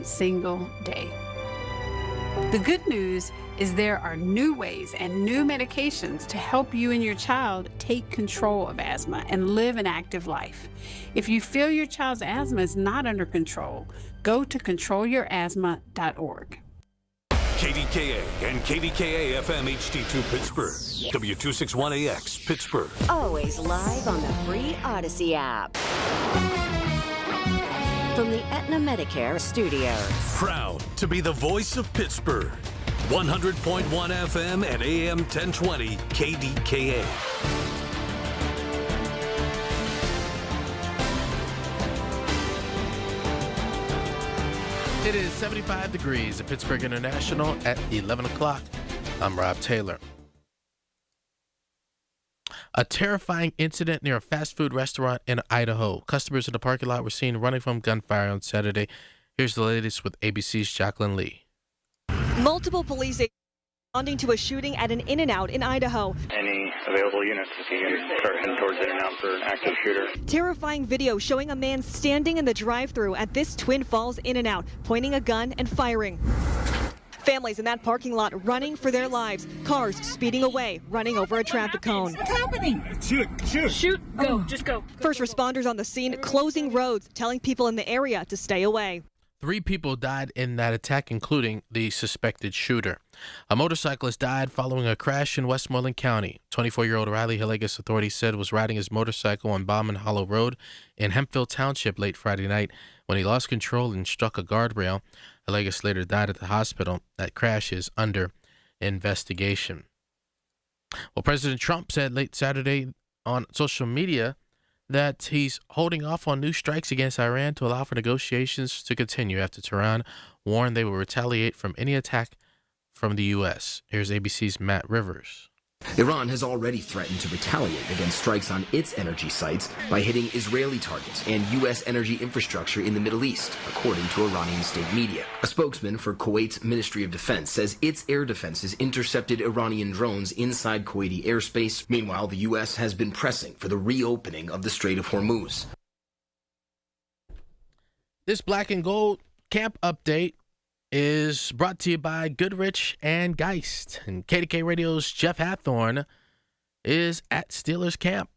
single day. The good news is there are new ways and new medications to help you and your child take control of asthma and live an active life. If you feel your child's asthma is not under control, go to controlyourasthma.org. KDKA and KDKA-FM HD2 Pittsburgh. W261AX Pittsburgh. Always live on the free Odyssey app. From the Aetna Medicare studios. Proud to be the voice of Pittsburgh. 100.1 FM and AM 1020 KDKA. It is 75 degrees at Pittsburgh International at 11 o'clock. I'm Rob Taylor. A terrifying incident near a fast food restaurant in Idaho. Customers in the parking lot were seen running from gunfire on Saturday. Here's the latest with ABC's Jacqueline Lee. Multiple police responding to a shooting at an In-N-Out in Idaho. Any available units if you can start heading towards In-N-Out for an active shooter. Terrifying video showing a man standing in the drive-thru at this Twin Falls In-N-Out, pointing a gun and firing. Families in that parking lot running for their lives. Cars speeding away, running over a traffic cone. What's happening? Shoot, go, just go. First responders on the scene closing roads, telling people in the area to stay away. 3 people died in that attack, including the suspected shooter. A motorcyclist died following a crash in Westmoreland County. 24-year-old Riley Hillegas, authorities said, was riding his motorcycle on Bauman Hollow Road in Hemphill Township late Friday night when he lost control and struck a guardrail. Hillegas later died at the hospital. That crash is under investigation. Well, President Trump said late Saturday on social media that he's holding off on new strikes against Iran to allow for negotiations to continue after Tehran warned they will retaliate from any attack from the U.S. Here's ABC's Matt Rivers. Iran has already threatened to retaliate against strikes on its energy sites by hitting Israeli targets and U.S. energy infrastructure in the Middle East, according to Iranian state media. A spokesman for Kuwait's Ministry of Defense says its air defenses intercepted Iranian drones inside Kuwaiti airspace. Meanwhile, the U.S. has been pressing for the reopening of the Strait of Hormuz. This Black and Gold camp update is brought to you by Goodrich and Geist. And KDK Radio's Jeff Hathorn is at Steelers camp.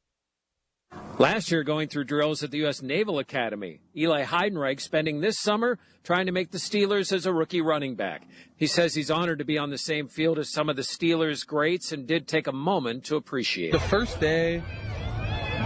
Last year, going through drills at the U.S. Naval Academy, Eli Heidenreich spending this summer trying to make the Steelers as a rookie running back. He says he's honored to be on the same field as some of the Steelers' greats and did take a moment to appreciate it. The first day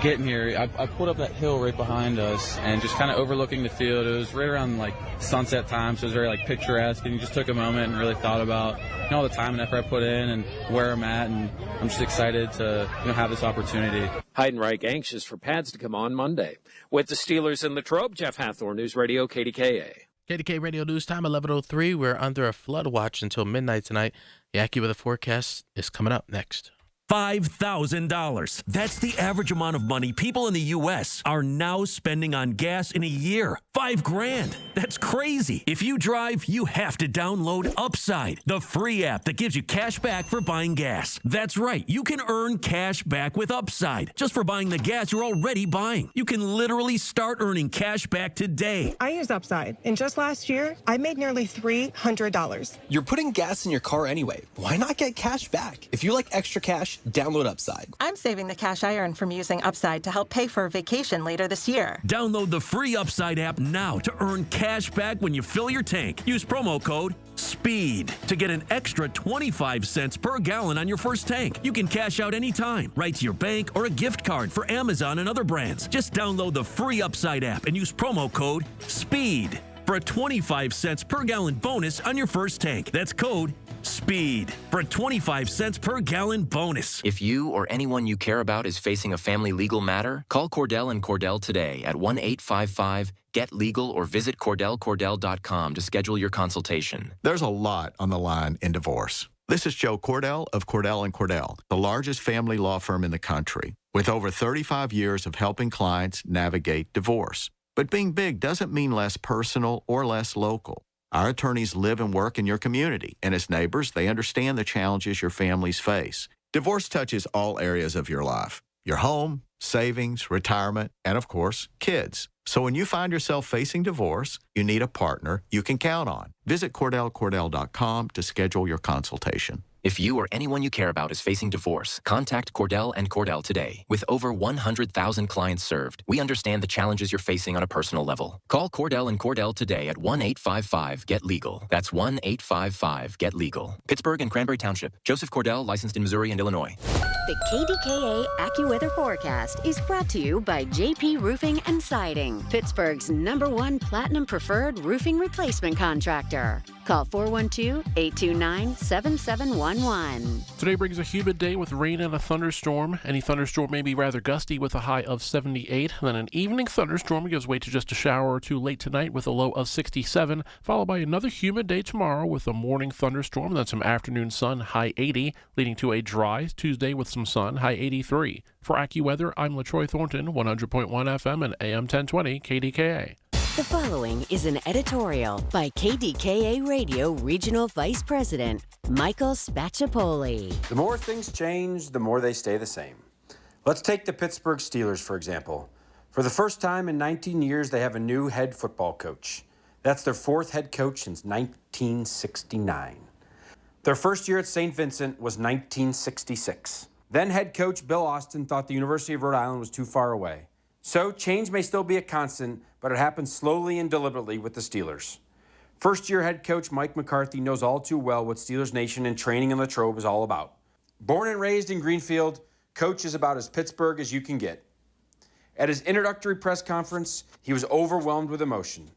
getting here, I pulled up that hill right behind us and just kind of overlooking the field. It was right around like sunset time, so it was very like picturesque, and you just took a moment and really thought about all the time and effort I put in and where I'm at, and I'm just excited to have this opportunity. Heidenreich anxious for pads to come on Monday. With the Steelers in Latrobe, Jeff Hathorn, News Radio KDKA. KDK Radio News Time, 11:03. We're under a flood watch until midnight tonight. The AccuWeather forecast is coming up next. $5,000. That's the average amount of money people in the U.S. are now spending on gas in a year. $5,000. That's crazy. If you drive, you have to download Upside, the free app that gives you cash back for buying gas. That's right. You can earn cash back with Upside just for buying the gas you're already buying. You can literally start earning cash back today. I use Upside, and just last year, I made nearly $300. You're putting gas in your car anyway. Why not get cash back? If you like extra cash, download Upside. I'm saving the cash I earn from using Upside to help pay for a vacation later this year. Download the free Upside app now to earn cash back when you fill your tank. Use promo code SPEED to get an extra 25 cents per gallon on your first tank. You can cash out anytime, right to your bank or a gift card for Amazon and other brands. Just download the free Upside app and use promo code SPEED for a 25 cents per gallon bonus on your first tank. That's code SPEED for a 25 cents per gallon bonus. If you or anyone you care about is facing a family legal matter, call Cordell & Cordell today at 1-855-GET-LEGAL or visit CordellCordell.com to schedule your consultation. There's a lot on the line in divorce. This is Joe Cordell of Cordell & Cordell, the largest family law firm in the country, with over 35 years of helping clients navigate divorce. But being big doesn't mean less personal or less local. Our attorneys live and work in your community, and as neighbors, they understand the challenges your families face. Divorce touches all areas of your life: your home, savings, retirement, and of course, kids. So when you find yourself facing divorce, you need a partner you can count on. Visit CordellCordell.com to schedule your consultation. If you or anyone you care about is facing divorce, contact Cordell and Cordell today. With over 100,000 clients served, we understand the challenges you're facing on a personal level. Call Cordell and Cordell today at 1-855-GET-LEGAL. That's 1-855-GET-LEGAL. Pittsburgh and Cranberry Township. Joseph Cordell, licensed in Missouri and Illinois. The KDKA AccuWeather forecast is brought to you by JP Roofing and Siding, Pittsburgh's #1 Platinum Preferred Roofing Replacement Contractor. Call 412-829-7711. Today brings a humid day with rain and a thunderstorm. Any thunderstorm may be rather gusty with a high of 78. Then an evening thunderstorm gives way to just a shower or two late tonight with a low of 67, followed by another humid day tomorrow with a morning thunderstorm, then some afternoon sun, high 80, leading to a dry Tuesday with some sun, high 83. For AccuWeather, I'm LaTroy Thornton, 100.1 FM and AM 1020 KDKA. The following is an editorial by KDKA Radio Regional Vice President Michael Spacciapoli. The more things change, the more they stay the same. Let's take the Pittsburgh Steelers, for example. For the first time in 19 years, they have a new head football coach. That's their fourth head coach since 1969. Their first year at St. Vincent was 1966. Then head coach Bill Austin thought the University of Rhode Island was too far away. So change may still be a constant, but it happens slowly and deliberately with the Steelers. First-year head coach Mike McCarthy knows all too well what Steelers Nation and training in Latrobe is all about. Born and raised in Greenfield, Coach is about as Pittsburgh as you can get. At his introductory press conference, he was overwhelmed with emotion.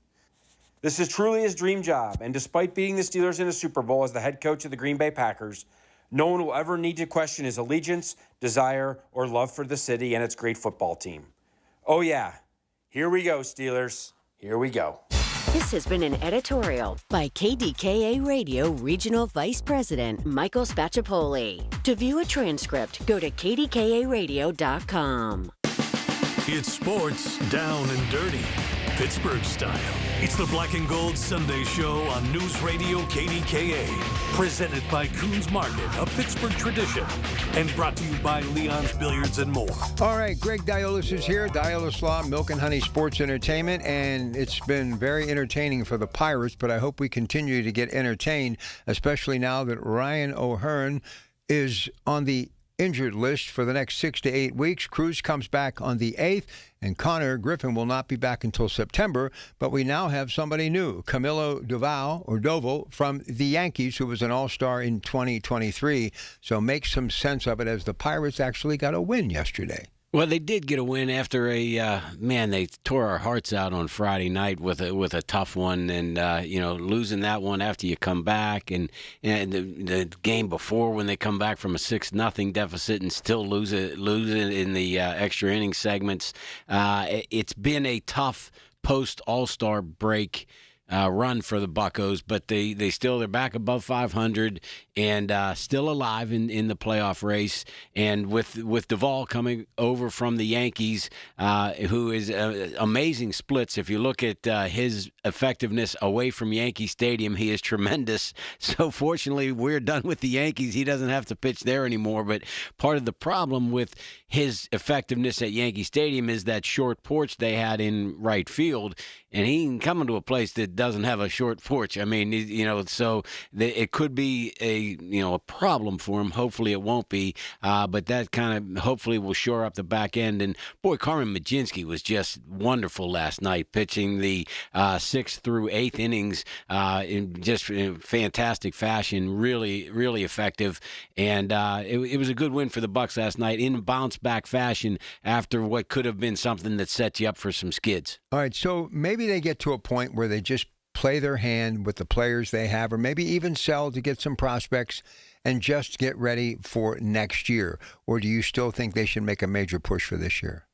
This is truly his dream job, and despite beating the Steelers in a Super Bowl as the head coach of the Green Bay Packers, no one will ever need to question his allegiance, desire, or love for the city and its great football team. Oh yeah, here we go, Steelers. Here we go. This has been an editorial by KDKA Radio Regional Vice President Michael Spacciapoli. To view a transcript, go to kdkaradio.com. It's sports down and dirty, Pittsburgh style. It's the Black and Gold Sunday Show on News Radio KDKA. Presented by Coons Market, a Pittsburgh tradition. And brought to you by Leon's Billiards and more. All right, Greg Diolis is here. Diolis Law, Milk and Honey Sports Entertainment. And it's been very entertaining for the Pirates, but I hope we continue to get entertained, especially now that Ryan O'Hearn is on the injured list for the next 6 to 8 weeks. Cruz comes back on the 8th, and Connor Griffin will not be back until September. But we now have somebody new, Camilo Doval from the Yankees, who was an all-star in 2023. So make some sense of it, as the Pirates actually got a win yesterday. Well, they did get a win after they tore our hearts out on Friday night with a tough one, and losing that one after you come back, and the game before when they come back from a 6-0 deficit and still lose it in the extra inning segments. It's been a tough post All-Star break run for the Buccos, but they're back above 500 and still alive in the playoff race. And with Duvall coming over from the Yankees, who is amazing splits. If you look at his effectiveness away from Yankee Stadium, he is tremendous. So fortunately, we're done with the Yankees. He doesn't have to pitch there anymore. But part of the problem with his effectiveness at Yankee Stadium is that short porch they had in right field, and he can come into a place that doesn't have a short porch. I mean, so it could be a problem for him. Hopefully it won't be, but that kind of hopefully will shore up the back end. And boy, Carmen Majinski was just wonderful last night, pitching the 6th through 8th innings in just fantastic fashion, really, really effective. And it was a good win for the Bucs last night in bounce back fashion after what could have been something that set you up for some skids. All right, so maybe they get to a point where they just play their hand with the players they have, or maybe even sell to get some prospects and just get ready for next year? Or do you still think they should make a major push for this year?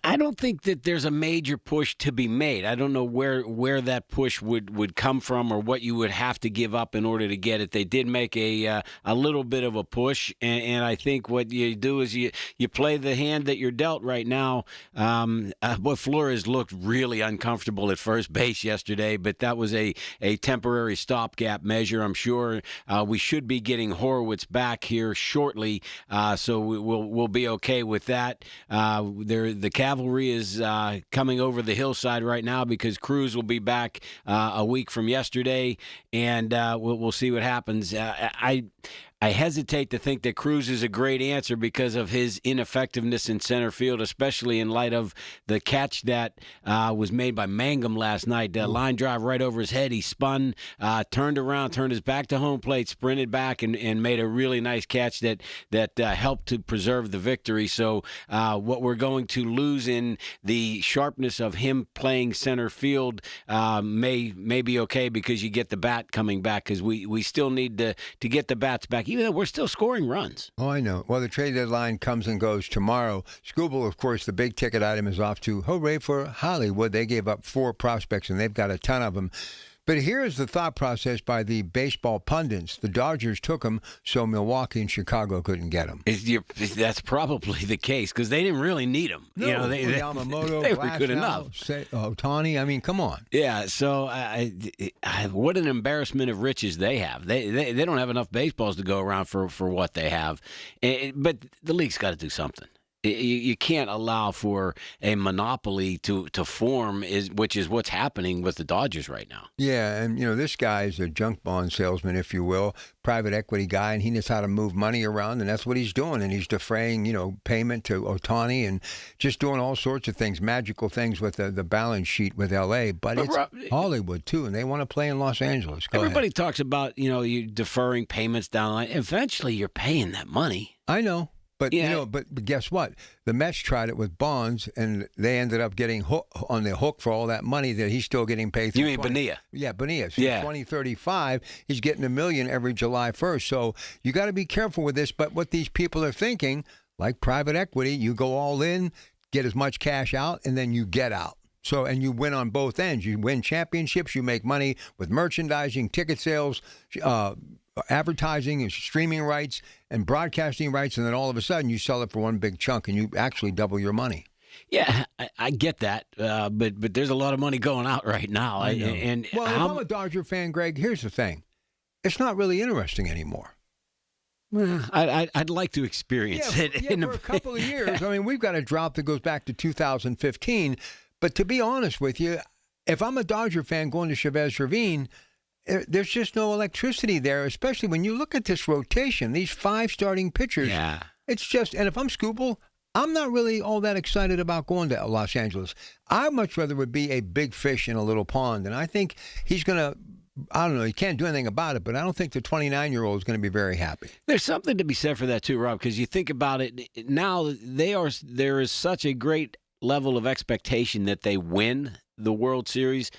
I don't think that there's a major push to be made. I don't know where that push would come from or what you would have to give up in order to get it. They did make a little bit of a push, and I think what you do is you play the hand that you're dealt right now. But Flores looked really uncomfortable at first base yesterday, but that was a temporary stopgap measure. I'm sure we should be getting Horowitz back here shortly, so we'll be okay with that. The cavalry is coming over the hillside right now because Cruz will be back a week from yesterday, and we'll see what happens. I hesitate to think that Cruz is a great answer because of his ineffectiveness in center field, especially in light of the catch that was made by Mangum last night. Line drive right over his head. He spun, turned around, turned his back to home plate, sprinted back, and made a really nice catch that helped to preserve the victory. So what we're going to lose in the sharpness of him playing center field may be okay because you get the bat coming back because we still need to get the bats back. Even though we're still scoring runs. Oh, I know. Well, the trade deadline comes and goes tomorrow. Scooble, of course, the big ticket item is off to hooray for Hollywood. They gave up 4 prospects, and they've got a ton of them. But here's the thought process by the baseball pundits. The Dodgers took them, so Milwaukee and Chicago couldn't get them. That's probably the case because they didn't really need them. No, Yamamoto, they were good enough. Ohtani, I mean, come on. Yeah, so what an embarrassment of riches they have. They don't have enough baseballs to go around for what they have. But the league's got to do something. You can't allow for a monopoly to form, which is what's happening with the Dodgers right now. Yeah, and, this guy is a junk bond salesman, if you will, private equity guy, and he knows how to move money around, and that's what he's doing. And he's defraying, payment to Ohtani and just doing all sorts of things, magical things with the balance sheet with L.A., but it's Hollywood, too, and they want to play in Los Angeles. Everybody talks about, you deferring payments down the line. Eventually, you're paying that money. I know. But but guess what? The Mets tried it with Bonds, and they ended up getting on the hook for all that money that he's still getting paid. You mean Bonilla? Yeah, Bonilla. So 2035, he's getting $1 million every July 1st. So you got to be careful with this. But what these people are thinking, like private equity, you go all in, get as much cash out, and then you get out. So, and you win on both ends. You win championships. You make money with merchandising, ticket sales, advertising and streaming rights and broadcasting rights, and then all of a sudden you sell it for one big chunk and you actually double your money. Yeah, I get that, but there's a lot of money going out right now. If I'm a Dodger fan, Greg, here's the thing. It's not really interesting anymore. Well, I'd like to experience it. For a couple of years. I mean, we've got a drop that goes back to 2015, but to be honest with you, if I'm a Dodger fan going to Chavez Ravine, there's just no electricity there, especially when you look at this rotation, these 5 starting pitchers. Yeah. It's just, and if I'm Scoople, I'm not really all that excited about going to Los Angeles. I much rather would be a big fish in a little pond, and I think he's going to, I don't know, he can't do anything about it, but I don't think the 29-year-old is going to be very happy. There's something to be said for that too, Rob, because you think about it, now there is such a great level of expectation that they win the World Series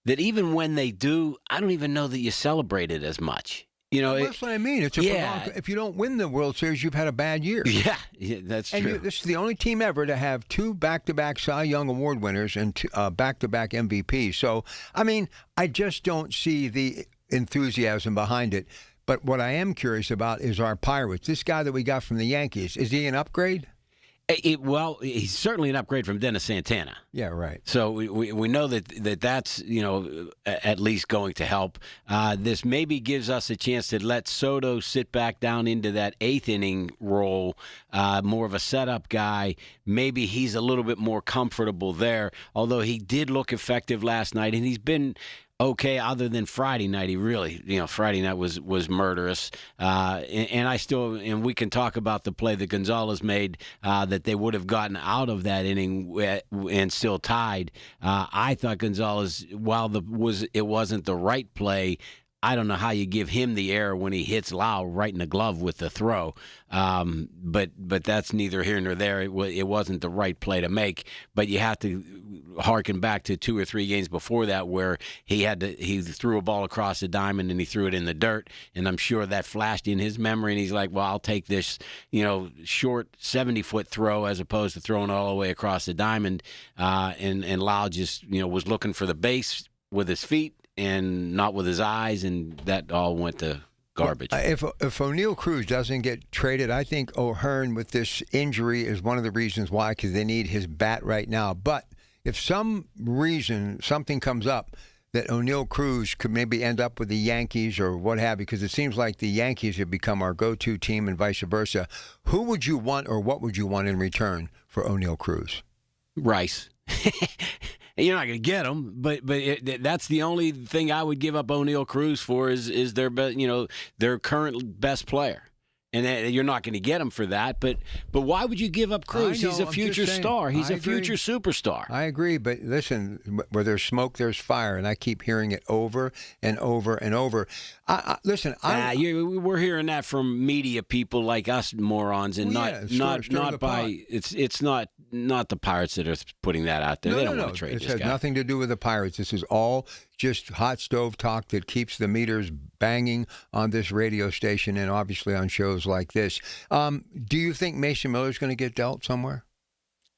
that even when they do, I don't even know that you celebrate it as much. That's what I mean. It's if you don't win the World Series, you've had a bad year. Yeah, that's true. This is the only team ever to have 2 back-to-back Cy Young Award winners and back-to-back MVPs. So, I mean, I just don't see the enthusiasm behind it. But what I am curious about is our Pirates. This guy that we got from the Yankees, is he an upgrade? He's certainly an upgrade from Dennis Santana. Yeah, right. So we know that's at least going to help. This maybe gives us a chance to let Soto sit back down into that 8th inning role, more of a setup guy. Maybe he's a little bit more comfortable there, although he did look effective last night, and he's been okay, other than Friday night. He really, Friday night was murderous. And we can talk about the play that Gonzalez made that they would have gotten out of that inning and still tied. I thought Gonzalez, while it wasn't the right play, I don't know how you give him the error when he hits Lau right in the glove with the throw. But that's neither here nor there. It wasn't the right play to make. But you have to harken back to 2 or 3 games before that where he threw a ball across the diamond and he threw it in the dirt. And I'm sure that flashed in his memory. And he's like, well, I'll take this, short 70-foot throw as opposed to throwing all the way across the diamond. And Lau just, was looking for the base with his feet and not with his eyes, and that all went to garbage. If O'Neal Cruz doesn't get traded, I think O'Hearn with this injury is one of the reasons why, because they need his bat right now. But if some reason something comes up that O'Neal Cruz could maybe end up with the Yankees or what have you, because it seems like the Yankees have become our go-to team and vice versa, who would you want or what would you want in return for O'Neal Cruz? Rice. You're not going to get him, but that's the only thing I would give up O'Neal Cruz for is their their current best player. And you're not going to get him for that, but why would you give up Cruz? He's a future star. He's a future superstar. I agree, but listen, where there's smoke, there's fire, and I keep hearing it over and over and over. We're hearing that from media people like us morons, and it's not the Pirates that are putting that out there. They don't want to trade this guy. It has nothing to do with the Pirates. This is all just hot stove talk that keeps the meters banging on this radio station and obviously on shows like this. Do you think Mason Miller's going to get dealt somewhere?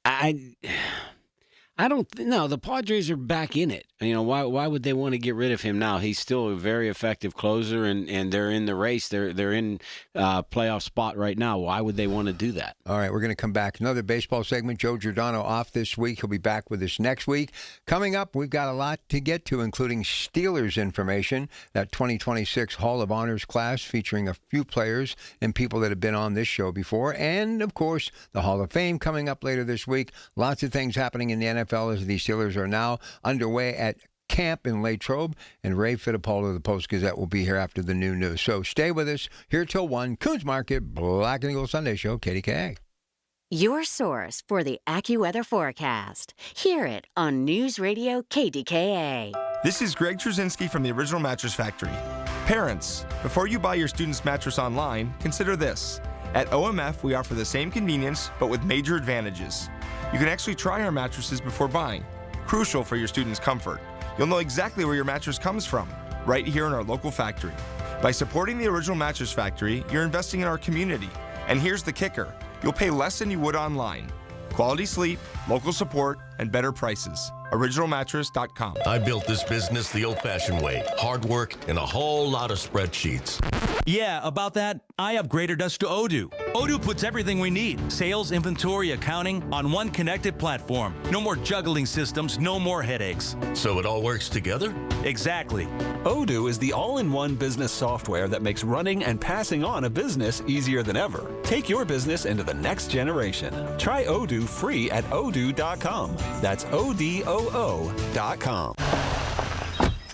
I don't know. The Padres are back in it. Why would they want to get rid of him now? He's still a very effective closer, and they're in the race. They're in playoff spot right now. Why would they want to do that? All right, we're going to come back. Another baseball segment. Joe Giordano off this week. He'll be back with us next week. Coming up, we've got a lot to get to, including Steelers information, that 2026 Hall of Honors class featuring a few players and people that have been on this show before, and, of course, the Hall of Fame coming up later this week. Lots of things happening in the NFL as the Steelers are now underway at camp in Latrobe, and Ray Fittipaldo of the Post-Gazette will be here after the noon news. So stay with us here till 1. Coons Market, Black and Gold Sunday Show, KDKA. Your source for the AccuWeather forecast. Hear it on News Radio KDKA. This is Greg Trzynski from the Original Mattress Factory. Parents, before you buy your student's mattress online, consider this. At OMF, we offer the same convenience, but with major advantages. You can actually try our mattresses before buying, crucial for your student's comfort. You'll know exactly where your mattress comes from, right here in our local factory. By supporting the Original Mattress Factory, you're investing in our community. And here's the kicker. You'll pay less than you would online. Quality sleep, local support, and better prices. OriginalMattress.com. I built this business the old-fashioned way. Hard work and a whole lot of spreadsheets. Yeah, about that, I upgraded us to Odoo. Odoo puts everything we need, sales, inventory, accounting, on one connected platform. No more juggling systems, no more headaches. So it all works together? Exactly. Odoo is the all-in-one business software that makes running and passing on a business easier than ever. Take your business into the next generation. Try Odoo free at odoo.com. That's ODOO.com.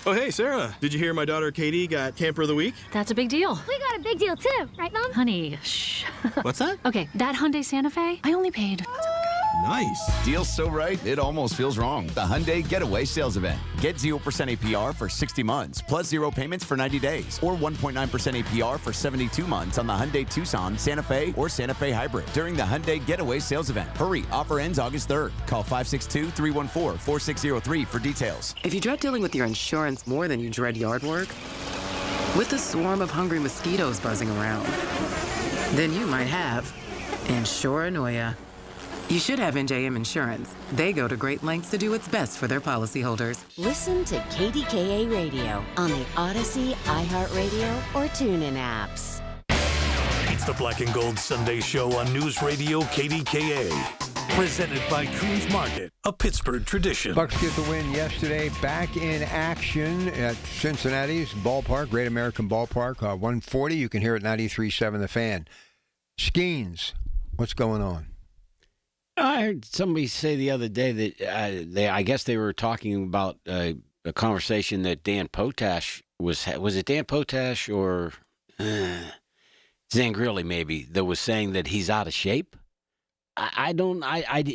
Oh, hey, Sarah. Did you hear my daughter Katie got Camper of the Week? That's a big deal. We got a big deal, too. Right, Mom? Honey, shh. What's that? Okay, that Hyundai Santa Fe, I only paid... Nice. Deal's so right, it almost feels wrong. The Hyundai Getaway Sales Event. Get 0% APR for 60 months, plus 0 payments for 90 days, or 1.9% APR for 72 months on the Hyundai Tucson, Santa Fe, or Santa Fe Hybrid during the Hyundai Getaway Sales Event. Hurry, offer ends August 3rd. Call 562-314-4603 for details. If you dread dealing with your insurance more than you dread yard work, with a swarm of hungry mosquitoes buzzing around, then you might have Insuranoia. You should have NJM Insurance. They go to great lengths to do what's best for their policyholders. Listen to KDKA Radio on the Odyssey, iHeartRadio, or TuneIn apps. It's the Black and Gold Sunday Show on News Radio KDKA. Presented by Coons Market, a Pittsburgh tradition. Bucks get the win yesterday. Back in action at Cincinnati's ballpark, Great American Ballpark, 140. You can hear it 93.7 The Fan. Skeens, what's going on? I heard somebody say the other day that I guess they were talking about a conversation that Dan Potash was it Dan Potash or Zangrilli maybe that was saying that he's out of shape. I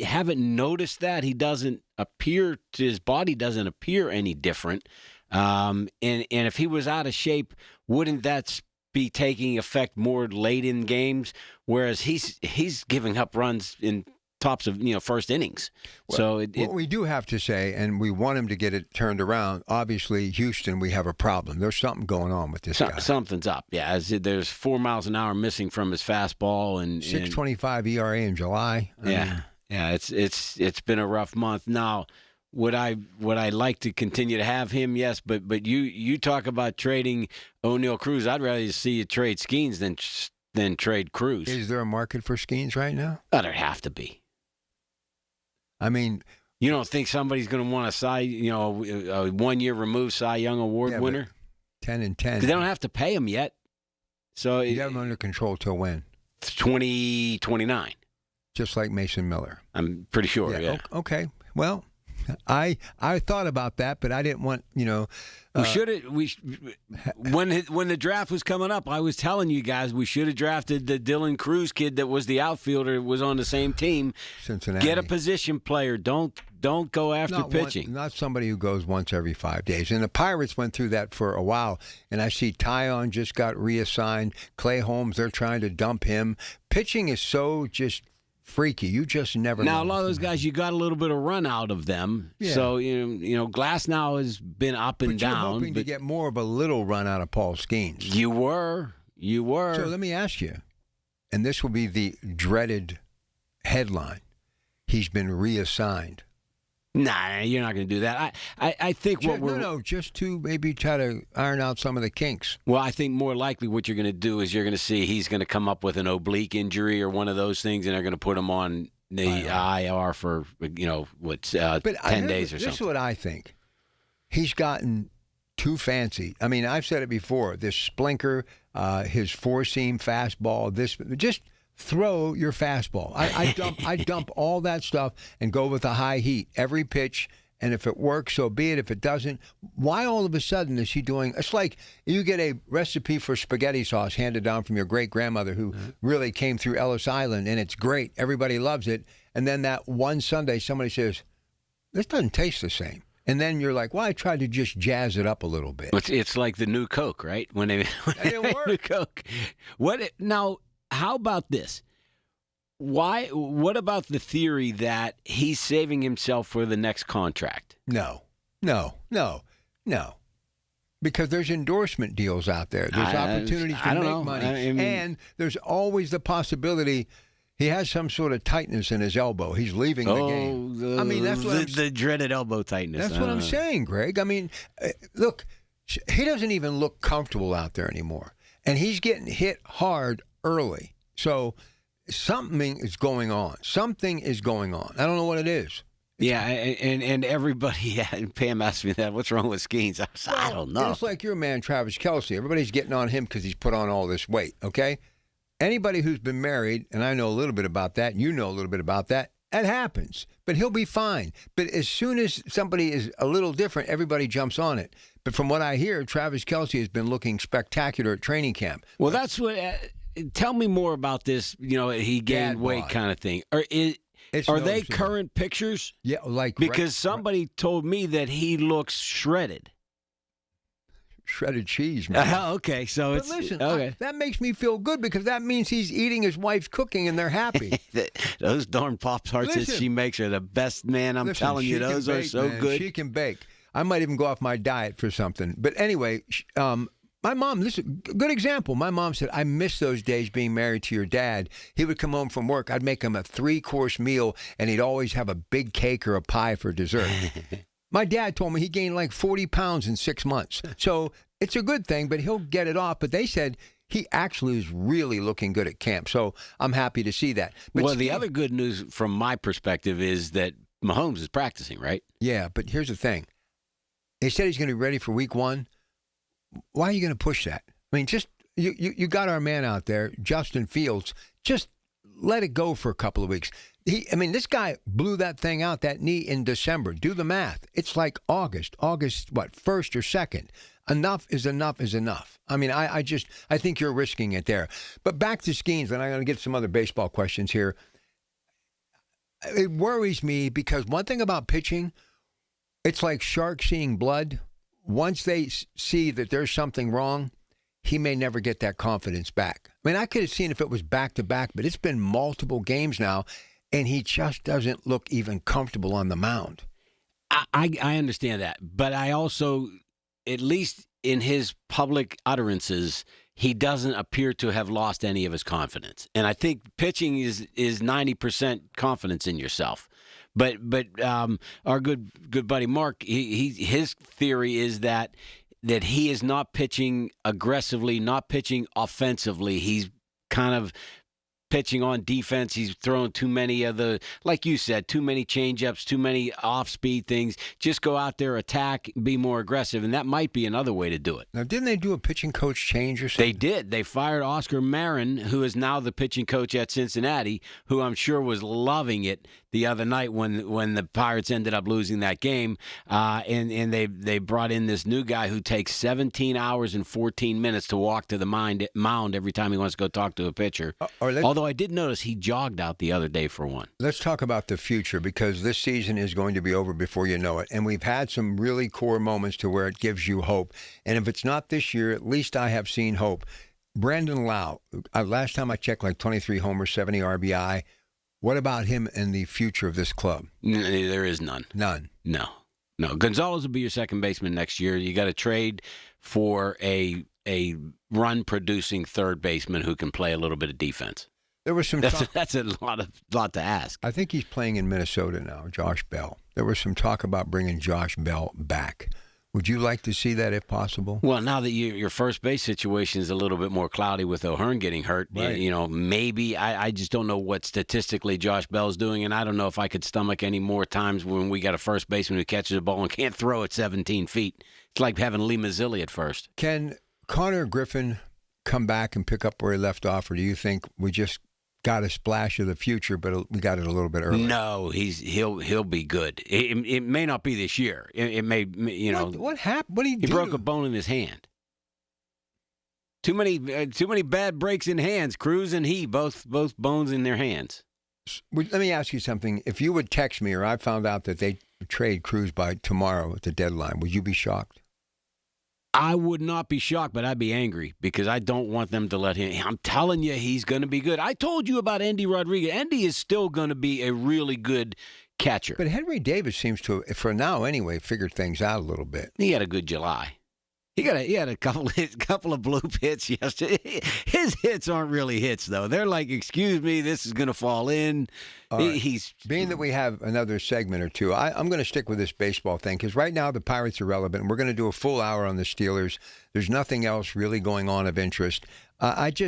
haven't noticed that. He doesn't appear, his body doesn't appear any different. And if he was out of shape, wouldn't that be taking effect more late in games? Whereas he's giving up runs in tops of first innings. Well, So what we do have to say, and we want him to get it turned around. Obviously, Houston, we have a problem. There's something going on with this guy. Something's up. Yeah, there's 4 miles an hour missing from his fastball and 6.25 ERA in July. Yeah, it's been a rough month. Now, would I like to continue to have him? Yes, but you talk about trading O'Neal Cruz. I'd rather see you trade Skeens than trade Cruz. Is there a market for Skeens right now? There'd have to be. I mean, you don't think somebody's going to want a a 1 year removed Cy Young Award winner? 10-10. Because they don't have to pay him yet. So you have him under control till when? 2029. just like Mason Miller. I'm pretty sure, yeah. Okay. Well, I thought about that, but I didn't want, when the draft was coming up, I was telling you guys we should have drafted the Dylan Cruz kid that was the outfielder, was on the same team. Cincinnati. Get a position player. Don't go after pitching. Not somebody who goes once every 5 days. And the Pirates went through that for a while. And I see Tyon just got reassigned. Clay Holmes, they're trying to dump him. Pitching is so just freaky. You just never know. Now, a lot of those guys, you got a little bit of run out of them. Yeah. So, Glass now has been up and down. You're hoping to get more of a little run out of Paul Skeens. You were. So let me ask you, and this will be the dreaded headline. He's been reassigned. Nah, you're not going to do that. I think what we're... No, just to maybe try to iron out some of the kinks. Well, I think more likely what you're going to do is you're going to see he's going to come up with an oblique injury or one of those things, and they're going to put him on the IR for, 10 days or something. This is what I think. He's gotten too fancy. I mean, I've said it before. This splinker, his four-seam fastball, just... throw your fastball. I dump all that stuff and go with a high heat every pitch. And if it works, so be it. If it doesn't, why all of a sudden is he doing? It's like you get a recipe for spaghetti sauce handed down from your great grandmother who really came through Ellis Island, and it's great. Everybody loves it. And then that one Sunday, somebody says, "This doesn't taste the same." And then you're like, well, I tried to just jazz it up a little bit. It's like the new Coke, right? When they made new Coke. Now? How about this? What about the theory that he's saving himself for the next contract? No. Because there's endorsement deals out there. There's opportunities to make money. And there's always the possibility he has some sort of tightness in his elbow. He's leaving the game. That's the dreaded elbow tightness. That's what I'm saying, Greg. I mean, look, he doesn't even look comfortable out there anymore. And he's getting hit hard early. So something is going on. Something is going on. I don't know what it is. Yeah, and everybody, Pam asked me that, what's wrong with Skeens? I don't know. It's like your man, Travis Kelce. Everybody's getting on him because he's put on all this weight, okay? Anybody who's been married, and I know a little bit about that, you know a little bit about that, it happens. But he'll be fine. But as soon as somebody is a little different, everybody jumps on it. But from what I hear, Travis Kelce has been looking spectacular at training camp. Well, that's what... tell me more about this, he gained weight kind of thing. Are they current pictures? Yeah, because somebody told me that he looks shredded. Shredded cheese, man. Okay, so but listen, that makes me feel good because that means he's eating his wife's cooking and they're happy. Those darn Pop-Tarts that she makes are the best, man. I'm telling you, those are so good. She can bake. I might even go off my diet for something. But anyway, my mom, listen, good example. My mom said, I miss those days being married to your dad. He would come home from work. I'd make him a 3-course meal, and he'd always have a big cake or a pie for dessert. My dad told me he gained like 40 pounds in 6 months. So it's a good thing, but he'll get it off. But they said he actually is really looking good at camp. So I'm happy to see that. But the other good news from my perspective is that Mahomes is practicing, right? Yeah, but here's the thing. They said he's going to be ready for week 1. Why are you going to push that? I mean, just you got our man out there, Justin Fields. Just let it go for a couple of weeks. This guy blew that thing out, that knee, in December. Do the math. It's like August, what, 1st or 2nd. Enough is enough is enough. I mean, I think you're risking it there. But back to Skeens, and I'm going to get some other baseball questions here. It worries me because one thing about pitching, it's like sharks seeing blood. Once they see that there's something wrong, he may never get that confidence back. I mean, I could have seen if it was back-to-back, but it's been multiple games now, and he just doesn't look even comfortable on the mound. I understand that, but I also, at least in his public utterances, he doesn't appear to have lost any of his confidence. And I think pitching is 90% confidence in yourself. But our good buddy Mark, his theory is that he is not pitching aggressively, not pitching offensively. He's kind of pitching on defense. He's throwing too many of the, like you said, too many changeups, too many off-speed things. Just go out there, attack, be more aggressive, and that might be another way to do it. Now, didn't they do a pitching coach change or something? They did. They fired Oscar Marin, who is now the pitching coach at Cincinnati, who I'm sure was loving it the other night when the Pirates ended up losing that game. And they brought in this new guy who takes 17 hours and 14 minutes to walk to the mound every time he wants to go talk to a pitcher. Although I did notice he jogged out the other day for one. Let's talk about the future, because this season is going to be over before you know it. And we've had some really core moments to where it gives you hope. And if it's not this year, at least I have seen hope. Brandon Lau, last time I checked, like 23 homers, 70 RBI. What about him and the future of this club? There is none. None. No. Gonzalez will be your second baseman next year. You got to trade for a run-producing third baseman who can play a little bit of defense. There was some that's a lot to ask. I think he's playing in Minnesota now, Josh Bell. There was some talk about bringing Josh Bell back. Would you like to see that if possible? Well, now that your first base situation is a little bit more cloudy with O'Hearn getting hurt, right. Maybe. I just don't know what statistically Josh Bell's doing, and I don't know if I could stomach any more times when we got a first baseman who catches a ball and can't throw it 17 feet. It's like having Lee Mazzilli at first. Can Connor Griffin come back and pick up where he left off, or do you think we just got a splash of the future, but we got it a little bit early? No, he'll be good. It may not be this year. It may, What happened? What did he do? He broke a bone in his hand. Too many bad breaks in hands. Cruz and he both bones in their hands. Let me ask you something. If you would text me, or I found out that they trade Cruz by tomorrow at the deadline, would you be shocked? I would not be shocked, but I'd be angry because I don't want them to let him. I'm telling you, he's going to be good. I told you about Andy Rodriguez. Andy is still going to be a really good catcher. But Henry Davis seems to, for now anyway, figured things out a little bit. He had a good July. He had a couple of bloop hits yesterday. His hits aren't really hits, though. They're like, excuse me, this is going to fall in. He's being that we have another segment or two, I'm going to stick with this baseball thing, because right now the Pirates are relevant, and we're going to do a full hour on the Steelers. There's nothing else really going on of interest. What are they,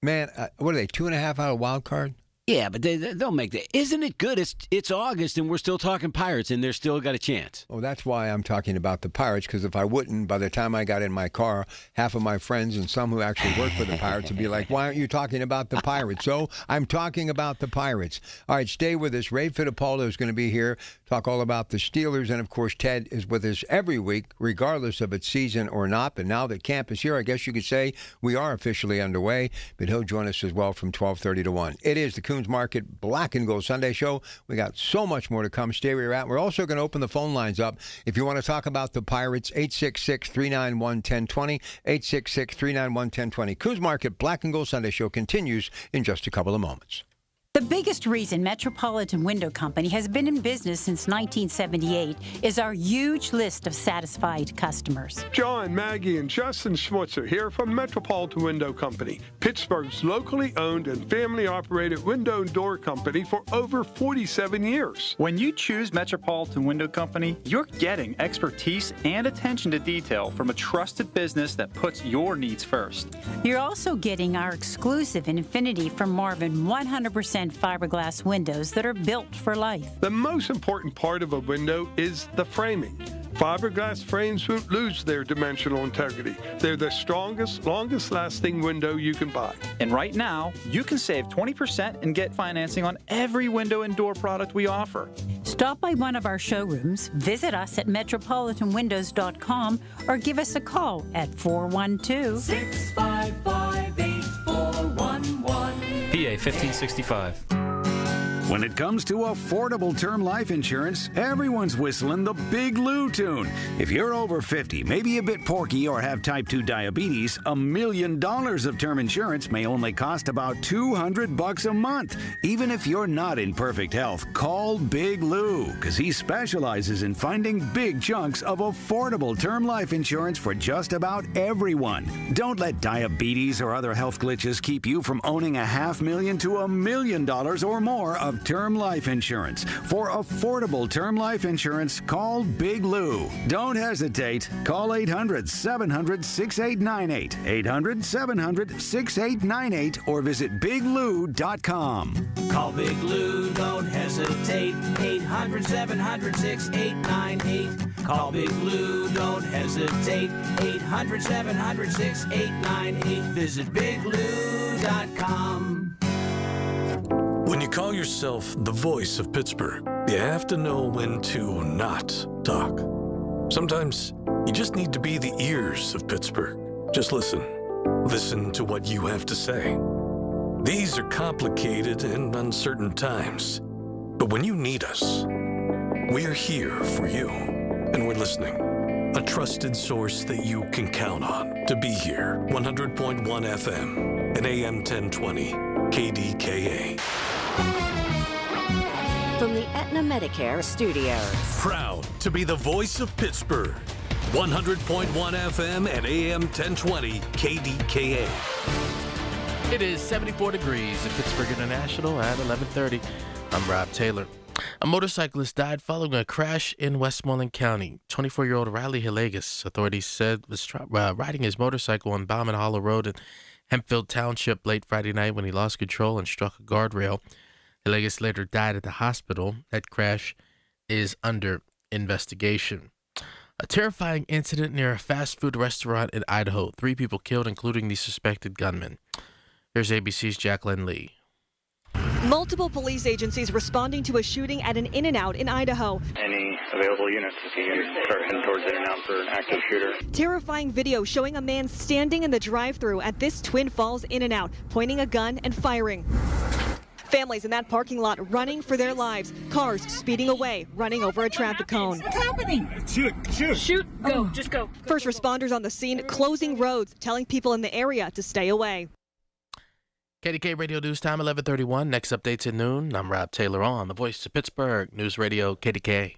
2.5 out of wild card? Yeah, but they'll make that. Isn't it good? It's August, and we're still talking Pirates, and they're still got a chance. Oh, that's why I'm talking about the Pirates, because if I wouldn't, by the time I got in my car, half of my friends and some who actually work for the Pirates would be like, why aren't you talking about the Pirates? So I'm talking about the Pirates. All right, stay with us. Ray Fittipaldo is going to be here, talk all about the Steelers, and, of course, Ted is with us every week, regardless of its season or not. But now that camp is here, I guess you could say we are officially underway, but he'll join us as well from 12:30 to 1. It is the Coons Market Black and Gold Sunday Show. We got so much more to come. Stay where you're at. We're also going to open the phone lines up. If you want to talk about the Pirates, 866-391-1020, 866-391-1020. Coons Market Black and Gold Sunday Show continues in just a couple of moments. The biggest reason Metropolitan Window Company has been in business since 1978 is our huge list of satisfied customers. John, Maggie, and Justin Schmutzer here from Metropolitan Window Company, Pittsburgh's locally owned and family-operated window and door company for over 47 years. When you choose Metropolitan Window Company, you're getting expertise and attention to detail from a trusted business that puts your needs first. You're also getting our exclusive Infinity from Marvin 100% fiberglass windows that are built for life. The most important part of a window is the framing. Fiberglass frames won't lose their dimensional integrity. They're the strongest, longest-lasting window you can buy. And right now, you can save 20% and get financing on every window and door product we offer. Stop by one of our showrooms, visit us at metropolitanwindows.com, or give us a call at 412-655-8411. PA 1565. When it comes to affordable term life insurance, everyone's whistling the Big Lou tune. If you're over 50, maybe a bit porky, or have type 2 diabetes, $1 million of term insurance may only cost about $200 a month. Even if you're not in perfect health, call Big Lou, because he specializes in finding big chunks of affordable term life insurance for just about everyone. Don't let diabetes or other health glitches keep you from owning $500,000 to $1 million or more of of term life insurance. For affordable term life insurance, call Big Lou. Don't hesitate. Call 800-700-6898. 800-700-6898 or visit biglou.com. Call Big Lou, don't hesitate. 800-700-6898. Call Big Lou, don't hesitate. 800-700-6898. Visit biglou.com. When you call yourself the voice of Pittsburgh, you have to know when to not talk. Sometimes you just need to be the ears of Pittsburgh. Just listen. Listen to what you have to say. These are complicated and uncertain times. But when you need us, we're here for you. And we're listening. A trusted source that you can count on to be here. 100.1 FM and AM 1020 KDKA. From the Aetna Medicare Studios. Proud to be the voice of Pittsburgh. 100.1 FM and AM 1020 KDKA. It is 74 degrees at Pittsburgh International at 11:30. I'm Rob Taylor. A motorcyclist died following a crash in Westmoreland County. 24-year-old Riley Hillegas, authorities said, was riding his motorcycle on Bauman Hollow Road in Hempfield Township late Friday night when he lost control and struck a guardrail. Hillegas later died at the hospital. That crash is under investigation. A terrifying incident near a fast food restaurant in Idaho. 3 people killed, including the suspected gunman. Here's ABC's Jacqueline Lee. Multiple police agencies responding to a shooting at an In-N-Out in Idaho. Any available units if you can start heading towards In-N-Out for an active shooter. Terrifying video showing a man standing in the drive-thru at this Twin Falls In-N-Out, pointing a gun and firing. Families in that parking lot running for their lives. Cars speeding away, running over a traffic cone. What's happening? Shoot, shoot. Shoot, go, just go. First responders on the scene closing roads, telling people in the area to stay away. KDKA Radio News Time, 11:31. Next updates at noon. I'm Rob Taylor on the voice of Pittsburgh News Radio KDKA.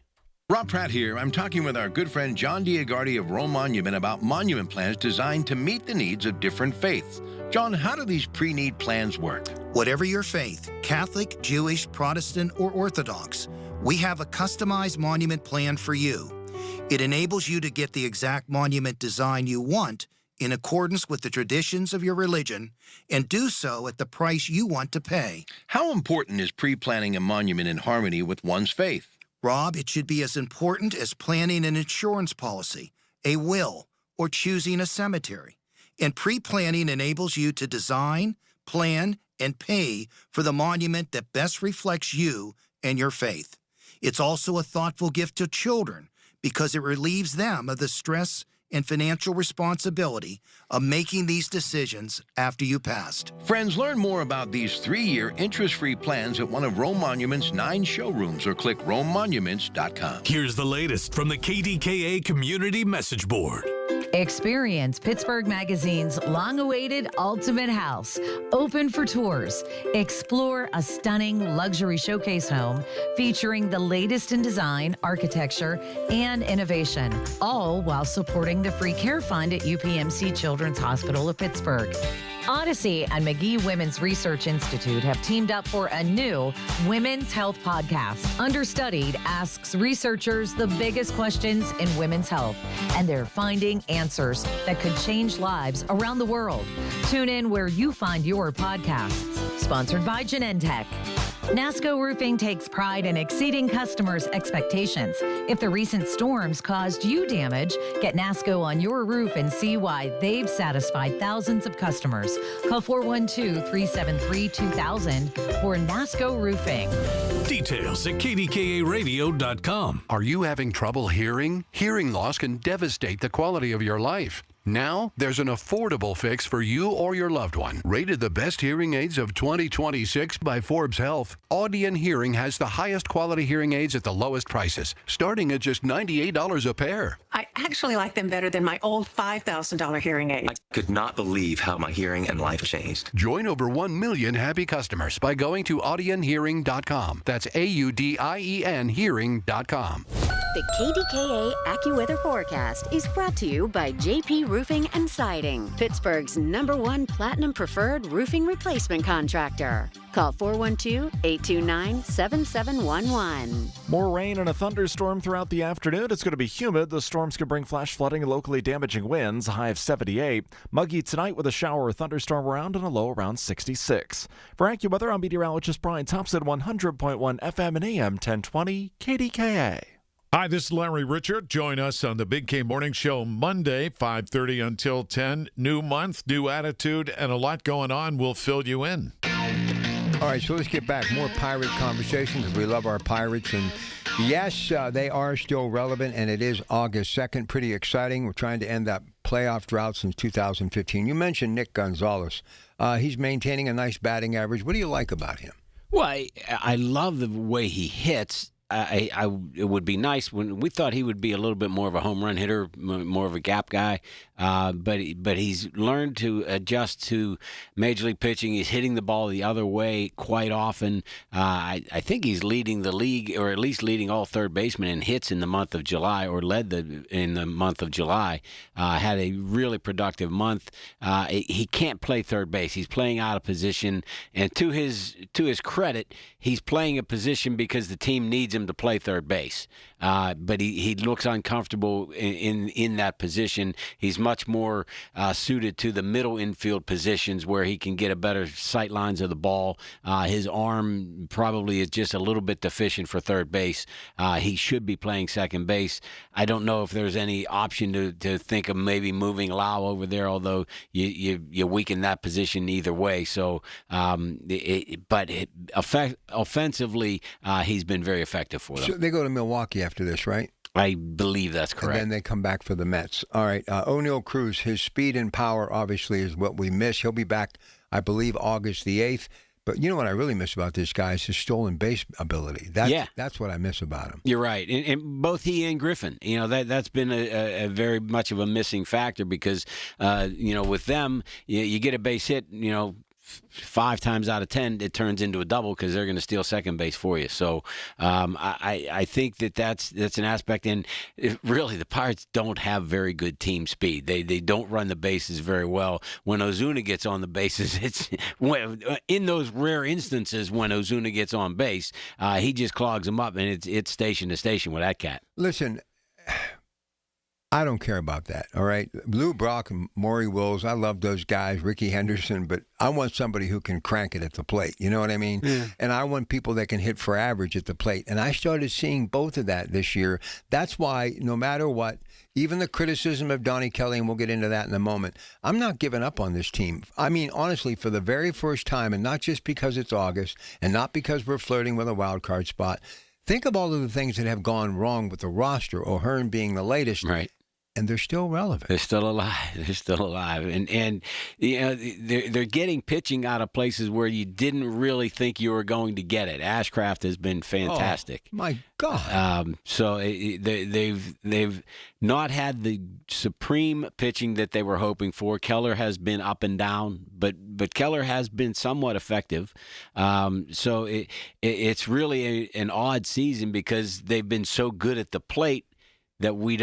Rob Pratt here. I'm talking with our good friend John Diagardi of Rome Monument about monument plans designed to meet the needs of different faiths. John, how do these pre-need plans work? Whatever your faith, Catholic, Jewish, Protestant, or Orthodox, we have a customized monument plan for you. It enables you to get the exact monument design you want in accordance with the traditions of your religion, and do so at the price you want to pay. How important is pre-planning a monument in harmony with one's faith? Rob, it should be as important as planning an insurance policy, a will, or choosing a cemetery. And pre-planning enables you to design, plan, and pay for the monument that best reflects you and your faith. It's also a thoughtful gift to children because it relieves them of the stress and financial responsibility of making these decisions after you passed. Friends, learn more about these 3-year interest-free plans at one of Rome Monument's 9 showrooms or click romemonuments.com. Here's the latest from the KDKA Community Message Board. Experience Pittsburgh Magazine's long-awaited Ultimate House, open for tours. Explore a stunning luxury showcase home featuring the latest in design, architecture, and innovation, all while supporting the free care fund at UPMC Children's Hospital of Pittsburgh. Odyssey and McGee Women's Research Institute have teamed up for a new women's health podcast. Understudied asks researchers the biggest questions in women's health, and they're finding answers that could change lives around the world. Tune in where you find your podcasts. Sponsored by Genentech. NASCO Roofing takes pride in exceeding customers' expectations. If the recent storms caused you damage, get NASCO on your roof and see why they've satisfied thousands of customers. Call 412-373-2000 for NASCO Roofing. Details at KDKARadio.com. Are you having trouble hearing? Hearing loss can devastate the quality of your life. Now, there's an affordable fix for you or your loved one. Rated the best hearing aids of 2026 by Forbes Health, Audion Hearing has the highest quality hearing aids at the lowest prices, starting at just $98 a pair. I actually like them better than my old $5,000 hearing aids. I could not believe how my hearing and life changed. Join over 1 million happy customers by going to audionhearing.com. That's AUDIEN hearing.com. The KDKA AccuWeather forecast is brought to you by JP Roofing and Siding, Pittsburgh's #1 Platinum Preferred Roofing Replacement Contractor. Call 412-829-7711. More rain and a thunderstorm throughout the afternoon. It's going to be humid. The storms could bring flash flooding and locally damaging winds, a high of 78. Muggy tonight with a shower or thunderstorm around and a low around 66. For AccuWeather, I'm meteorologist Brian Thompson, 100.1 FM and AM 1020 KDKA. Hi, this is Larry Richard. Join us on the Big K Morning Show Monday, 5:30 until 10. New month, new attitude, and a lot going on. We'll fill you in. All right, so let's get back. More Pirate conversation because we love our Pirates. And yes, they are still relevant, and it is August 2nd. Pretty exciting. We're trying to end that playoff drought since 2015. You mentioned Nick Gonzalez. He's maintaining a nice batting average. What do you like about him? Well, I love the way he hits. It would be nice when we thought he would be a little bit more of a home run hitter, more of a gap guy, but he's learned to adjust to Major League pitching. He's hitting the ball the other way quite often. I think he's leading the league, or at least leading all third basemen in hits in the month of July, or led in the month of July. Had a really productive month. He can't play third base. He's playing out of position, and to his credit, he's playing a position because the team needs him to play third base, but he looks uncomfortable in that position. He's much more suited to the middle infield positions where he can get a better sight lines of the ball. His arm probably is just a little bit deficient for third base. He should be playing second base. I don't know if there's any option to think of maybe moving Lau over there, although you weaken that position either way. So, offensively, he's been very effective for them. So they go to Milwaukee after this, right? I believe that's correct. And then they come back for the Mets. All right, O'Neal Cruz, his speed and power obviously is what we miss. He'll be back, I believe, August the 8th. But you know what I really miss about this guy is his stolen base ability. That's what I miss about him. You're right. And both he and Griffin, that's been a very much of a missing factor because, with them, you get a base hit, 5 times out of 10, it turns into a double because they're going to steal second base for you. So I think that's an aspect. And really, the Pirates don't have very good team speed. They don't run the bases very well. When Ozuna gets on the bases, it's in those rare instances when Ozuna gets on base, he just clogs them up, and it's station to station with that cat. Listen, I don't care about that, all right? Lou Brock and Maury Wills, I love those guys, Ricky Henderson, but I want somebody who can crank it at the plate, you know what I mean? Yeah. And I want people that can hit for average at the plate. And I started seeing both of that this year. That's why, no matter what, even the criticism of Donnie Kelly, and we'll get into that in a moment, I'm not giving up on this team. I mean, honestly, for the very first time, and not just because it's August, and not because we're flirting with a wild card spot, think of all of the things that have gone wrong with the roster, O'Hearn being the latest. Right. And they're still relevant. They're still alive. And they're getting pitching out of places where you didn't really think you were going to get it. Ashcraft has been fantastic. Oh, my God. So they've not had the supreme pitching that they were hoping for. Keller has been up and down, but Keller has been somewhat effective. So it's really an odd season because they've been so good at the plate that we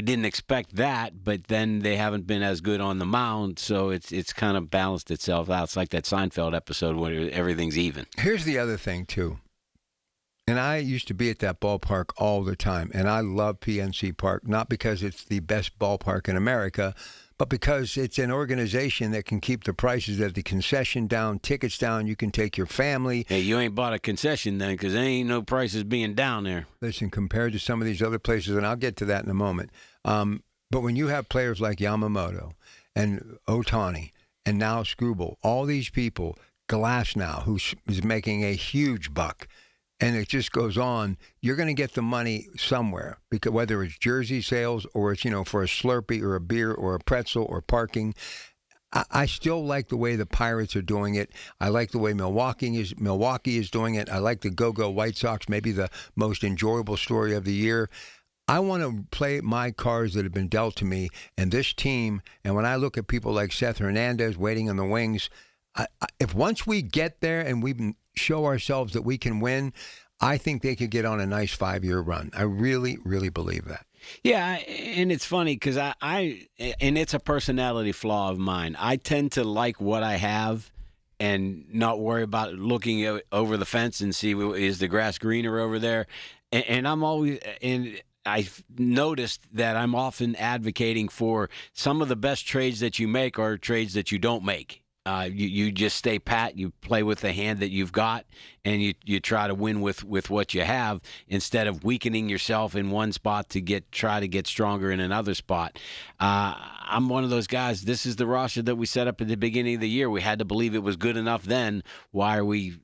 didn't expect that, but then they haven't been as good on the mound, so it's kind of balanced itself out. It's like that Seinfeld episode where everything's even. Here's the other thing, too. And I used to be at that ballpark all the time, and I love PNC Park, not because it's the best ballpark in America, but because it's an organization that can keep the prices at the concession down, tickets down. You can take your family. Hey, you ain't bought a concession then because there ain't no prices being down there. Listen, compared to some of these other places, and I'll get to that in a moment, but when you have players like Yamamoto and Ohtani and now Screwball, all these people, Glass now, who is making a huge buck, and it just goes on, you're going to get the money somewhere, because whether it's jersey sales or it's, for a Slurpee or a beer or a pretzel or parking. I still like the way the Pirates are doing it. I like the way Milwaukee is doing it. I like the Go-Go White Sox, maybe the most enjoyable story of the year. I want to play my cards that have been dealt to me and this team. And when I look at people like Seth Hernandez waiting in the wings, if once we get there and we show ourselves that we can win, I think they could get on a nice 5-year run. I really, really believe that. Yeah, and it's funny because I it's a personality flaw of mine. I tend to like what I have and not worry about looking over the fence and see, is the grass greener over there? And I'm always, and I've noticed that I'm often advocating for some of the best trades that you make are trades that you don't make. You just stay pat, you play with the hand that you've got, and you try to win with what you have instead of weakening yourself in one spot to try to get stronger in another spot. I'm one of those guys. This is the roster that we set up at the beginning of the year. We had to believe it was good enough then. Why are we,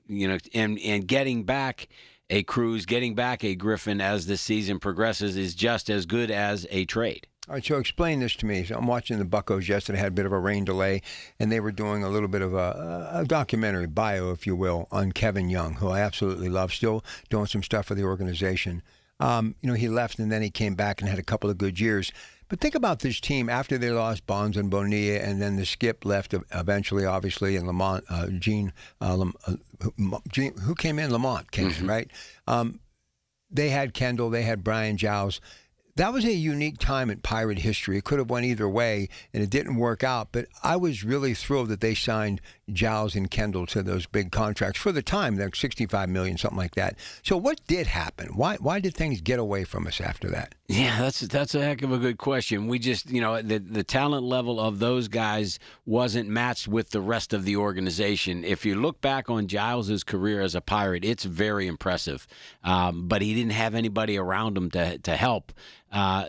and getting back a Cruz, getting back a Griffin as the season progresses is just as good as a trade. All right, so explain this to me. So I'm watching the Buccos yesterday, had a bit of a rain delay, and they were doing a little bit of a documentary, bio, if you will, on Kevin Young, who I absolutely love, still doing some stuff for the organization. He left, and then he came back and had a couple of good years. But think about this team after they lost Bonds and Bonilla, and then the skip left eventually, obviously, and Lamont, Gene, who came in? Lamont came in, right? They had Kendall, they had Brian Giles. That was a unique time in Pirate history. It could have went either way, and it didn't work out. But I was really thrilled that they signed Giles and Kendall to those big contracts for the time. They're $65 million, something like that. So what did happen? Why did things get away from us after that? Yeah, that's a heck of a good question. We just, the talent level of those guys wasn't matched with the rest of the organization. If you look back on Giles's career as a Pirate, it's very impressive. But he didn't have anybody around him to help.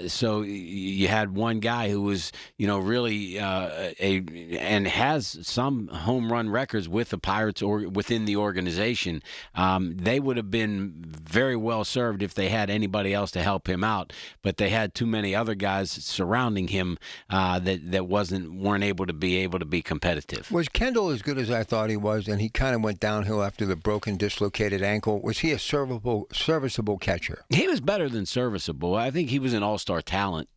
So you had one guy who was, really and has some home run records with the Pirates or within the organization. They would have been very well served if they had anybody else to help him out. But they had too many other guys surrounding him that weren't able to be competitive. Was Kendall as good as I thought he was, and he kind of went downhill after the broken, dislocated ankle? Was he a serviceable catcher? He was better than serviceable. I think he was an all-star talent.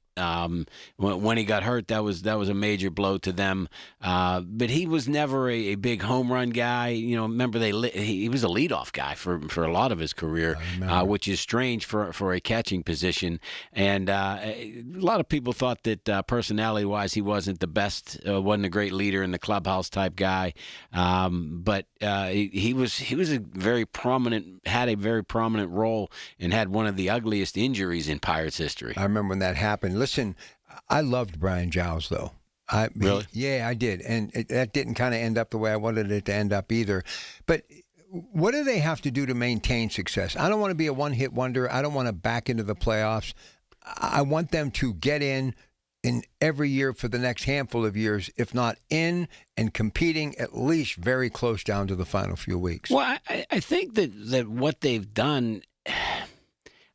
When he got hurt, that was a major blow to them. But he was never a big home run guy. Remember he was a leadoff guy for a lot of his career, which is strange for a catching position. And a lot of people thought that personality-wise, he wasn't the best, wasn't a great leader in the clubhouse type guy. But he was a very prominent, had a very prominent role, and had one of the ugliest injuries in Pirates history. I remember when that happened. Listen, I loved Brian Giles, though. Really? Yeah, I did. And that didn't kind of end up the way I wanted it to end up either. But what do they have to do to maintain success? I don't want to be a one-hit wonder. I don't want to back into the playoffs. I want them to get in every year for the next handful of years, if not in and competing, at least very close down to the final few weeks. Well, I think that what they've done,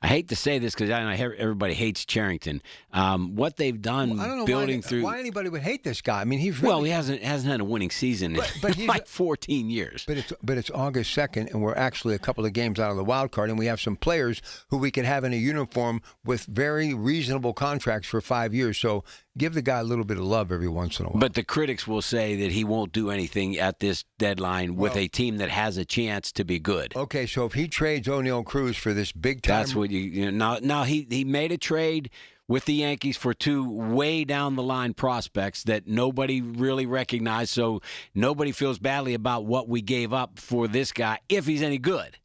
I hate to say this because I know everybody hates Charrington. What they've done, I don't know building through. Why anybody would hate this guy? I mean, he's really, he hasn't had a winning season in like 14 years. But it's August 2nd, and we're actually a couple of games out of the wild card, and we have some players who we can have in a uniform with very reasonable contracts for 5 years. So give the guy a little bit of love every once in a while. But the critics will say that he won't do anything at this deadline with a team that has a chance to be good. Okay, so if he trades O'Neal Cruz for this big time, that's what now he made a trade with the Yankees for two way down the line prospects that nobody really recognized. So nobody feels badly about what we gave up for this guy if he's any good.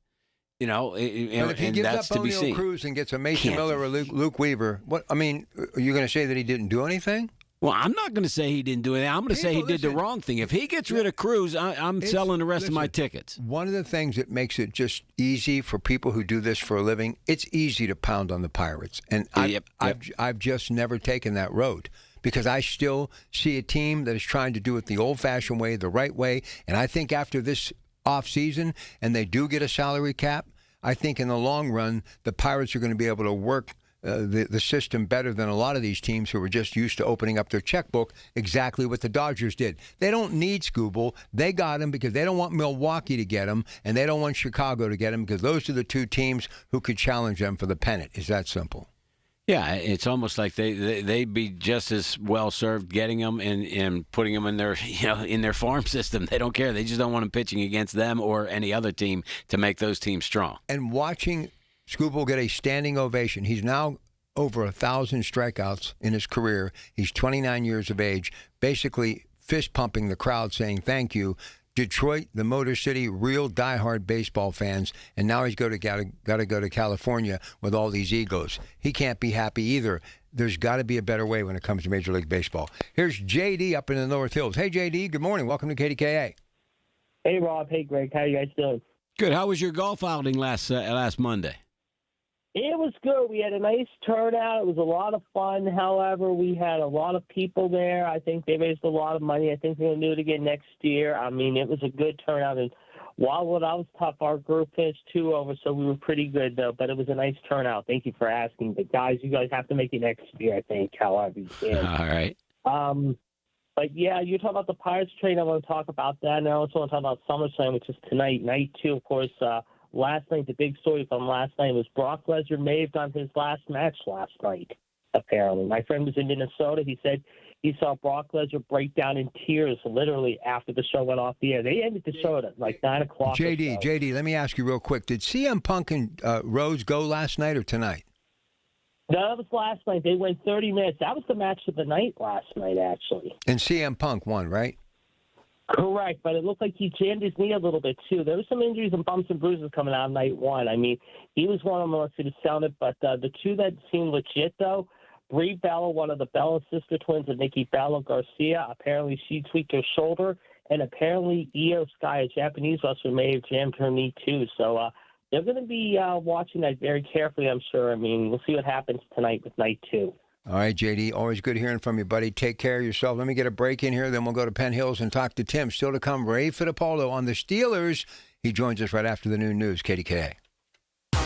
But if he gives up O'Neal Cruz and gets a Mason Miller or Luke Weaver, are you going to say that he didn't do anything? Well, I'm not going to say he didn't do anything. I'm going to say he did the wrong thing. If he gets rid of Cruz, I'm selling the rest of my tickets. One of the things that makes it just easy for people who do this for a living, it's easy to pound on the Pirates. And I've just never taken that road, because I still see a team that is trying to do it the old-fashioned way, the right way. And I think after this off-season and they do get a salary cap, I think in the long run, the Pirates are going to be able to work the system better than a lot of these teams who are just used to opening up their checkbook, exactly what the Dodgers did. They don't need Skubal. They got him because they don't want Milwaukee to get him, and they don't want Chicago to get him, because those are the two teams who could challenge them for the pennant. It's that simple. Yeah, it's almost like they'd be just as well served getting them and putting them in their in their farm system. They don't care. They just don't want them pitching against them or any other team to make those teams strong. And watching Skubal get a standing ovation. He's now over 1,000 strikeouts in his career. He's 29 years of age, basically fist pumping the crowd, saying thank you. Detroit, the Motor City, real diehard baseball fans, and now he's got to go to California with all these egos. He can't be happy either. There's got to be a better way when it comes to Major League Baseball. Here's JD up in the North Hills. Hey, JD, good morning. Welcome to KDKA. Hey, Rob. Hey, Greg. How you guys doing? Good. How was your golf outing last Monday? It was good. We had a nice turnout. It was a lot of fun. However, we had a lot of people there. I think they raised a lot of money. I think they're going to do it again next year. I mean, it was a good turnout. And Wildwood, I was tough. Our group finished 2 over, so we were pretty good, though. But it was a nice turnout. Thank you for asking. But, guys, you guys have to make it next year, I think, however you can. All right. But, yeah, you're talking about the Pirates trade. I want to talk about that. And I also want to talk about SummerSlam, which is tonight. Night 2, of course, last night, the big story from last night was Brock Lesnar may have done his last match last night, apparently. My friend was in Minnesota. He said he saw Brock Lesnar break down in tears literally after the show went off the air. They ended the show at like 9 o'clock. JD, let me ask you real quick. Did CM Punk and Rhodes go last night or tonight? No, that was last night. They went 30 minutes. That was the match of the night last night, actually. And CM Punk won, right? Correct, but it looked like he jammed his knee a little bit, too. There were some injuries and bumps and bruises coming out of night 1. I mean, he was one of them, unless it sounded, but the two that seemed legit, though, Brie Bella, one of the Bella sister twins, and Nikki Bella Garcia, apparently she tweaked her shoulder, and apparently Io Sky, a Japanese wrestler, may have jammed her knee, too. So they're going to be watching that very carefully, I'm sure. I mean, we'll see what happens tonight with night 2. All right, JD, always good hearing from you, buddy. Take care of yourself. Let me get a break in here, then we'll go to Penn Hills and talk to Tim. Still to come, Ray Fittipaldo on the Steelers. He joins us right after the noon news, KDKA.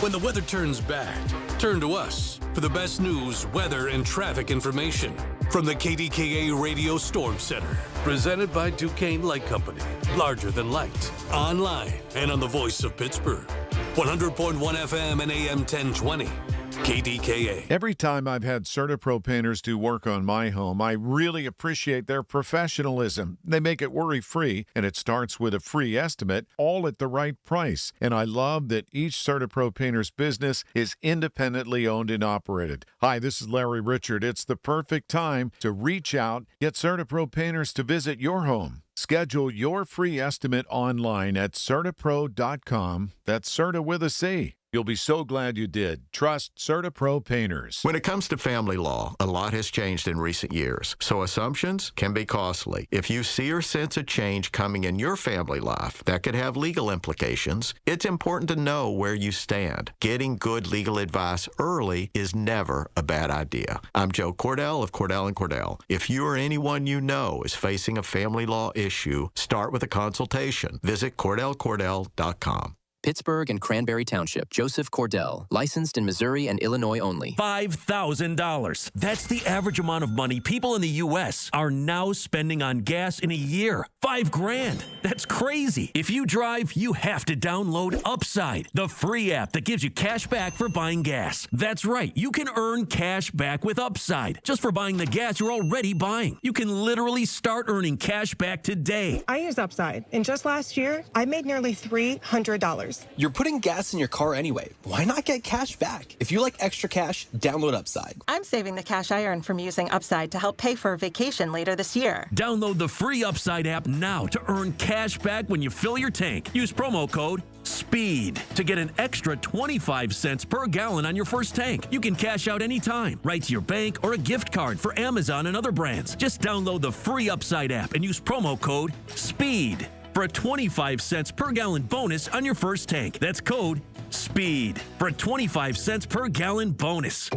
When the weather turns bad, turn to us for the best news, weather, and traffic information from the KDKA Radio Storm Center. Presented by Duquesne Light Company. Larger than light. Online and on the voice of Pittsburgh. 100.1 FM and AM 1020. KDKA. Every time I've had CertaPro painters do work on my home, I really appreciate their professionalism. They make it worry-free, and it starts with a free estimate, all at the right price. And I love that each CertaPro painter's business is independently owned and operated. Hi, this is Larry Richard. It's the perfect time to reach out, get CertaPro painters to visit your home. Schedule your free estimate online at CertaPro.com. That's Certa with a C. You'll be so glad you did. Trust CertaPro Painters. When it comes to family law, a lot has changed in recent years, so assumptions can be costly. If you see or sense a change coming in your family life that could have legal implications, it's important to know where you stand. Getting good legal advice early is never a bad idea. I'm Joe Cordell of Cordell & Cordell. If you or anyone you know is facing a family law issue, start with a consultation. Visit CordellCordell.com. Pittsburgh and Cranberry Township. Joseph Cordell. Licensed in Missouri and Illinois only. $5,000. That's the average amount of money people in the U.S. are now spending on gas in a year. $5,000. That's crazy. If you drive, you have to download Upside, the free app that gives you cash back for buying gas. That's right. You can earn cash back with Upside just for buying the gas you're already buying. You can literally start earning cash back today. I use Upside, and just last year, I made nearly $300. You're putting gas in your car anyway. Why not get cash back? If you like extra cash, download Upside. I'm saving the cash I earn from using Upside to help pay for a vacation later this year. Download the free Upside app now to earn cash back when you fill your tank. Use promo code SPEED to get an extra 25 cents per gallon on your first tank. You can cash out anytime, right to your bank or a gift card for Amazon and other brands. Just download the free Upside app and use promo code SPEED for a 25 cents per gallon bonus on your first tank. That's code SPEED for a 25 cents per gallon bonus.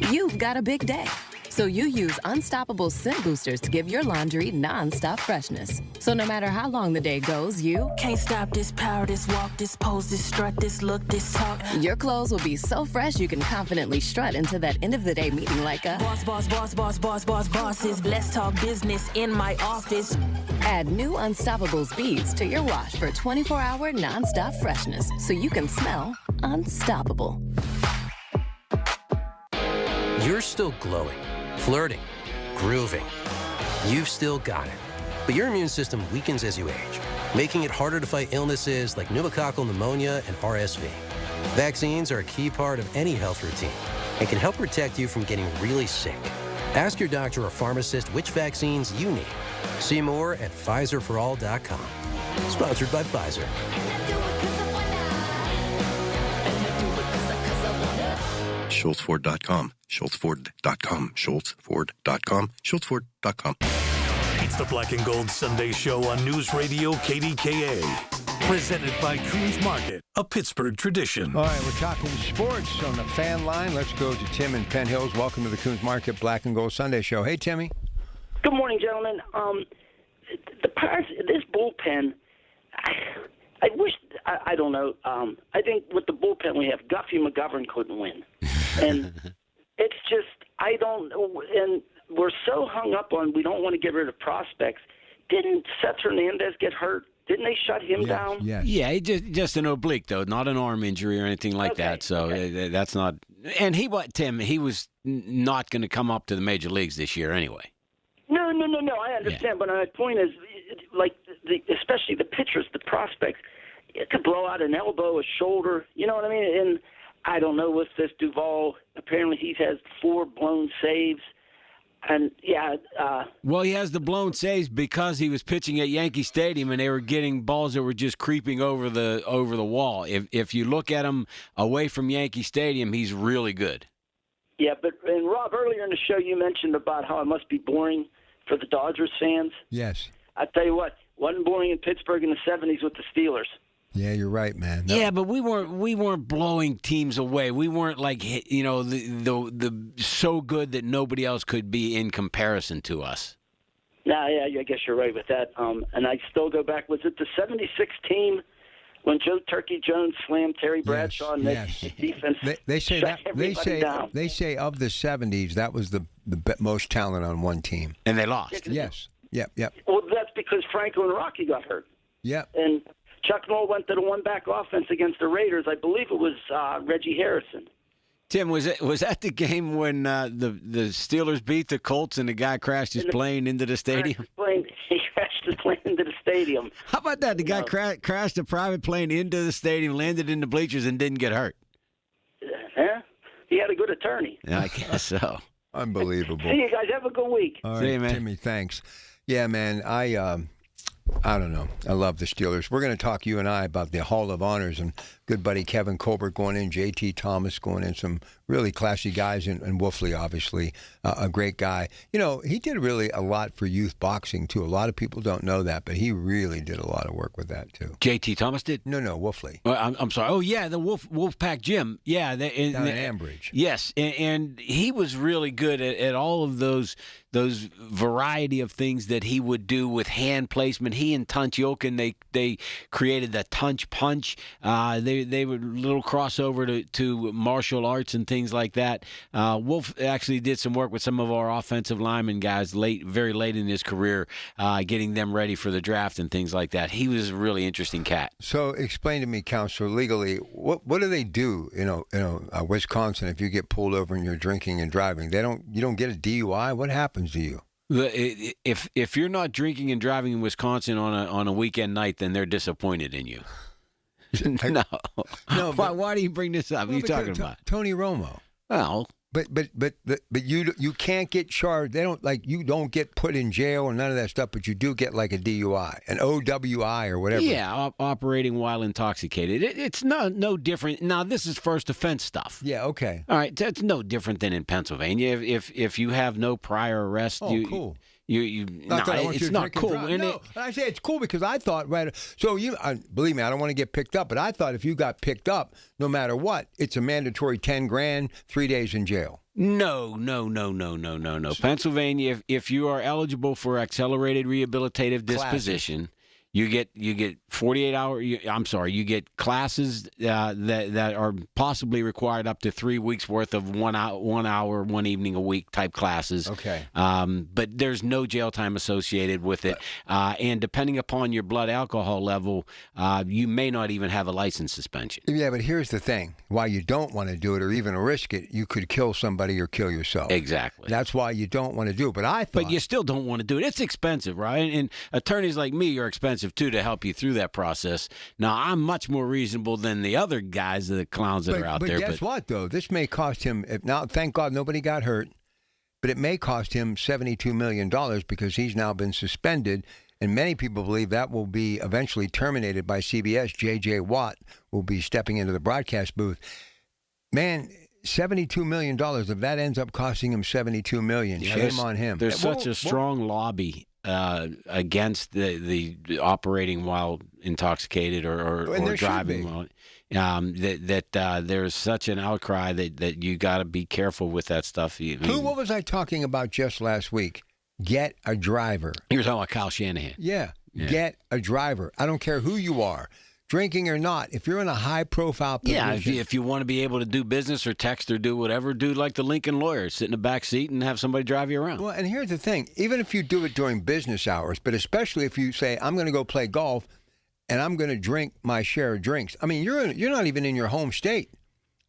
You've got a big day, so you use Unstoppable Scent Boosters to give your laundry non-stop freshness. So no matter how long the day goes, you can't stop this power, this walk, this pose, this strut, this look, this talk. Your clothes will be so fresh you can confidently strut into that end of the day meeting like a bosses. Let's talk business in my office. Add new Unstoppable beads to your wash for 24-hour non-stop freshness so you can smell unstoppable. You're still glowing, flirting, grooving. You've still got it. But your immune system weakens as you age, making it harder to fight illnesses like pneumococcal pneumonia and RSV. Vaccines are a key part of any health routine and can help protect you from getting really sick. Ask your doctor or pharmacist which vaccines you need. See more at PfizerForAll.com. Sponsored by Pfizer. SchultzFord.com. SchultzFord.com. SchultzFord.com. SchultzFord.com. It's the Black and Gold Sunday Show on News Radio KDKA. Presented by Coons Market, a Pittsburgh tradition. All right, we're talking sports on the fan line. Let's go to Tim in Penn Hills. Welcome to the Coons Market Black and Gold Sunday Show. Hey, Timmy. Good morning, gentlemen. The Pirates, this bullpen, I wish, I don't know. I think with the bullpen we have, Guffey McGovern couldn't win. And it's just, I don't know. And we're so hung up on we don't want to get rid of prospects. Didn't Seth Hernandez get hurt? Didn't they shut him down? Yes. Yeah, he just an oblique, though, not an arm injury or anything like that. So that's not. And Tim, he was not going to come up to the major leagues this year anyway. No. I understand, but my point is, like, especially the pitchers, the prospects, it could blow out an elbow, a shoulder. You know what I mean? And I don't know with this Duvall. Apparently, he has 4 blown saves. And well, he has the blown saves because he was pitching at Yankee Stadium and they were getting balls that were just creeping over the wall. If you look at him away from Yankee Stadium, he's really good. Yeah, and Rob, earlier in the show you mentioned about how it must be boring for the Dodgers fans. Yes. I tell you what, wasn't boring in Pittsburgh in the '70s with the Steelers. Yeah, you're right, man. No. Yeah, but we weren't blowing teams away. We weren't like the so good that nobody else could be in comparison to us. Nah, yeah, I guess you're right with that. And I still go back. Was it the '76 team when Joe Turkey Jones slammed Terry Bradshaw and the defense? They say shut everybody down. They say of the '70s that was the most talent on one team, and they lost. Yes. Yep. Well, that's because Franco and Rocky got hurt. Yep. And Chuck Noll went to the one-back offense against the Raiders. I believe it was Reggie Harrison. Tim, was that the game when the Steelers beat the Colts and the guy crashed his plane into the stadium? He crashed his plane into the stadium. How about that? The guy crashed a private plane into the stadium, landed in the bleachers, and didn't get hurt. Yeah, he had a good attorney. I guess so. Unbelievable. See you guys. Have a good week. All right, see you, man. Timmy, thanks. Yeah, man, I don't know. I love the Steelers. We're going to talk, you and I, about the Hall of Honors and good buddy Kevin Colbert going in, J.T. Thomas going in, some really classy guys, and Wolfley, obviously, a great guy. You know, he did really a lot for youth boxing, too. A lot of people don't know that, but he really did a lot of work with that, too. J.T. Thomas did? No, Wolfley. I'm sorry. Oh, yeah, the Wolfpack Gym. Yeah. Down in Ambridge. Yes, and he was really good at all of those variety of things that he would do with hand placement. He and Tunch Yokin, they created the Tunch Punch. They were a little crossover to martial arts and things like that. Wolf actually did some work with some of our offensive lineman guys very late in his career, getting them ready for the draft and things like that. He was a really interesting cat. So explain to me, Counselor, legally, what do they do? Wisconsin, if you get pulled over and you're drinking and driving, you don't get a DUI. What happens to you? If you're not drinking and driving in Wisconsin on a weekend night, then they're disappointed in you. No. Why do you bring this up? What are you talking about? Tony Romo. Well, but you can't get charged. You don't get put in jail or none of that stuff. But you do get like a DUI, an OWI or whatever. Yeah, operating while intoxicated. It's no different. Now this is first offense stuff. Yeah. Okay. All right. That's no different than in Pennsylvania. If you have no prior arrest, cool. It's not cool. No, I say it's cool because I thought So believe me, I don't want to get picked up, but I thought if you got picked up, no matter what, it's a mandatory $10,000, 3 days in jail. No. Pennsylvania, if you are eligible for accelerated rehabilitative disposition, You get 48 hour. You get classes that are possibly required up to 3 weeks worth of 1 hour, 1 evening a week type classes. Okay. But there's no jail time associated with it, and depending upon your blood alcohol level, you may not even have a license suspension. Yeah, but here's the thing: why you don't want to do it or even risk it, you could kill somebody or kill yourself. Exactly. That's why you don't want to do it. But you still don't want to do it. It's expensive, right? And attorneys like me are expensive too to help you through that process. Now, I'm much more reasonable than the other guys, the clowns that are out there. But guess what, though? This may cost him, now, thank God nobody got hurt, but it may cost him $72 million because he's now been suspended, and many people believe that will be eventually terminated by CBS. J.J. Watt will be stepping into the broadcast booth. Man, $72 million, if that ends up costing him $72 million, shame on him. There's such a strong lobby against the operating while intoxicated or driving while. There's such an outcry that you got to be careful with that stuff. What was I talking about just last week? Get a driver. You were talking about Kyle Shanahan. Yeah. Get a driver. I don't care who you are. Drinking or not, if you're in a high-profile position. Yeah, if you want to be able to do business or text or do whatever, do like the Lincoln lawyer, sit in the back seat and have somebody drive you around. Well, and here's the thing. Even if you do it during business hours, but especially if you say, I'm going to go play golf and I'm going to drink my share of drinks. I mean, you're not even in your home state.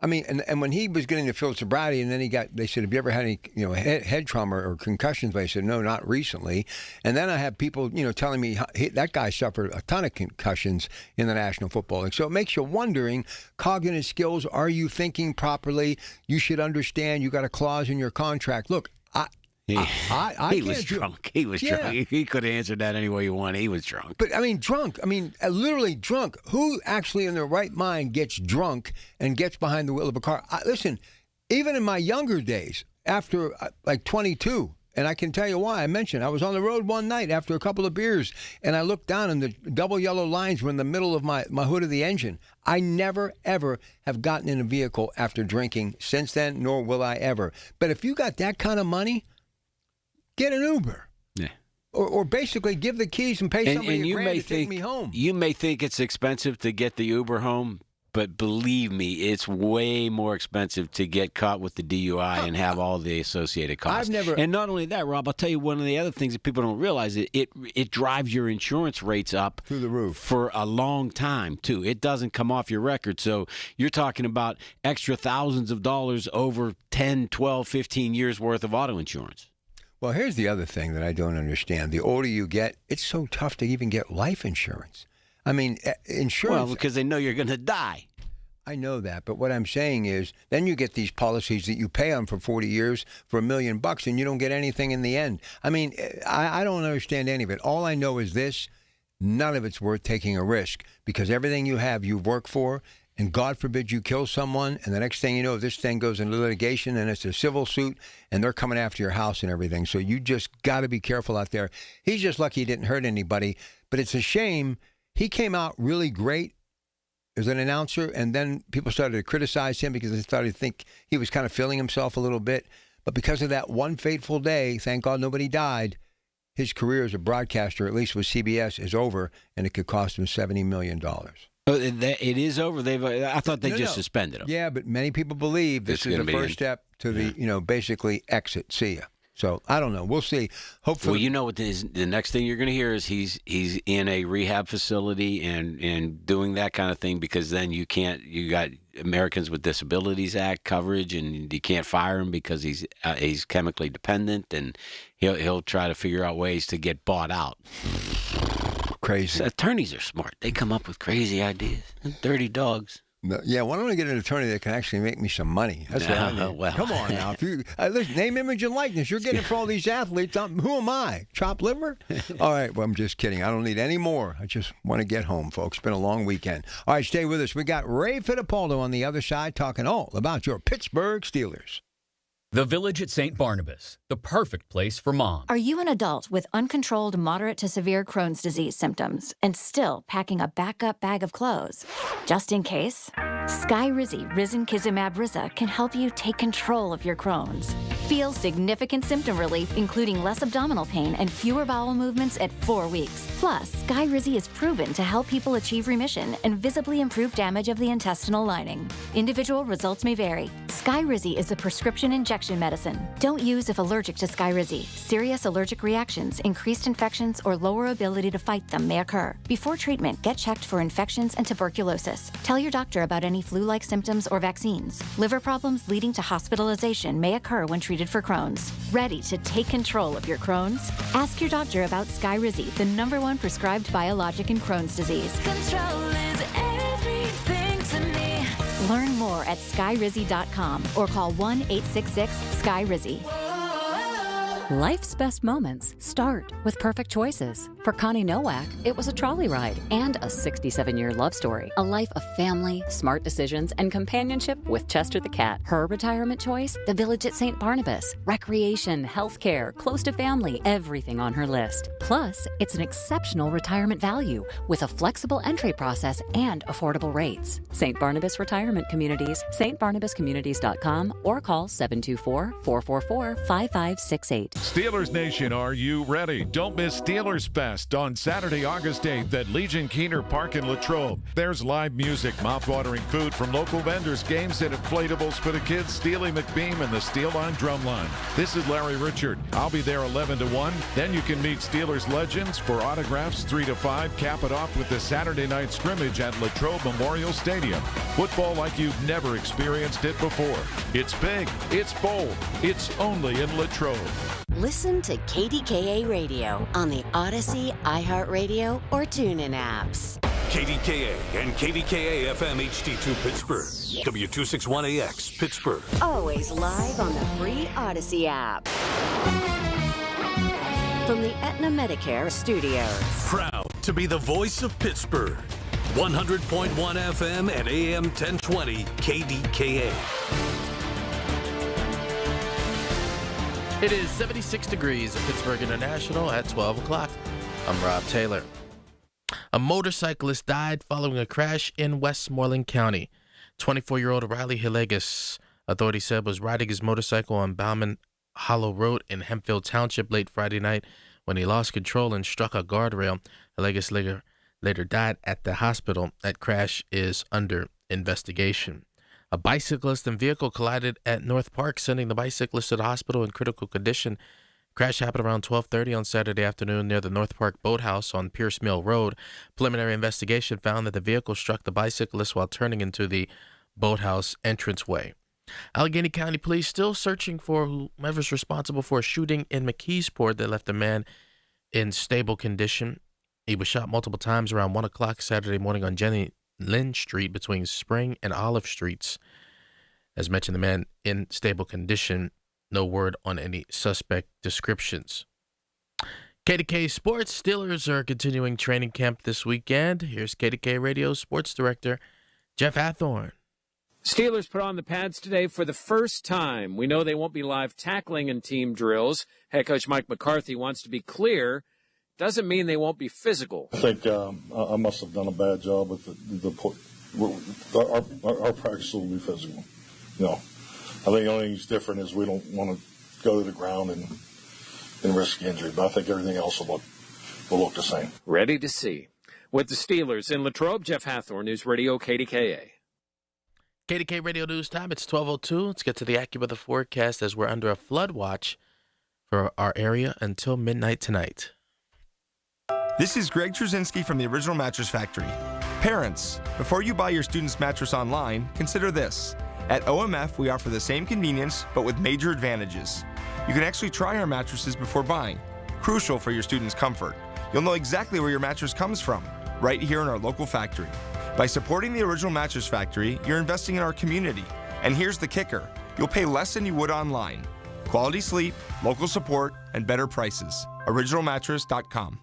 I mean, and when he was getting the field sobriety, and then they said, have you ever had any, head trauma or concussions? I said, no, not recently. And then I have people, telling me that guy suffered a ton of concussions in the National Football League. So it makes you wondering, cognitive skills, are you thinking properly? You should understand you got a clause in your contract. Look, He was drunk. He was drunk. He could have answered that any way you want. He was drunk. But, drunk. Literally drunk. Who actually in their right mind gets drunk and gets behind the wheel of a car? Listen, even in my younger days, after 22, and I can tell you why. I was on the road one night after a couple of beers, and I looked down, and the double yellow lines were in the middle of my hood of the engine. I never, ever have gotten in a vehicle after drinking since then, nor will I ever. But if you got that kind of money, get an Uber. Yeah. Or basically give the keys and pay somebody $1,000 to take me home. You may think it's expensive to get the Uber home, but believe me, it's way more expensive to get caught with the DUI and have all the associated costs. And not only that, Rob, I'll tell you one of the other things that people don't realize, it drives your insurance rates up through the roof for a long time, too. It doesn't come off your record. So you're talking about extra thousands of dollars over 10, 12, 15 years worth of auto insurance. Well, here's the other thing that I don't understand. The older you get, it's so tough to even get life insurance. Insurance... Well, because they know you're going to die. I know that, but what I'm saying is then you get these policies that you pay on for 40 years for $1 million and you don't get anything in the end. I don't understand any of it. All I know is this: none of it's worth taking a risk because everything you have, you've worked for. And God forbid you kill someone, and the next thing you know, this thing goes into litigation, and it's a civil suit, and they're coming after your house and everything. So you just got to be careful out there. He's just lucky he didn't hurt anybody, but it's a shame. He came out really great as an announcer, and then people started to criticize him because they started to think he was kind of feeling himself a little bit. But because of that one fateful day, thank God nobody died, his career as a broadcaster, at least with CBS, is over, and it could cost him $70 million. It is over. I thought they just suspended him. Yeah, but many people believe this is the first step to the basically exit. See ya. So I don't know. We'll see. Hopefully, well, you know what? The next thing you're going to hear is he's in a rehab facility and doing that kind of thing because then you can't. You got Americans with Disabilities Act coverage, and you can't fire him because he's chemically dependent, and he'll try to figure out ways to get bought out. Crazy. So attorneys are smart. They come up with crazy ideas. Dirty dogs. Yeah, why don't I get an attorney that can actually make me some money? That's what I need. Well. Come on now. If you listen, name, image, and likeness. You're getting it for all these athletes. Who am I? Chopped liver? All right, well, I'm just kidding. I don't need any more. I just want to get home, folks. It's been a long weekend. All right, stay with us. We got Ray Fittipaldo on the other side talking all about your Pittsburgh Steelers. The Village at St. Barnabas, the perfect place for mom. Are you an adult with uncontrolled moderate to severe Crohn's disease symptoms and still packing a backup bag of clothes? Just in case, Skyrizi Risankizumab Riza can help you take control of your Crohn's. Feel significant symptom relief, including less abdominal pain and fewer bowel movements at 4 weeks. Plus, Skyrizi is proven to help people achieve remission and visibly improve damage of the intestinal lining. Individual results may vary. Skyrizi is a prescription injection medicine. Don't use if allergic to Skyrizi. Serious allergic reactions, increased infections, or lower ability to fight them may occur. Before treatment, get checked for infections and tuberculosis. Tell your doctor about any flu-like symptoms or vaccines. Liver problems leading to hospitalization may occur when treated for Crohn's. Ready to take control of your Crohn's? Ask your doctor about Skyrizi, the #1 prescribed biologic in Crohn's disease. Control is everything to me. Learn more at skyrizi.com or call 1-866-SKYRIZI. Life's best moments start with perfect choices. For Connie Nowak, it was a trolley ride and a 67-year love story. A life of family, smart decisions, and companionship with Chester the cat. Her retirement choice, the Village at St. Barnabas. Recreation, healthcare, close to family, everything on her list. Plus, it's an exceptional retirement value with a flexible entry process and affordable rates. St. Barnabas Retirement Communities, stbarnabascommunities.com or call 724-444-5568. Steelers Nation, are you ready? Don't miss Steelers Fest on Saturday, August 8th at Legion Keener Park in Latrobe. There's live music, mouth-watering food from local vendors, games and inflatables for the kids, Steely McBeam and the Steel Line Drumline. This is Larry Richard. I'll be there 11 to 1. Then you can meet Steelers legends for autographs 3 to 5. Cap it off with the Saturday night scrimmage at Latrobe Memorial Stadium. Football like you've never experienced it before. It's big, it's bold, it's only in Latrobe. Listen to KDKA Radio on the Odyssey, iHeartRadio, or TuneIn apps. KDKA and KDKA-FM HD2 Pittsburgh. W261AX Pittsburgh. Always live on the free Odyssey app. From the Aetna Medicare studios. Proud to be the voice of Pittsburgh. 100.1 FM and AM 1020 KDKA. It is 76 degrees at Pittsburgh International at 12 o'clock. I'm Rob Taylor. A motorcyclist died following a crash in Westmoreland County. 24-year-old Riley Hillegas, authorities said, was riding his motorcycle on Bauman Hollow Road in Hempfield Township late Friday night when he lost control and struck a guardrail. Hillegas later died at the hospital. That crash is under investigation. A bicyclist and vehicle collided at North Park, sending the bicyclist to the hospital in critical condition. Crash happened around 12:30 on Saturday afternoon near the North Park Boathouse on Pierce Mill Road. Preliminary investigation found that the vehicle struck the bicyclist while turning into the boathouse entranceway. Allegheny County Police still searching for whoever's responsible for a shooting in McKeesport that left a man in stable condition. He was shot multiple times around 1 o'clock Saturday morning on Jenny Lynn Street between Spring and Olive Streets. As mentioned, the man in stable condition. No word on any suspect descriptions. KDK Sports. Steelers are continuing training camp this weekend. Here's KDK Radio Sports Director Jeff Hathorn. Steelers put on the pads today for the first time. We know they won't be live tackling in team drills. Head coach Mike McCarthy wants to be clear. Doesn't mean they won't be physical. I think I must have done a bad job with our practice will be physical. You know, I think the only thing that's different is we don't want to go to the ground and risk injury. But I think everything else will look the same. Ready to see. With the Steelers in Latrobe, Jeff Hathorn, News Radio KDKA. KDK Radio News Time. It's 12:02. Let's get to the AccuWeather forecast as we're under a flood watch for our area until midnight tonight. This is Greg Trzynski from the Original Mattress Factory. Parents, before you buy your student's mattress online, consider this. At OMF, we offer the same convenience, but with major advantages. You can actually try our mattresses before buying, crucial for your student's comfort. You'll know exactly where your mattress comes from, right here in our local factory. By supporting the Original Mattress Factory, you're investing in our community. And here's the kicker. You'll pay less than you would online. Quality sleep, local support, and better prices. OriginalMattress.com.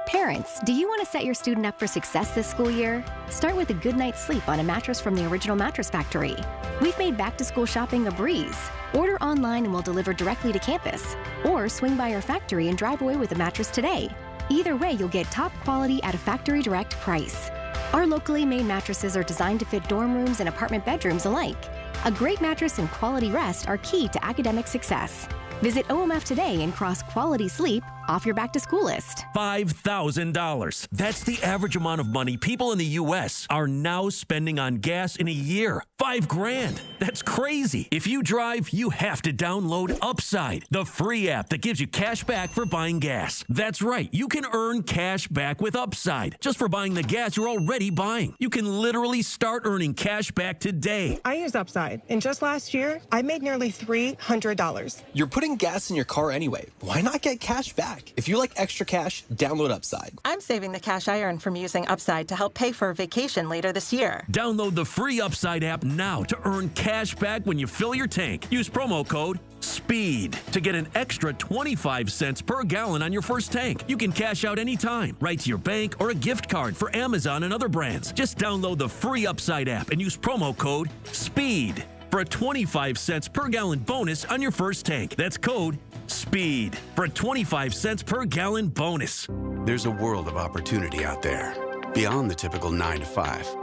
Parents, do you want to set your student up for success this school year? Start with a good night's sleep on a mattress from the Original Mattress Factory. We've made back-to-school shopping a breeze. Order Order online and we'll deliver directly to campus. Or swing by our factory and drive away with a mattress today. Either way, you'll get top quality at a factory direct price. Our locally made mattresses are designed to fit dorm rooms and apartment bedrooms alike. A great mattress and quality rest are key to academic success. Visit OMF today and cross quality sleep off your back-to-school list. $5,000. That's the average amount of money people in the U.S. are now spending on gas in a year. $5,000. That's crazy. If you drive, you have to download Upside, the free app that gives you cash back for buying gas. That's right. You can earn cash back with Upside just for buying the gas you're already buying. You can literally start earning cash back today. I use Upside, and just last year, I made nearly $300. You're putting gas in your car anyway. Why not get cash back? If you like extra cash, download Upside. I'm saving the cash I earn from using Upside to help pay for a vacation later this year. Download the free Upside app now to earn cash back when you fill your tank. Use promo code SPEED to get an extra 25 cents per gallon on your first tank. You can cash out anytime, right to your bank or a gift card for Amazon and other brands. Just download the free Upside app and use promo code SPEED for a 25 cents per gallon bonus on your first tank. That's code SPEED for a 25 cents per gallon bonus. There's a world of opportunity out there, beyond the typical 9 to 5,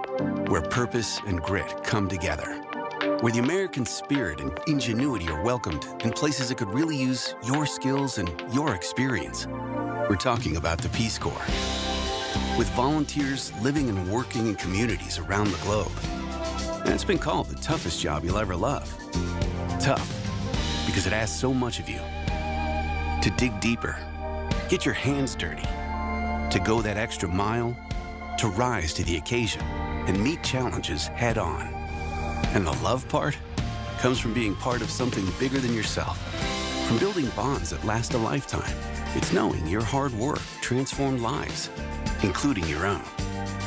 where purpose and grit come together, where the American spirit and ingenuity are welcomed in places that could really use your skills and your experience. We're talking about the Peace Corps, with volunteers living and working in communities around the globe. And it's been called the toughest job you'll ever love. Tough, because it asks so much of you. To dig deeper, get your hands dirty, to go that extra mile, to rise to the occasion and meet challenges head on. And the love part comes from being part of something bigger than yourself, from building bonds that last a lifetime. It's knowing your hard work transformed lives, including your own.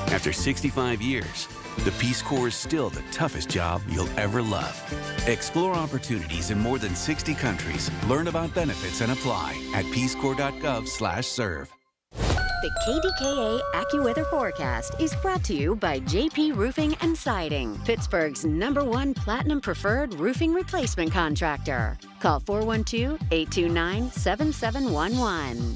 After 65 years, the Peace Corps is still the toughest job you'll ever love. Explore opportunities in more than 60 countries. Learn about benefits and apply at peacecorps.gov/serve. The KDKA AccuWeather forecast is brought to you by JP Roofing and Siding, Pittsburgh's #1 Platinum Preferred Roofing Replacement Contractor. Call 412-829-7711.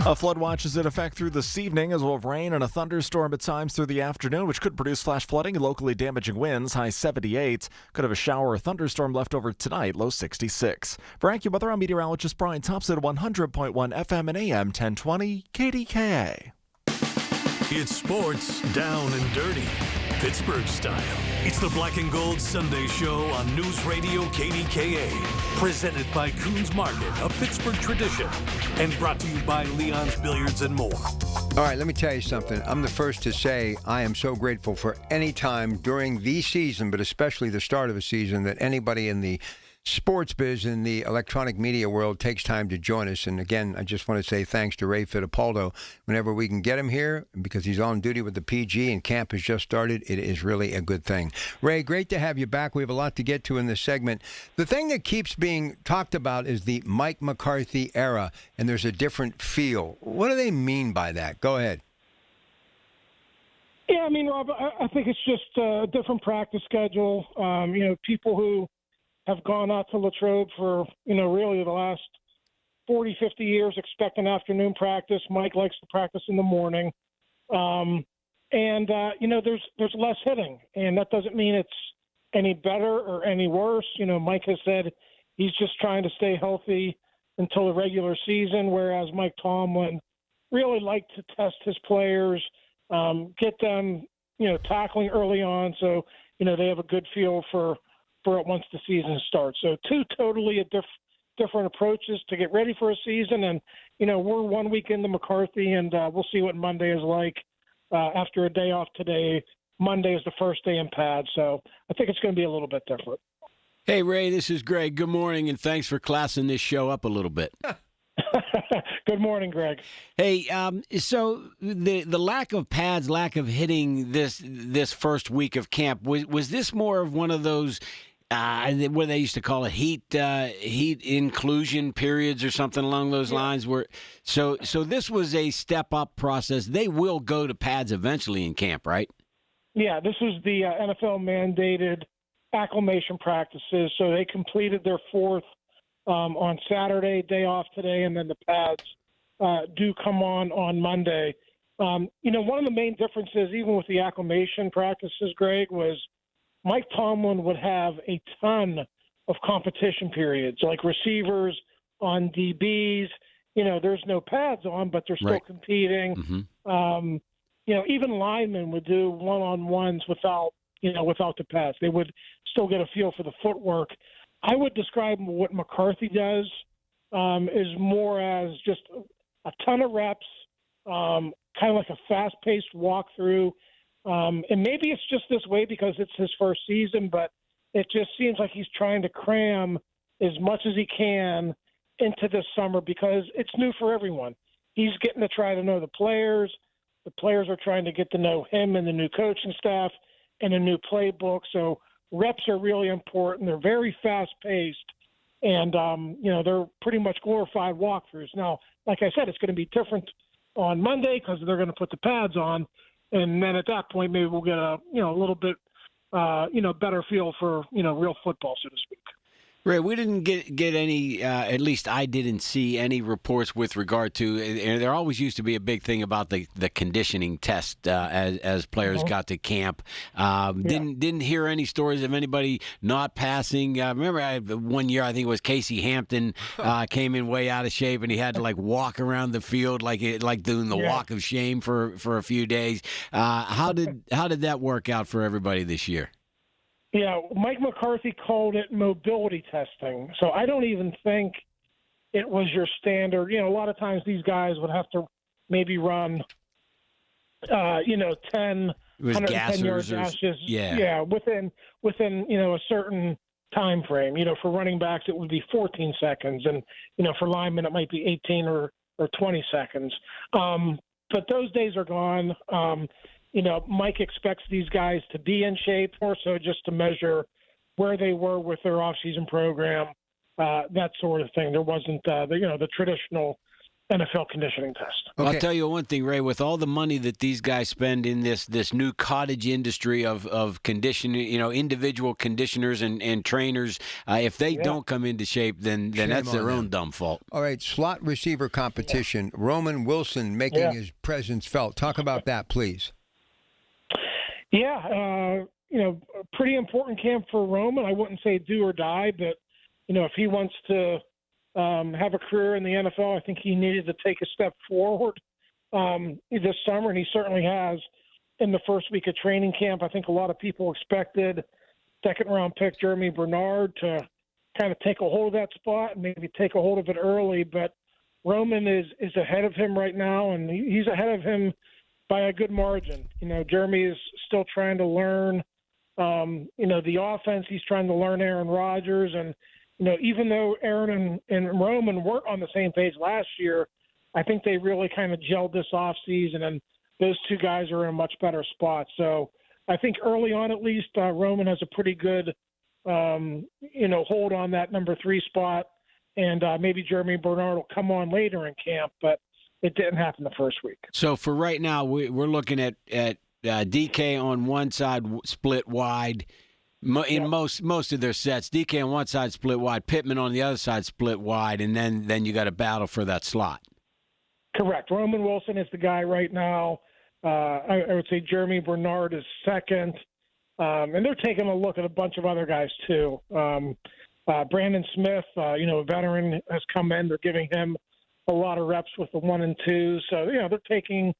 A flood watch is in effect through this evening, as well as rain and a thunderstorm at times through the afternoon, which could produce flash flooding and locally damaging winds, high 78. Could have a shower or thunderstorm left over tonight, low 66. For AccuWeather, I'm meteorologist Brian Thompson at 100.1 FM and AM 1020 KDKA. It's sports down and dirty, Pittsburgh style. It's the Black and Gold Sunday Show on News Radio KDKA. Presented by Coons Market, a Pittsburgh tradition. And brought to you by Leon's Billiards and more. All right, let me tell you something. I'm the first to say I am so grateful for any time during the season, but especially the start of a season, that anybody in the sports biz in the electronic media world takes time to join us. And again, I just want to say thanks to Ray Fittipaldo. Whenever we can get him here, because he's on duty with the PG and camp has just started, it is really a good thing. Ray, great to have you back. We have a lot to get to in this segment. The thing that keeps being talked about is the Mike McCarthy era, and there's a different feel. What do they mean by that? Go ahead. Yeah, I mean, Rob, I think it's just a different practice schedule. People who have gone out to Latrobe for, really the last 40, 50 years, expect an afternoon practice. Mike likes to practice in the morning. There's less hitting, and that doesn't mean it's any better or any worse. Mike has said he's just trying to stay healthy until the regular season, whereas Mike Tomlin really liked to test his players, get them, tackling early on so, they have a good feel for it once the season starts. So two totally different approaches to get ready for a season. And, we're 1 week into McCarthy, and we'll see what Monday is like after a day off today. Monday is the first day in pad. So I think it's going to be a little bit different. Hey, Ray, this is Greg. Good morning, and thanks for classing this show up a little bit. Good morning, Greg. Hey, so the lack of pads, lack of hitting this first week of camp, was this more of one of those what they used to call it heat inclusion periods or something along those lines? Where so this was a step up process. They will go to pads eventually in camp, right? Yeah, this was the NFL mandated acclimation practices. So they completed their fourth on Saturday, day off today, and then the pads do come on Monday. One of the main differences, even with the acclimation practices, Greg, was Mike Tomlin would have a ton of competition periods, like receivers on DBs. There's no pads on, but they're still competing. Mm-hmm. Even linemen would do one-on-ones without the pads. They would still get a feel for the footwork. I would describe what McCarthy does is more as just a ton of reps, kind of like a fast-paced walkthrough. And maybe it's just this way because it's his first season, but it just seems like he's trying to cram as much as he can into this summer because it's new for everyone. He's getting to try to know the players. The players are trying to get to know him and the new coaching staff and a new playbook. So reps are really important. They're very fast-paced, and, they're pretty much glorified walkthroughs. Now, like I said, it's going to be different on Monday because they're going to put the pads on, and then at that point maybe we'll get a little bit, better feel for, real football, so to speak. Ray, we didn't get any, at least I didn't see any reports with regard to, and there always used to be a big thing about the conditioning test as players got to camp. Didn't hear any stories of anybody not passing. Remember one year, I think it was Casey Hampton came in way out of shape, and he had to walk around the field like doing the walk of shame for a few days. How did that work out for everybody this year? Yeah, Mike McCarthy called it mobility testing. So I don't even think it was your standard. A lot of times these guys would have to maybe run, 10, 110 yard dashes. Yeah, within a certain time frame. For running backs, it would be 14 seconds. And, for linemen, it might be 18 or 20 seconds. But those days are gone. Mike expects these guys to be in shape, more so just to measure where they were with their off-season program, that sort of thing. There wasn't, the traditional NFL conditioning test. Well, I'll tell you one thing, Ray. With all the money that these guys spend in this new cottage industry of conditioning, individual conditioners and trainers, if they don't come into shape, then that's their own dumb fault. All right, slot receiver competition. Roman Wilson making his presence felt. Talk about that, please. Yeah, a pretty important camp for Roman. I wouldn't say do or die, but, if he wants to have a career in the NFL, I think he needed to take a step forward this summer, and he certainly has in the first week of training camp. I think a lot of people expected second-round pick Jeremy Bernard to kind of take a hold of that spot and maybe take a hold of it early, but Roman is ahead of him right now, and he's ahead of him by a good margin. Jeremy is still trying to learn, the offense. He's trying to learn Aaron Rodgers. And, even though Aaron and Roman weren't on the same page last year, I think they really kind of gelled this offseason, and those two guys are in a much better spot. So I think early on, at least, Roman has a pretty good, hold on that number 3 spot. And maybe Jeremy Bernard will come on later in camp, but it didn't happen the first week. So for right now, we're looking at DK on one side, split wide. In most of their sets, DK on one side, split wide. Pittman on the other side, split wide, and then you got to battle for that slot. Correct. Roman Wilson is the guy right now. I would say Jeremy Bernard is second, and they're taking a look at a bunch of other guys too. Brandon Smith, a veteran, has come in. They're giving him a lot of reps with the 1 and 2. So, they're taking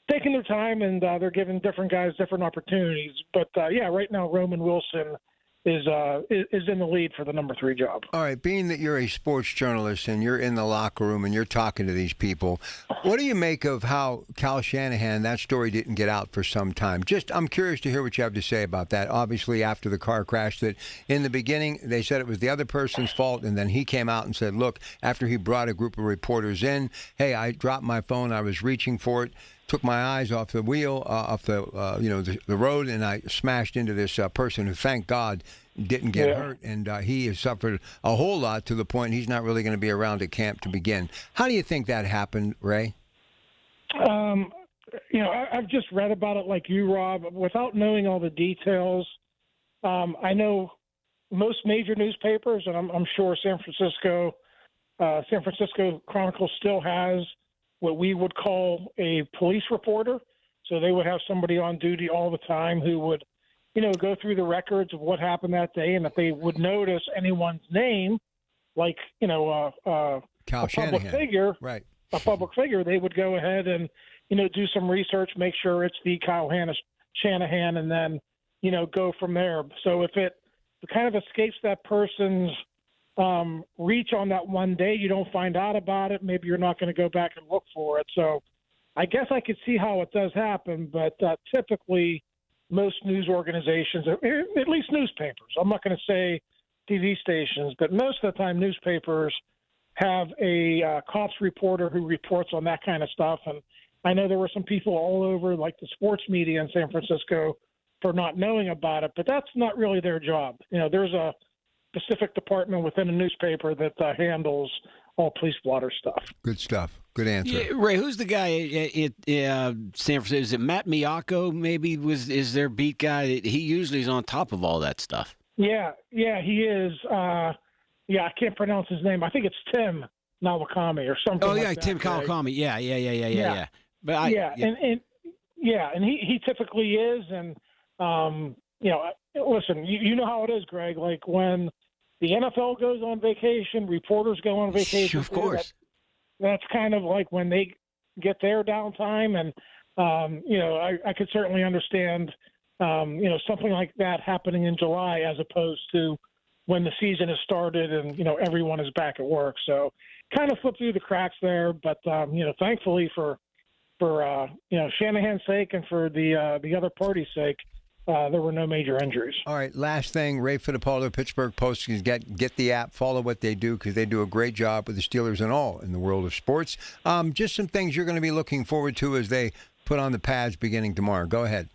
their time, and they're giving different guys different opportunities. But, right now Roman Wilson is in the lead for the number 3 job. All right, being that you're a sports journalist and you're in the locker room and you're talking to these people, what do you make of how Cal Shanahan, that story didn't get out for some time? I'm curious to hear what you have to say about that. Obviously, after the car crash, that in the beginning they said it was the other person's fault, and then he came out and said, look, after he brought a group of reporters in, hey, I dropped my phone, I was reaching for it, took my eyes off the wheel, off the road, and I smashed into this person who, thank God, didn't get hurt, and he has suffered a whole lot to the point he's not really going to be around at camp to begin. How do you think that happened, Ray? I've just read about it like you, Rob, without knowing all the details. I know most major newspapers, and I'm sure San Francisco Chronicle still has what we would call a police reporter. So they would have somebody on duty all the time who would, go through the records of what happened that day, and if they would notice anyone's name, like Kyle a public Shanahan. figure, Right. a public figure, they would go ahead and do some research, make sure it's the Kyle Shanahan, and then go from there. So if it kind of escapes that person's reach on that one day, you don't find out about it, maybe you're not going to go back and look for it. So I guess I could see how it does happen, but typically most news organizations, at least newspapers, I'm not going to say TV stations, but most of the time newspapers have a cops reporter who reports on that kind of stuff. And I know there were some people all over, like the sports media in San Francisco, for not knowing about it, but that's not really their job. There's a specific department within a newspaper that handles all police blotter stuff. Good stuff. Good answer. Yeah, Ray, who's the guy at San Francisco? Is it Matt Miyako? Maybe is their beat guy? He usually is on top of all that stuff. Yeah, he is. I can't pronounce his name. I think it's Tim Nawakami or something. Oh yeah, like that, Tim Kawakami. Yeah. But and he typically is. And listen, you know how it is, Greg. Like when the NFL goes on vacation, reporters go on vacation. Of course. That's kind of like when they get their downtime, and I could certainly understand something like that happening in July as opposed to when the season has started and everyone is back at work. So kind of slipped through the cracks there, but thankfully for Shanahan's sake and for the other party's sake, there were no major injuries. All right, last thing, Ray Fittipaldo, Pittsburgh Post, get the app, follow what they do, because they do a great job with the Steelers and all in the world of sports. Just some things you're going to be looking forward to as they put on the pads beginning tomorrow. Go ahead.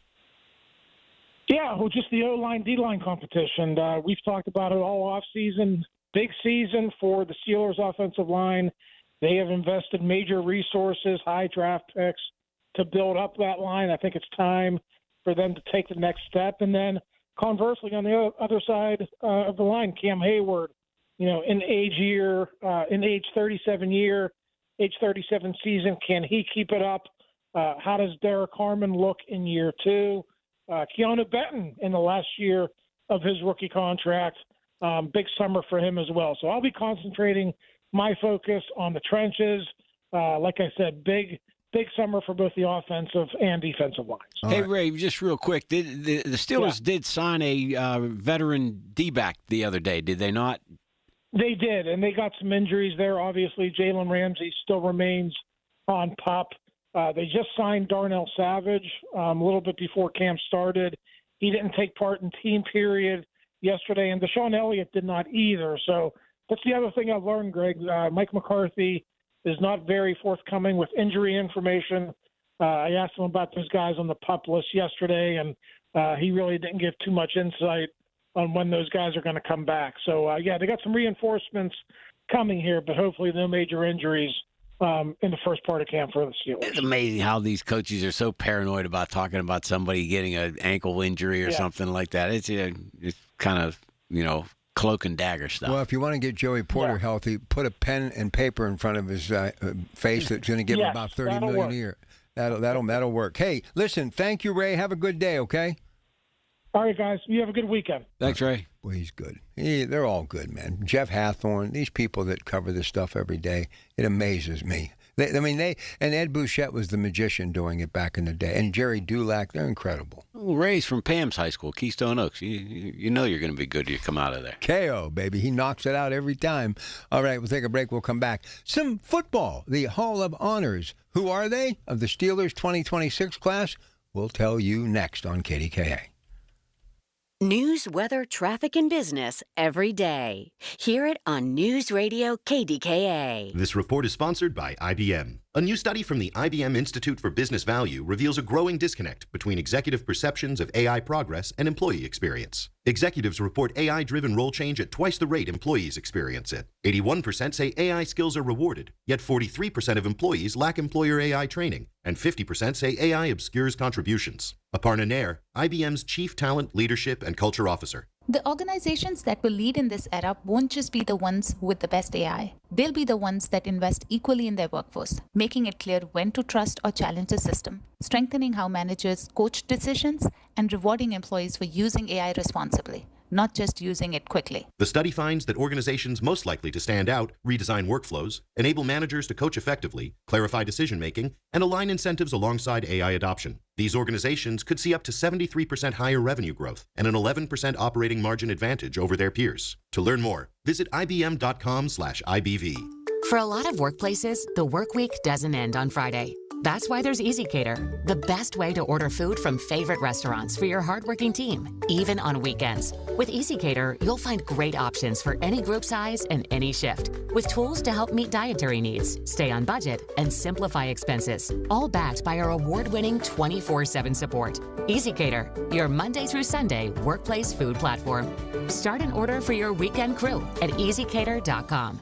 Yeah, well, just the O-line, D-line competition. We've talked about it all off-season. Big season for the Steelers' offensive line. They have invested major resources, high draft picks to build up that line. I think it's time for them to take the next step. And then conversely, on the other side of the line, Cam Hayward, in age 37 season, can he keep it up? How does Derek Harmon look in year 2? Keanu Benton in the last year of his rookie contract, big summer for him as well. So I'll be concentrating my focus on the trenches. Like I said, big summer for both the offensive and defensive lines. Hey, Ray, just real quick, the Steelers did sign a veteran D-back the other day, did they not? They did, and they got some injuries there. Obviously, Jalen Ramsey still remains on PUP. They just signed Darnell Savage a little bit before camp started. He didn't take part in team period yesterday, and Deshaun Elliott did not either. So that's the other thing I've learned, Greg. Mike McCarthy is not very forthcoming with injury information. I asked him about those guys on the PUP list yesterday, and he really didn't give too much insight on when those guys are going to come back. So, they got some reinforcements coming here, but hopefully no major injuries in the first part of camp for the Steelers. It's amazing how these coaches are so paranoid about talking about somebody getting an ankle injury or something like that. It's kind of, cloak and dagger stuff. Well, if you want to get Joey Porter healthy, put a pen and paper in front of his face that's going to give him about $30 million a year. That'll work. Hey, listen, thank you, Ray. Have a good day, okay? All right, guys. You have a good weekend. Thanks, Ray. Well, he's good. They're all good, man. Jeff Hathorne, these people that cover this stuff every day, it amazes me. And Ed Bouchette was the magician doing it back in the day. And Jerry Dulac, they're incredible. Well, Ray's from Pam's high school, Keystone Oaks. You know you're going to be good when you come out of there. KO, baby. He knocks it out every time. All right, we'll take a break. We'll come back. Some football, the Hall of Honors. Who are they? Of the Steelers 2026 class? We'll tell you next on KDKA. News, weather, traffic, and business every day. Hear it on News Radio KDKA. This report is sponsored by IBM. A new study from the IBM Institute for Business Value reveals a growing disconnect between executive perceptions of AI progress and employee experience. Executives report AI-driven role change at twice the rate employees experience it. 81% say AI skills are rewarded, yet 43% of employees lack employer AI training, and 50% say AI obscures contributions. Aparna Nair, IBM's Chief Talent, Leadership, and Culture Officer. The organizations that will lead in this era won't just be the ones with the best AI. They'll be the ones that invest equally in their workforce, making it clear when to trust or challenge the system, strengthening how managers coach decisions, and rewarding employees for using AI responsibly, not just using it quickly. The study finds that organizations most likely to stand out redesign workflows, enable managers to coach effectively, clarify decision-making, and align incentives alongside AI adoption. These organizations could see up to 73% higher revenue growth and an 11% operating margin advantage over their peers. To learn more, visit ibm.com/IBV. For a lot of workplaces, the work week doesn't end on Friday. That's why there's EasyCater, the best way to order food from favorite restaurants for your hardworking team, even on weekends. With EasyCater, you'll find great options for any group size and any shift, with tools to help meet dietary needs, stay on budget, and simplify expenses, all backed by our award-winning 24/7 support. EasyCater, your Monday through Sunday workplace food platform. Start an order for your weekend crew at easycater.com.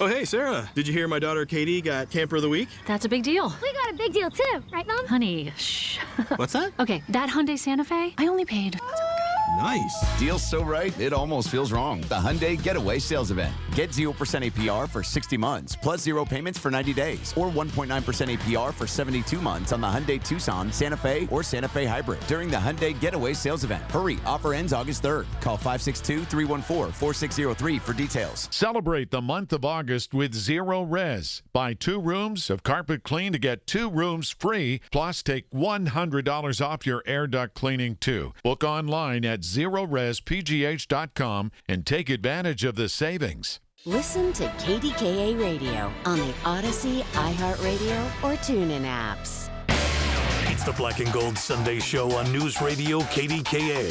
Oh, hey, Sarah. Did you hear my daughter Katie got Camper of the Week? That's a big deal. We got a big deal too, right, Mom? Honey, shh. What's that? Okay, that Hyundai Santa Fe, I only paid... Nice. Deal's so right, it almost feels wrong. The Hyundai Getaway Sales Event. Get 0% APR for 60 months, plus 0 payments for 90 days, or 1.9% APR for 72 months on the Hyundai Tucson, Santa Fe, or Santa Fe Hybrid during the Hyundai Getaway Sales Event. Hurry, offer ends August 3rd. Call 562-314-4603 for details. Celebrate the month of August with Zero Res. Buy 2 rooms of Carpet Clean to get 2 rooms free, plus take $100 off your air duct cleaning too. Book online at ZeroResPGH.com and take advantage of the savings. Listen to KDKA Radio on the Odyssey, iHeartRadio, or TuneIn apps. It's the Black and Gold Sunday Show on News Radio KDKA.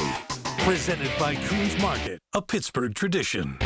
Presented by Coons Market, a Pittsburgh tradition.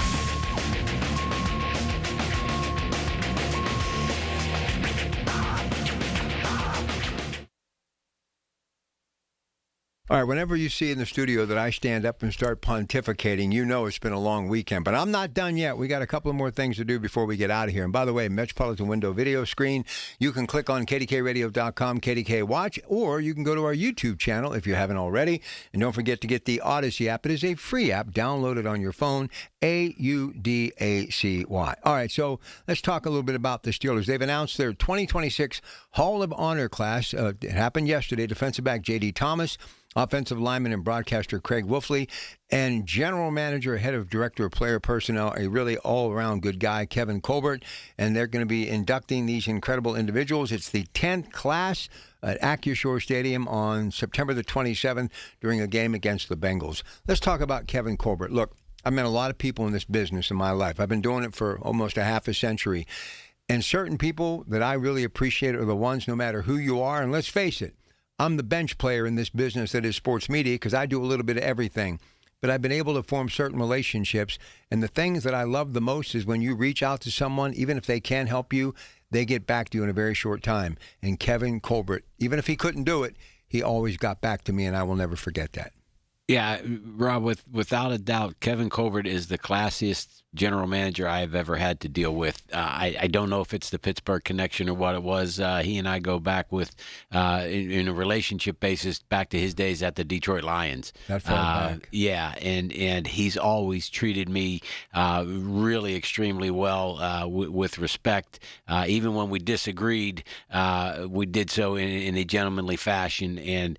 All right, whenever you see in the studio that I stand up and start pontificating, you know it's been a long weekend. But I'm not done yet. We got a couple of more things to do before we get out of here. And by the way, Metropolitan Window video screen, you can click on KDKRadio.com, KDK Watch, or you can go to our YouTube channel if you haven't already. And don't forget to get the Odyssey app. It is a free app. Download it on your phone, AUDACY. All right, so let's talk a little bit about the Steelers. They've announced their 2026 Hall of Honor class. It happened yesterday. Defensive back J.D. Thomas, offensive lineman and broadcaster Craig Wolfley, and general manager, head of director of player personnel, a really all-around good guy, Kevin Colbert. And they're going to be inducting these incredible individuals. It's the 10th class at Accushore Stadium on September the 27th during a game against the Bengals. Let's talk about Kevin Colbert. Look, I've met a lot of people in this business in my life. I've been doing it for almost a half a century. And certain people that I really appreciate are the ones, no matter who you are, and let's face it, I'm the bench player in this business that is sports media because I do a little bit of everything. But I've been able to form certain relationships. And the things that I love the most is when you reach out to someone, even if they can't help you, they get back to you in a very short time. And Kevin Colbert, even if he couldn't do it, he always got back to me, and I will never forget that. Yeah, Rob, without a doubt, Kevin Colbert is the classiest general manager I've ever had to deal with. I don't know if it's the Pittsburgh connection or what it was. He and I go back with, in a relationship basis, back to his days at the Detroit Lions. That far back. Yeah, and he's always treated me really extremely well with respect. Even when we disagreed, we did so in a gentlemanly fashion, and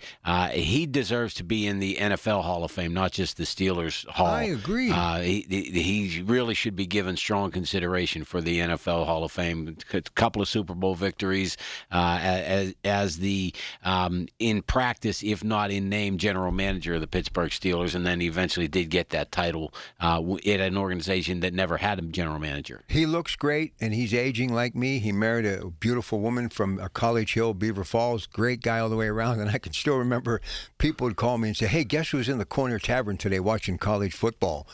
he deserves to be in the NFL Hall of Fame, not just the Steelers Hall. I agree. He really should be given strong consideration for the NFL Hall of Fame. A couple of Super Bowl victories as the in practice, if not in name, general manager of the Pittsburgh Steelers, and then he eventually did get that title at an organization that never had a general manager. He looks great, and he's aging like me. He married a beautiful woman from College Hill, Beaver Falls. Great guy all the way around, and I can still remember people would call me and say, "Hey, guess who's in the corner tavern today watching college football?"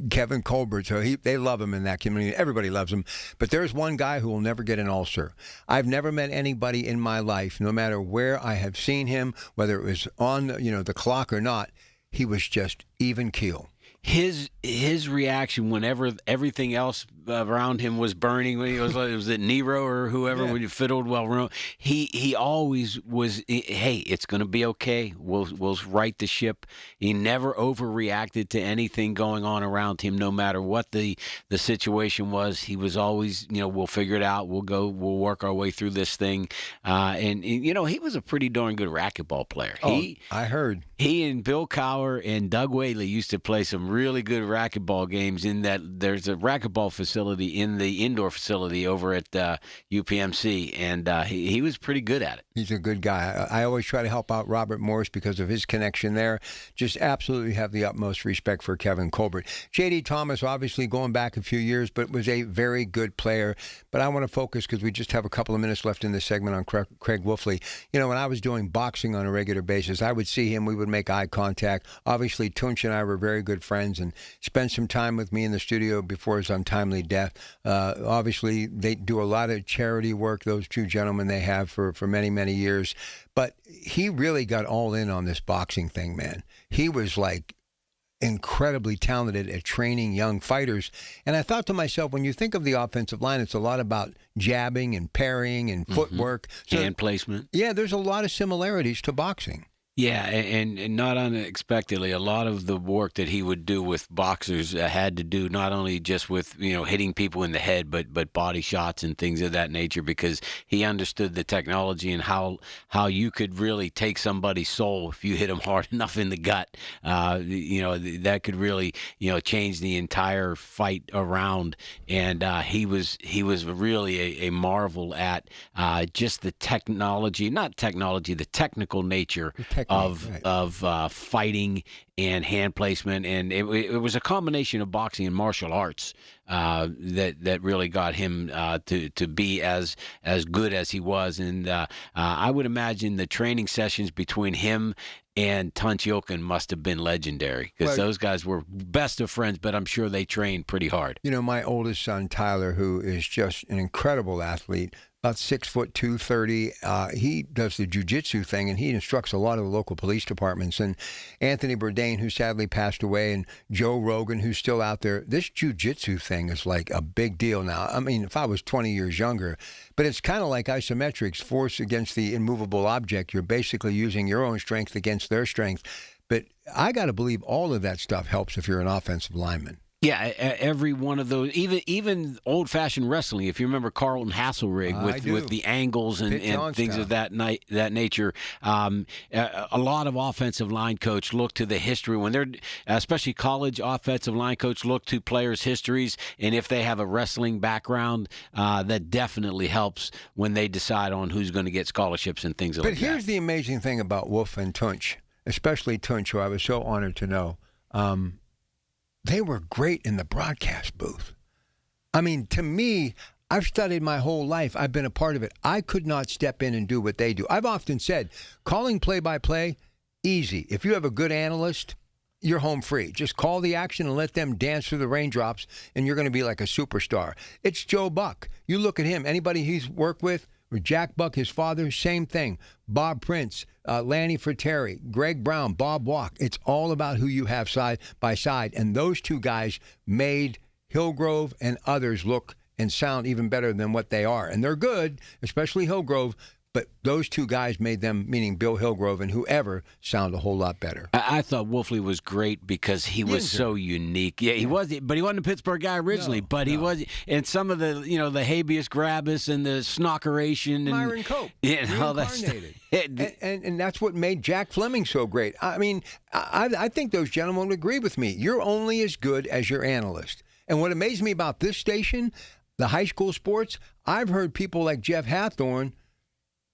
Kevin Colbert. So they love him in that community. Everybody loves him. But there's one guy who will never get an ulcer. I've never met anybody in my life, no matter where I have seen him, whether it was on the clock or not, he was just even keel. his reaction whenever everything else around him was burning, when was it Nero or whoever, when you fiddled well, he always was, hey, it's going to be okay. We'll right the ship. He never overreacted to anything going on around him, no matter what the situation was. He was always, we'll figure it out. We'll work our way through this thing. And he was a pretty darn good racquetball player. I heard. He and Bill Cowher and Doug Whaley used to play some really good racquetball games. In that there's a racquetball facility in the indoor facility over at UPMC, and he was pretty good at it. He's a good guy. I always try to help out Robert Morris because of his connection there. Just absolutely have the utmost respect for Kevin Colbert. J.D. Thomas, obviously going back a few years, but was a very good player. But I want to focus, because we just have a couple of minutes left in this segment, on Craig Wolfley. When I was doing boxing on a regular basis, I would see him. We would make eye contact. Obviously, Tunch and I were very good friends and spent some time with me in the studio before his untimely death. Obviously, they do a lot of charity work, those two gentlemen. They have for many, many years. But he really got all in on this boxing thing, man. He was like incredibly talented at training young fighters. And I thought to myself, when you think of the offensive line, it's a lot about jabbing and parrying and footwork. Hand placement. Yeah, there's a lot of similarities to boxing. Yeah, and not unexpectedly, a lot of the work that he would do with boxers had to do not only just with hitting people in the head, but body shots and things of that nature, because he understood the technology and how you could really take somebody's soul if you hit them hard enough in the gut. That could really change the entire fight around. And he was really a marvel at just the technology, not technology, the technical nature of fighting and hand placement, and it was a combination of boxing and martial arts that really got him to be as good as he was. And I would imagine the training sessions between him and Tunch Ilkin must have been legendary, because those guys were best of friends, but I'm sure they trained pretty hard. My oldest son, Tyler, who is just an incredible athlete, about 6'2", 230. He does the jiu-jitsu thing, and he instructs a lot of the local police departments. And Anthony Bourdain, who sadly passed away, and Joe Rogan, who's still out there. This jiu-jitsu thing is like a big deal now. I mean, if I was 20 years younger, but it's kind of like isometrics, force against the immovable object. You're basically using your own strength against their strength. But I got to believe all of that stuff helps if you're an offensive lineman. Yeah, every one of those, even old-fashioned wrestling. If you remember Carlton Hasselrig with the angles and things of that nature, a lot of offensive line coach look to the history when they're, especially college offensive line coach, look to players' histories, and if they have a wrestling background, that definitely helps when they decide on who's going to get scholarships and things like that. But here's the amazing thing about Wolf and Tunch, especially Tunch, who I was so honored to know. They were great in the broadcast booth. I mean, to me, I've studied my whole life. I've been a part of it. I could not step in and do what they do. I've often said, calling play-by-play, easy. If you have a good analyst, you're home free. Just call the action and let them dance through the raindrops, and you're going to be like a superstar. It's Joe Buck. You look at him. Anybody he's worked with, or Jack Buck, his father, same thing. Bob Prince, Lanny Fratteri, Greg Brown, Bob Walk. It's all about who you have side by side. And those two guys made Hillgrove and others look and sound even better than what they are. And they're good, especially Hillgrove. But those two guys made them, meaning Bill Hillgrove and whoever, sound a whole lot better. I thought Wolfley was great because he was so unique. Yeah, he was, but he wasn't a Pittsburgh guy originally. He was, and some of the, the habeas grabus and the snockeration and Myron Cope, all that stuff. And that's what made Jack Fleming so great. I mean, I think those gentlemen would agree with me. You're only as good as your analyst. And what amazed me about this station, the high school sports, I've heard people like Jeff Hathorn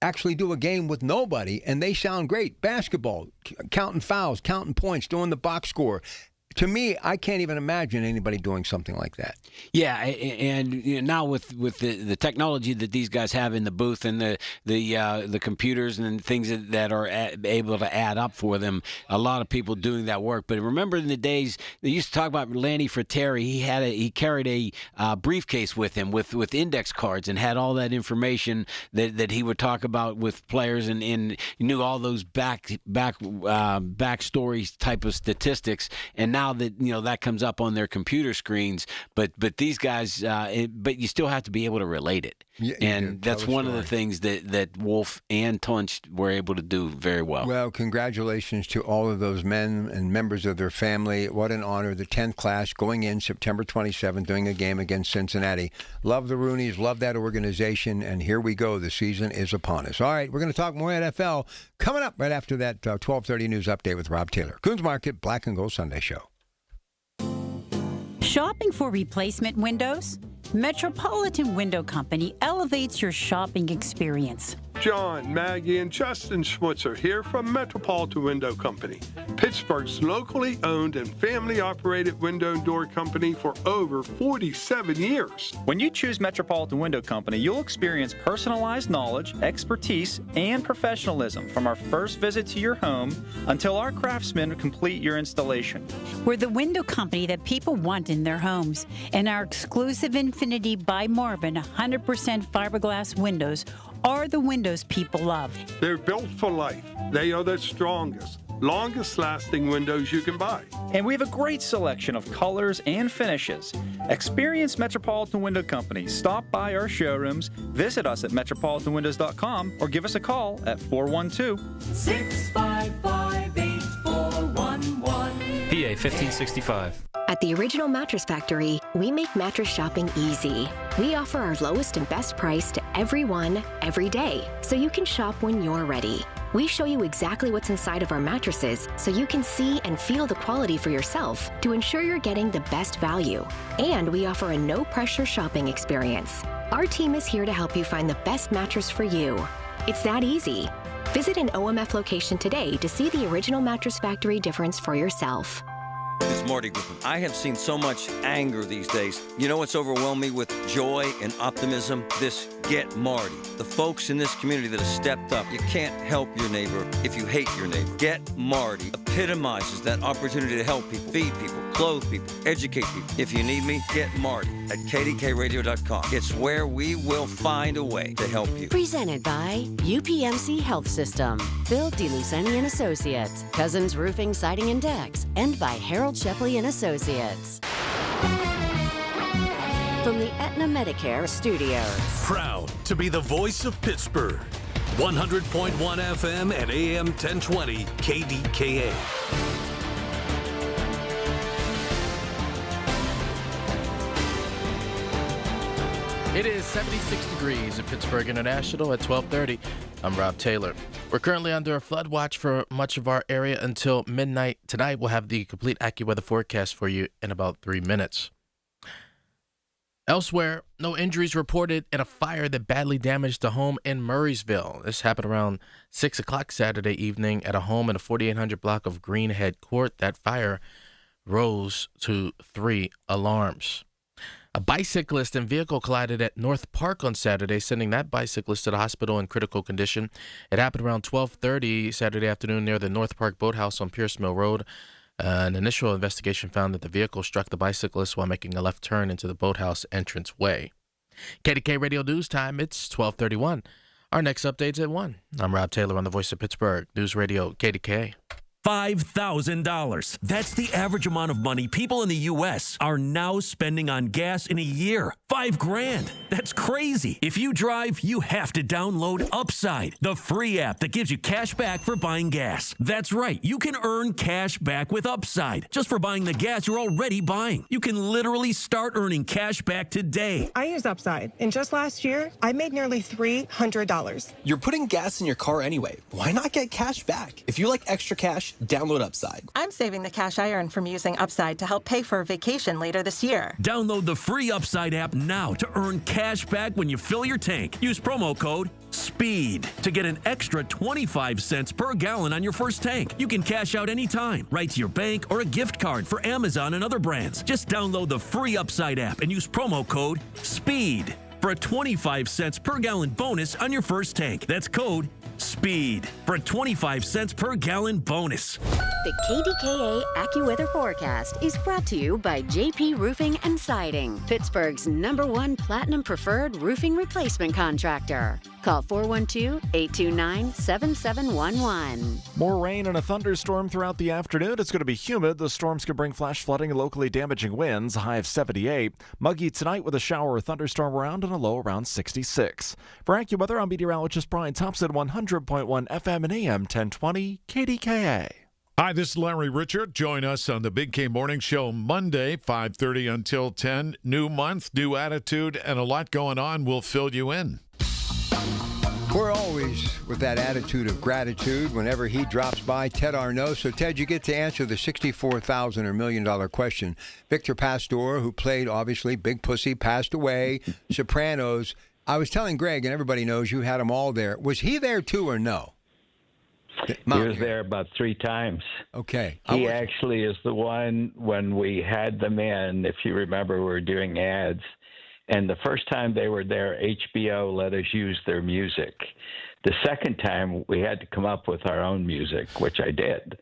actually do a game with nobody, and they sound great. Basketball, counting fouls, counting points, doing the box score. To me, I can't even imagine anybody doing something like that. Yeah, and now with the technology that these guys have in the booth and the computers and things that are able to add up for them, a lot of people doing that work. But remember in the days they used to talk about Lanny Fratteri. He carried a briefcase with him with index cards and had all that information that he would talk about with players and he knew all those backstories type of statistics. And now that that comes up on their computer screens. But these guys, but you still have to be able to relate it. Yeah, and that's one of the things that Wolf and Tunch were able to do very well. Well, congratulations to all of those men and members of their family. What an honor. The 10th class going in September 27th, doing a game against Cincinnati. Love the Rooneys, love that organization, and here we go. The season is upon us. All right, we're going to talk more NFL coming up right after that 12:30 news update with Rob Taylor. Coons Market, Black and Gold Sunday Show. Shopping for replacement windows? Metropolitan Window Company elevates your shopping experience. John, Maggie, and Justin Schmutzer here from Metropolitan Window Company, Pittsburgh's locally owned and family-operated window and door company for over 47 years. When you choose Metropolitan Window Company, you'll experience personalized knowledge, expertise, and professionalism from our first visit to your home until our craftsmen complete your installation. We're the window company that people want in their homes, and our exclusive Infinity by Marvin 100% fiberglass windows are the windows people love. They're built for life. They are the strongest, longest-lasting windows you can buy. And we have a great selection of colors and finishes. Experience Metropolitan Window Company. Stop by our showrooms, visit us at metropolitanwindows.com, or give us a call at 412-655-8411. PA 1565. At the Original Mattress Factory, we make mattress shopping easy. We offer our lowest and best price to everyone, every day, so you can shop when you're ready. We show you exactly what's inside of our mattresses so you can see and feel the quality for yourself to ensure you're getting the best value. And we offer a no-pressure shopping experience. Our team is here to help you find the best mattress for you. It's that easy. Visit an OMF location today to see the Original Mattress Factory difference for yourself. This is Marty Griffin. I have seen so much anger these days. You know what's overwhelmed me with joy and optimism? This Get Marty. The folks in this community that have stepped up. You can't help your neighbor if you hate your neighbor. Get Marty epitomizes that opportunity to help people, feed people, clothe people, educate people. If you need me, get Marty at KDKRadio.com. It's where we will find a way to help you. Presented by UPMC Health System, Phil DeLuceni and Associates, Cousins Roofing, Siding and Decks, and by Harold Shepley and Associates. From the Aetna Medicare Studios. Proud to be the voice of Pittsburgh. 100.1 FM and AM 1020 KDKA. It is 76 degrees at Pittsburgh International at 12:30. I'm Rob Taylor. We're currently under a flood watch for much of our area until midnight. Tonight, we'll have the complete AccuWeather forecast for you in about 3 minutes. Elsewhere, no injuries reported in a fire that badly damaged a home in Murraysville. This happened around 6 o'clock Saturday evening at a home in the 4800 block of Greenhead Court. That fire rose to 3 alarms. A bicyclist and vehicle collided at North Park on Saturday, sending that bicyclist to the hospital in critical condition. It happened around 12:30 Saturday afternoon near the North Park Boathouse on Pierce Mill Road. An initial investigation found that the vehicle struck the bicyclist while making a left turn into the boathouse entranceway. KDK Radio News Time, it's 12:31. Our next update's at 1. I'm Rob Taylor on the Voice of Pittsburgh, News Radio KDK. $5,000. That's the average amount of money people in the U.S. are now spending on gas in a year. $5,000. That's crazy. If you drive, you have to download Upside, the free app that gives you cash back for buying gas. That's right. You can earn cash back with Upside just for buying the gas you're already buying. You can literally start earning cash back today. I use Upside, and just last year, I made nearly $300. You're putting gas in your car anyway. Why not get cash back? If you like extra cash, download Upside. I'm saving the cash I earn from using Upside to help pay for a vacation later this year. Download the free Upside app now to earn cash back when you fill your tank. Use promo code SPEED to get an extra 25 cents per gallon on your first tank. You can cash out anytime, right to your bank or a gift card for Amazon and other brands. Just download the free Upside app and use promo code SPEED for a 25 cents per gallon bonus on your first tank. That's code SPEED for a 25 cents per gallon bonus. The KDKA AccuWeather forecast is brought to you by JP Roofing and Siding, Pittsburgh's #1 Platinum Preferred roofing replacement contractor. Call 412-829-7711. More rain and a thunderstorm throughout the afternoon. It's going to be humid. The storms could bring flash flooding and locally damaging winds, a high of 78. Muggy tonight with a shower or thunderstorm around and a low around 66. For AccuWeather, I'm meteorologist Brian Thompson, 100.1 FM and AM 1020 KDKA. Hi, this is Larry Richard. Join us on the Big K Morning Show Monday, 5:30 until 10. New month, new attitude, and a lot going on. We'll fill you in. We're always with that attitude of gratitude whenever he drops by, Ted Arnaud. So, Ted, you get to answer the $64,000 or $1 million question. Victor Pastor, who played, obviously, Big Pussy, passed away. Sopranos. I was telling Greg, and everybody knows you had them all there. Was he there, too, or no? He was there about 3 times. Okay. He actually is the one when we had them in, if you remember, we were doing ads. And the first time they were there, HBO let us use their music. The second time, we had to come up with our own music, which I did.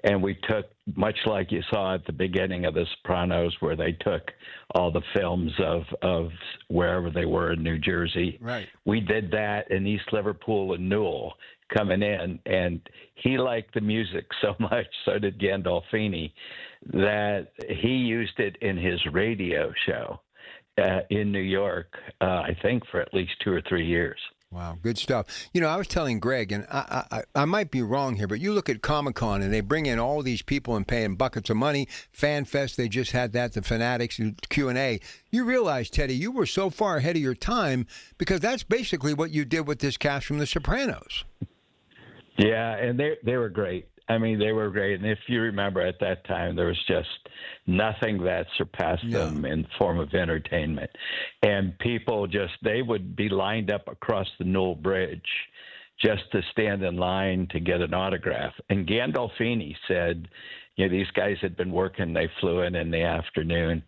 And we took, much like you saw at the beginning of The Sopranos, where they took all the films of wherever they were in New Jersey. Right. We did that in East Liverpool and Newell coming in. And he liked the music so much, so did Gandolfini, that he used it in his radio show in New York, I think for at least 2 or 3 years. Wow, good stuff. You know, I was telling Greg, and I might be wrong here, but you look at Comic-Con, and they bring in all these people and pay them buckets of money. Fan Fest, they just had that, the Fanatics, Q&A. You realize, Teddy, you were so far ahead of your time because that's basically what you did with this cast from The Sopranos. Yeah, and they were great. I mean, they were great. And if you remember at that time, there was just nothing that surpassed them in form of entertainment. And people they would be lined up across the Newell Bridge just to stand in line to get an autograph. And Gandolfini said, you know, these guys had been working. They flew in the afternoon.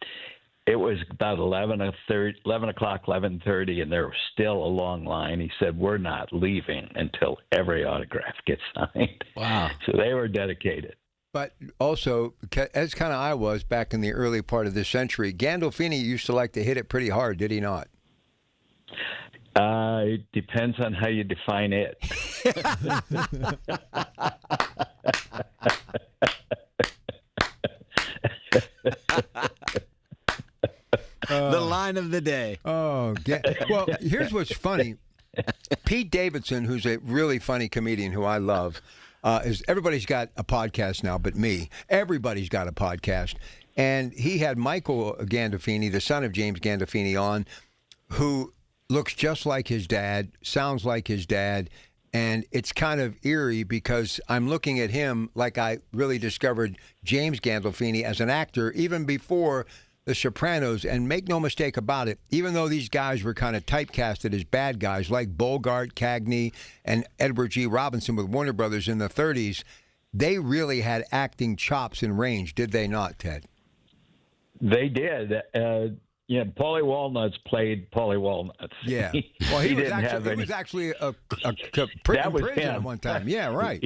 It was about 11:30, and there was still a long line. He said, we're not leaving until every autograph gets signed. Wow. So they were dedicated. But also, as kind of I was back in the early part of this century, Gandolfini used to like to hit it pretty hard, did he not? It depends on how you define it. The line of the day. Oh, well, here's what's funny. Pete Davidson, who's a really funny comedian who I love, everybody's got a podcast now but me. Everybody's got a podcast. And he had Michael Gandolfini, the son of James Gandolfini, on, who looks just like his dad, sounds like his dad, and it's kind of eerie because I'm looking at him like I really discovered James Gandolfini as an actor even before The Sopranos. And make no mistake about it, even though these guys were kind of typecasted as bad guys like Bogart, Cagney, and Edward G. Robinson with Warner Brothers in the 30s, they really had acting chops and range, did they not, Ted? They did. Paulie Walnuts played Paulie Walnuts. Yeah. Well, he was actually a prick in prison at one time. Yeah, right.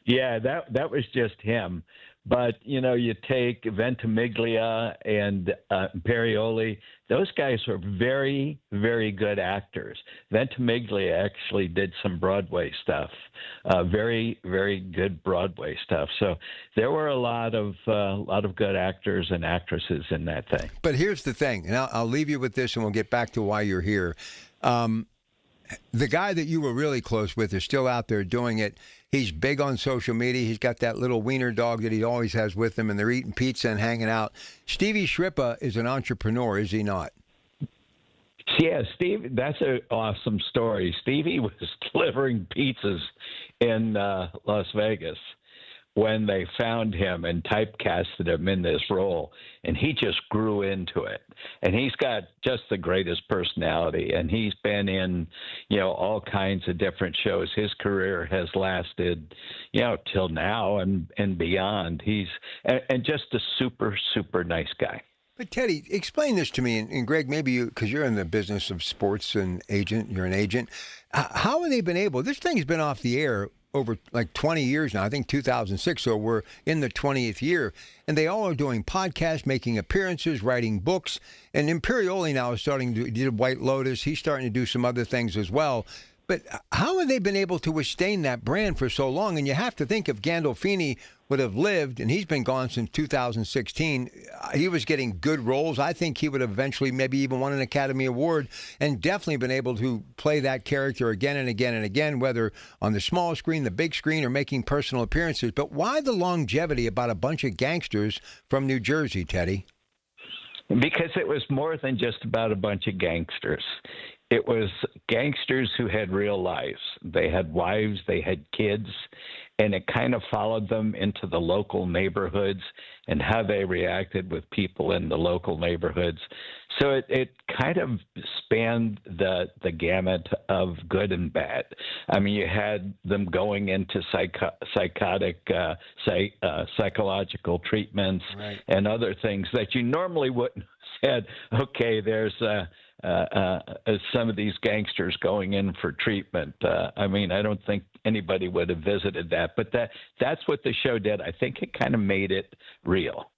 Yeah, that was just him. But, you take Ventimiglia and Imperioli, those guys were very, very good actors. Ventimiglia actually did some Broadway stuff, very, very good Broadway stuff. So there were a lot of good actors and actresses in that thing. But here's the thing, and I'll leave you with this, and we'll get back to why you're here. The guy that you were really close with is still out there doing it. He's big on social media. He's got that little wiener dog that he always has with him, and they're eating pizza and hanging out. Stevie Shrippa is an entrepreneur, is he not? Yeah, Steve, that's an awesome story. Stevie was delivering pizzas in Las Vegas when they found him and typecasted him in this role, and he just grew into it. And he's got just the greatest personality, and he's been in, all kinds of different shows. His career has lasted, till now and beyond. He's and just a super, super nice guy. But Teddy, explain this to me, and Greg, maybe you, because you're in the business of sports and you're an agent. How have they been able? This thing's been off the air over like 20 years now. I think 2006, so we're in the 20th year. And they all are doing podcasts, making appearances, writing books. And Imperioli now is starting to do White Lotus. He's starting to do some other things as well. But how have they been able to withstand that brand for so long? And you have to think if Gandolfini would have lived, and he's been gone since 2016, he was getting good roles. I think he would have eventually maybe even won an Academy Award and definitely been able to play that character again and again and again, whether on the small screen, the big screen, or making personal appearances. But why the longevity about a bunch of gangsters from New Jersey, Teddy? Because it was more than just about a bunch of gangsters. It was gangsters who had real lives. They had wives, they had kids, and it kind of followed them into the local neighborhoods and how they reacted with people in the local neighborhoods. So it kind of spanned the gamut of good and bad. I mean, you had them going into psychological treatments and other things that you normally wouldn't have said, okay, there's some of these gangsters going in for treatment. I mean, I don't think anybody would have visited that, but that's what the show did. I think it kind of made it real.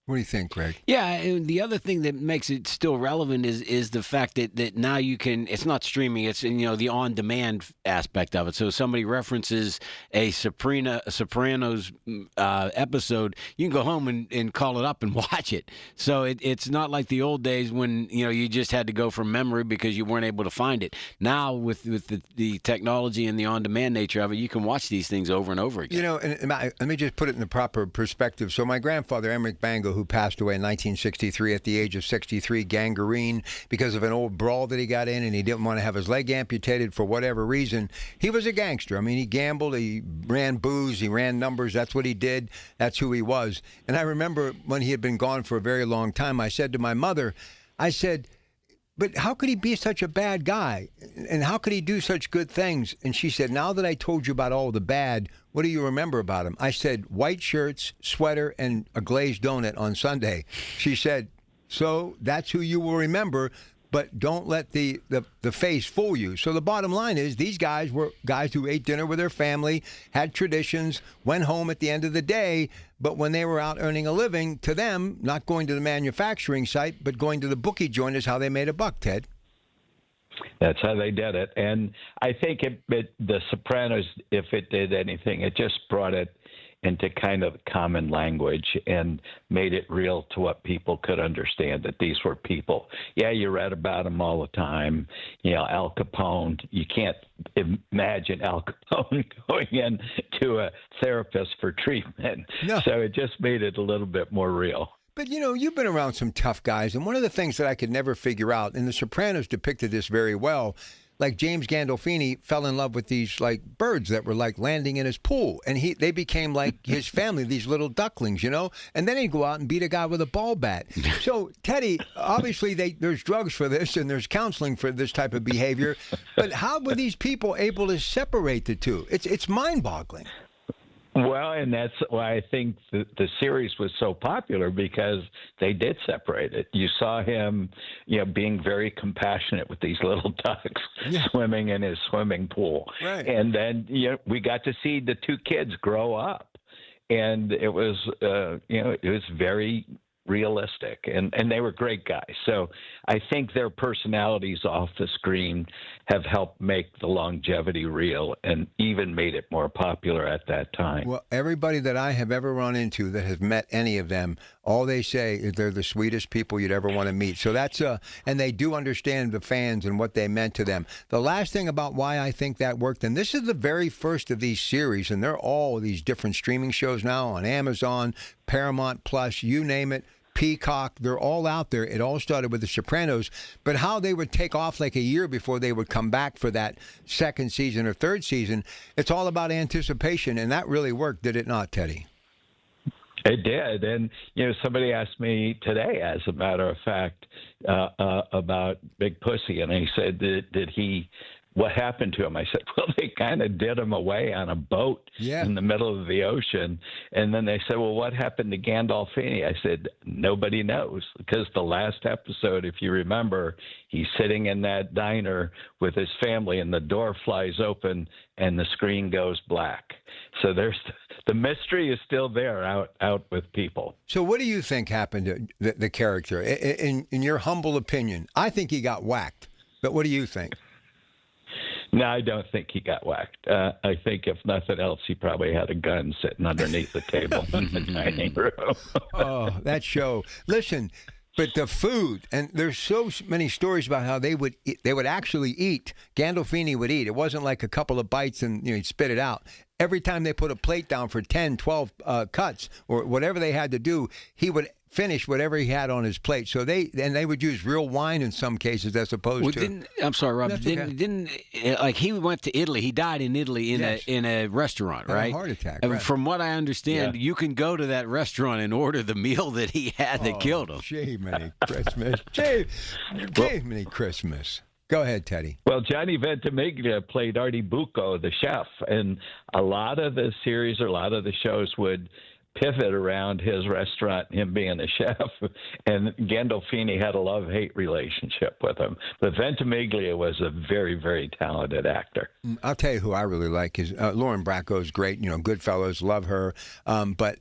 What do you think, Greg? Yeah, and the other thing that makes it still relevant is the fact that now you can, it's not streaming, it's the on-demand aspect of it. So if somebody references a Sopranos episode, you can go home and call it up and watch it. So it's not like the old days when you just had to go from memory because you weren't able to find it. Now with the technology and the on-demand nature of it, you can watch these things over and over again. And let me just put it in the proper perspective. So my grandfather, Emmerich Bango, who passed away in 1963 at the age of 63, gangrene, because of an old brawl that he got in, and he didn't want to have his leg amputated for whatever reason. He was a gangster. I mean, he gambled, he ran booze, he ran numbers. That's what he did. That's who he was. And I remember when he had been gone for a very long time, I said to my mother, I said, but how could he be such a bad guy? And how could he do such good things? And she said, now that I told you about all the bad, what do you remember about him? I said, white shirts, sweater, and a glazed donut on Sunday. She said, so that's who you will remember, but don't let the face fool you. So the bottom line is these guys were guys who ate dinner with their family, had traditions, went home at the end of the day, but when they were out earning a living, to them, not going to the manufacturing site, but going to the bookie joint is how they made a buck, Ted. That's how they did it. And I think The Sopranos, if it did anything, it just brought it into kind of common language and made it real to what people could understand, that these were people. Yeah, you read about them all the time. Al Capone, you can't imagine Al Capone going in to a therapist for treatment. No. So it just made it a little bit more real. But, you've been around some tough guys, and one of the things that I could never figure out, and The Sopranos depicted this very well, like James Gandolfini fell in love with these like birds that were like landing in his pool, and they became like his family, these little ducklings, and then he'd go out and beat a guy with a ball bat. So Teddy, obviously there's drugs for this and there's counseling for this type of behavior, but how were these people able to separate the two? It's mind-boggling. Well, and that's why I think the series was so popular, because they did separate it. You saw him, being very compassionate with these little ducks swimming in his swimming pool. Right. And then, we got to see the two kids grow up, and it was, it was very realistic, and they were great guys. So I think their personalities off the screen have helped make the longevity real and even made it more popular at that time. Well, everybody that I have ever run into that has met any of them, all they say is they're the sweetest people you'd ever want to meet. So that's and they do understand the fans and what they meant to them. The last thing about why I think that worked, and this is the very first of these series, and they're all these different streaming shows now on Amazon, Paramount Plus, you name it. Peacock, they're all out there. It all started with The Sopranos, but how they would take off like a year before they would come back for that second season or third season, it's all about anticipation, and that really worked, did it not, Teddy? It did. And, somebody asked me today, as a matter of fact, about Big Pussy, and I said, did he what happened to him? I said, well, they kind of did him away on a boat in the middle of the ocean. And then they said, well, what happened to Gandolfini? I said, nobody knows, because the last episode, if you remember, he's sitting in that diner with his family and the door flies open and the screen goes black. So the mystery is still there out with people. So what do you think happened to the character? In your humble opinion, I think he got whacked. But what do you think? No, I don't think he got whacked. I think if nothing else, he probably had a gun sitting underneath the table in the dining room. Oh, that show. Listen, but the food, and there's so many stories about how they would actually eat. Gandolfini would eat. It wasn't like a couple of bites and he'd spit it out. Every time they put a plate down for 10, 12 cuts or whatever they had to do, he would finish whatever he had on his plate. So they would use real wine in some cases as opposed to. I'm sorry, Rob. Didn't like he went to Italy? He died in Italy in a restaurant, right? A heart attack. And right. From what I understand, you can go to that restaurant and order the meal that he had that killed him. Jiminy Christmas. Jiminy Christmas. Go ahead, Teddy. Well, Johnny Ventimiglia played Artie Bucco, the chef, and a lot of the series or a lot of the shows would pivot around his restaurant, him being a chef, and Gandolfini had a love-hate relationship with him. But Ventimiglia was a very, very talented actor. I'll tell you who I really like is Lauren Bracco's great. Goodfellas, love her. But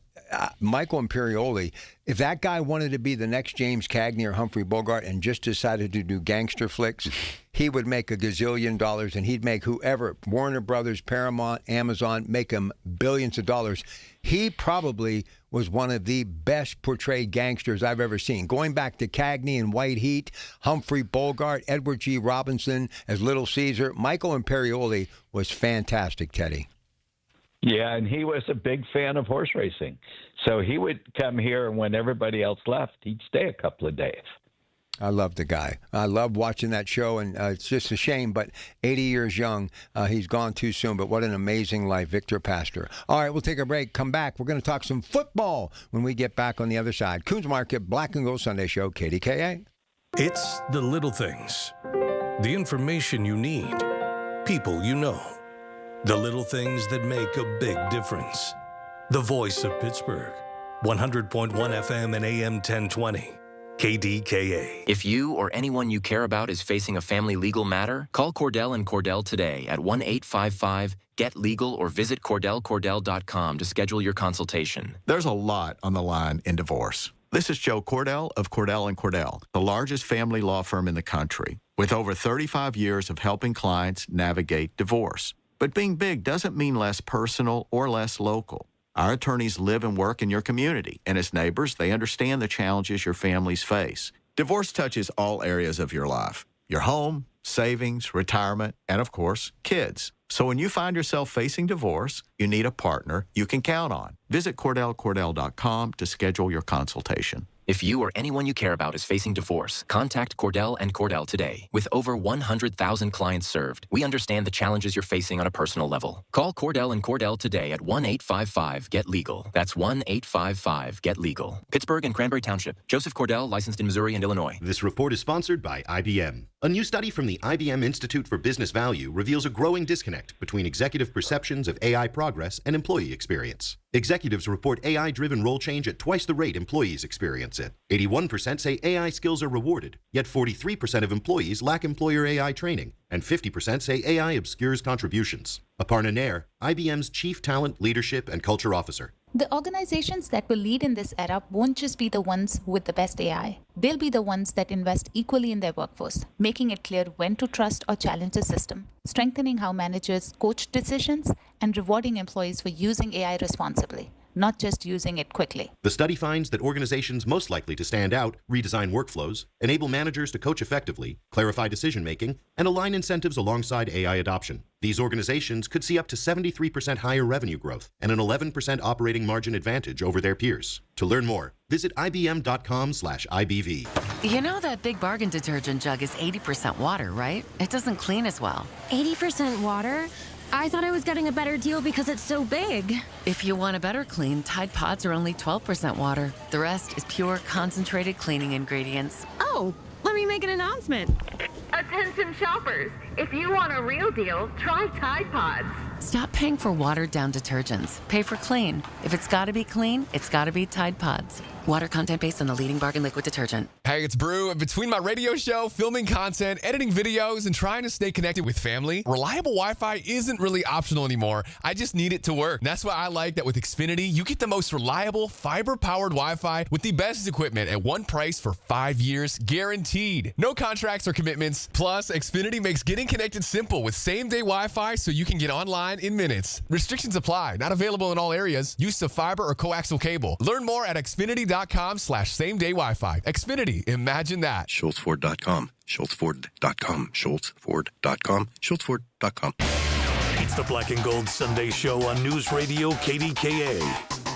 Michael Imperioli, if that guy wanted to be the next James Cagney or Humphrey Bogart and just decided to do gangster flicks, he would make $1 gazillion, and he'd make whoever, Warner Brothers, Paramount, Amazon, make him billions of dollars. He probably was one of the best portrayed gangsters I've ever seen. Going back to Cagney and White Heat, Humphrey Bogart, Edward G. Robinson as Little Caesar, Michael Imperioli was fantastic, Teddy. Yeah, and he was a big fan of horse racing. So he would come here, and when everybody else left, he'd stay a couple of days. I love the guy. I love watching that show, and it's just a shame, but 80 years young, he's gone too soon, but what an amazing life, Victor Pastor. All right, we'll take a break, come back. We're going to talk some football when we get back on the other side. Coons Market, Black and Gold Sunday Show, KDKA. It's the little things, the information you need, people you know, the little things that make a big difference. The voice of Pittsburgh, 100.1 FM and AM 1020. KDKA. If you or anyone you care about is facing a family legal matter, call Cordell and Cordell today at 1-855-GET-LEGAL or visit CordellCordell.com to schedule your consultation. There's a lot on the line in divorce. This is Joe Cordell of Cordell & Cordell, the largest family law firm in the country, with over 35 years of helping clients navigate divorce. But being big doesn't mean less personal or less local. Our attorneys live and work in your community, and as neighbors, they understand the challenges your families face. Divorce touches all areas of your life: your home, savings, retirement, and of course, kids. So when you find yourself facing divorce, you need a partner you can count on. Visit CordellCordell.com to schedule your consultation. If you or anyone you care about is facing divorce, contact Cordell and Cordell today. With over 100,000 clients served, we understand the challenges you're facing on a personal level. Call Cordell and Cordell today at 1-855-GET-LEGAL. That's 1-855-GET-LEGAL. Pittsburgh and Cranberry Township. Joseph Cordell, licensed in Missouri and Illinois. This report is sponsored by IBM. A new study from the IBM Institute for Business Value reveals a growing disconnect between executive perceptions of AI progress and employee experience. Executives report AI-driven role change at twice the rate employees experience it. 81% say AI skills are rewarded, yet 43% of employees lack employer AI training, and 50% say AI obscures contributions. Aparna Nair, IBM's Chief Talent, Leadership, and Culture Officer. The organizations that will lead in this era won't just be the ones with the best AI. They'll be the ones that invest equally in their workforce, making it clear when to trust or challenge the system, strengthening how managers coach decisions, and rewarding employees for using AI responsibly, not just using it quickly. The study finds that organizations most likely to stand out redesign workflows, enable managers to coach effectively, clarify decision-making, and align incentives alongside AI adoption. These organizations could see up to 73% higher revenue growth and an 11% operating margin advantage over their peers. To learn more, visit ibm.com/IBV. You know that Big Bargain detergent jug is 80% water, right? It doesn't clean as well. 80% water? I thought I was getting a better deal because it's so big. If you want a better clean, Tide Pods are only 12% water. The rest is pure, concentrated cleaning ingredients. Oh, let me make an announcement. A Attention shoppers, if you want a real deal, try Tide Pods. Stop paying for watered-down detergents. Pay for clean. If it's got to be clean, it's got to be Tide Pods. Water content based on the leading bargain liquid detergent. Hey, it's Brew. Between my radio show, filming content, editing videos, and trying to stay connected with family, reliable Wi-Fi isn't really optional anymore. I just need it to work. And that's why I like that with Xfinity, you get the most reliable, fiber-powered Wi-Fi with the best equipment at one price for 5 years, guaranteed. No contracts or commitments. Plus, Xfinity makes getting connected simple with same-day Wi-Fi so you can get online in minutes. Restrictions apply. Not available in all areas. Use of fiber or coaxial cable. Learn more at Xfinity.com/same-day Wi-Fi. Xfinity. Imagine that. SchultzFord.com. SchultzFord.com. SchultzFord.com. SchultzFord.com. It's the Black and Gold Sunday Show on News Radio KDKA.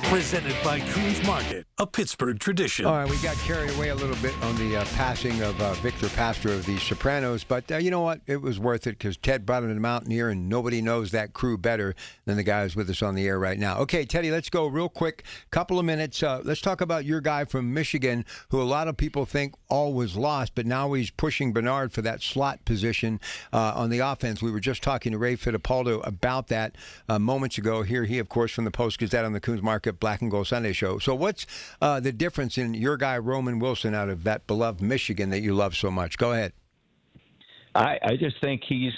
Presented by Coons Market, a Pittsburgh tradition. All right, we got carried away a little bit on the passing of Victor Pastor of the Sopranos, but you know what? It was worth it because Ted brought him out here, and nobody knows that crew better than the guys with us on the air right now. Okay, Teddy, let's go real quick. Couple of minutes. Let's talk about your guy from Michigan, who a lot of people think all was lost, but now he's pushing Bernard for that slot position on the offense. We were just talking to Ray Fittipaldo about that moments ago. Here he, of course, from the Post-Gazette on the Coons Market Black and Gold Sunday Show. So what's the difference in your guy, Roman Wilson, out of that beloved Michigan that you love so much? Go ahead. I just think he's,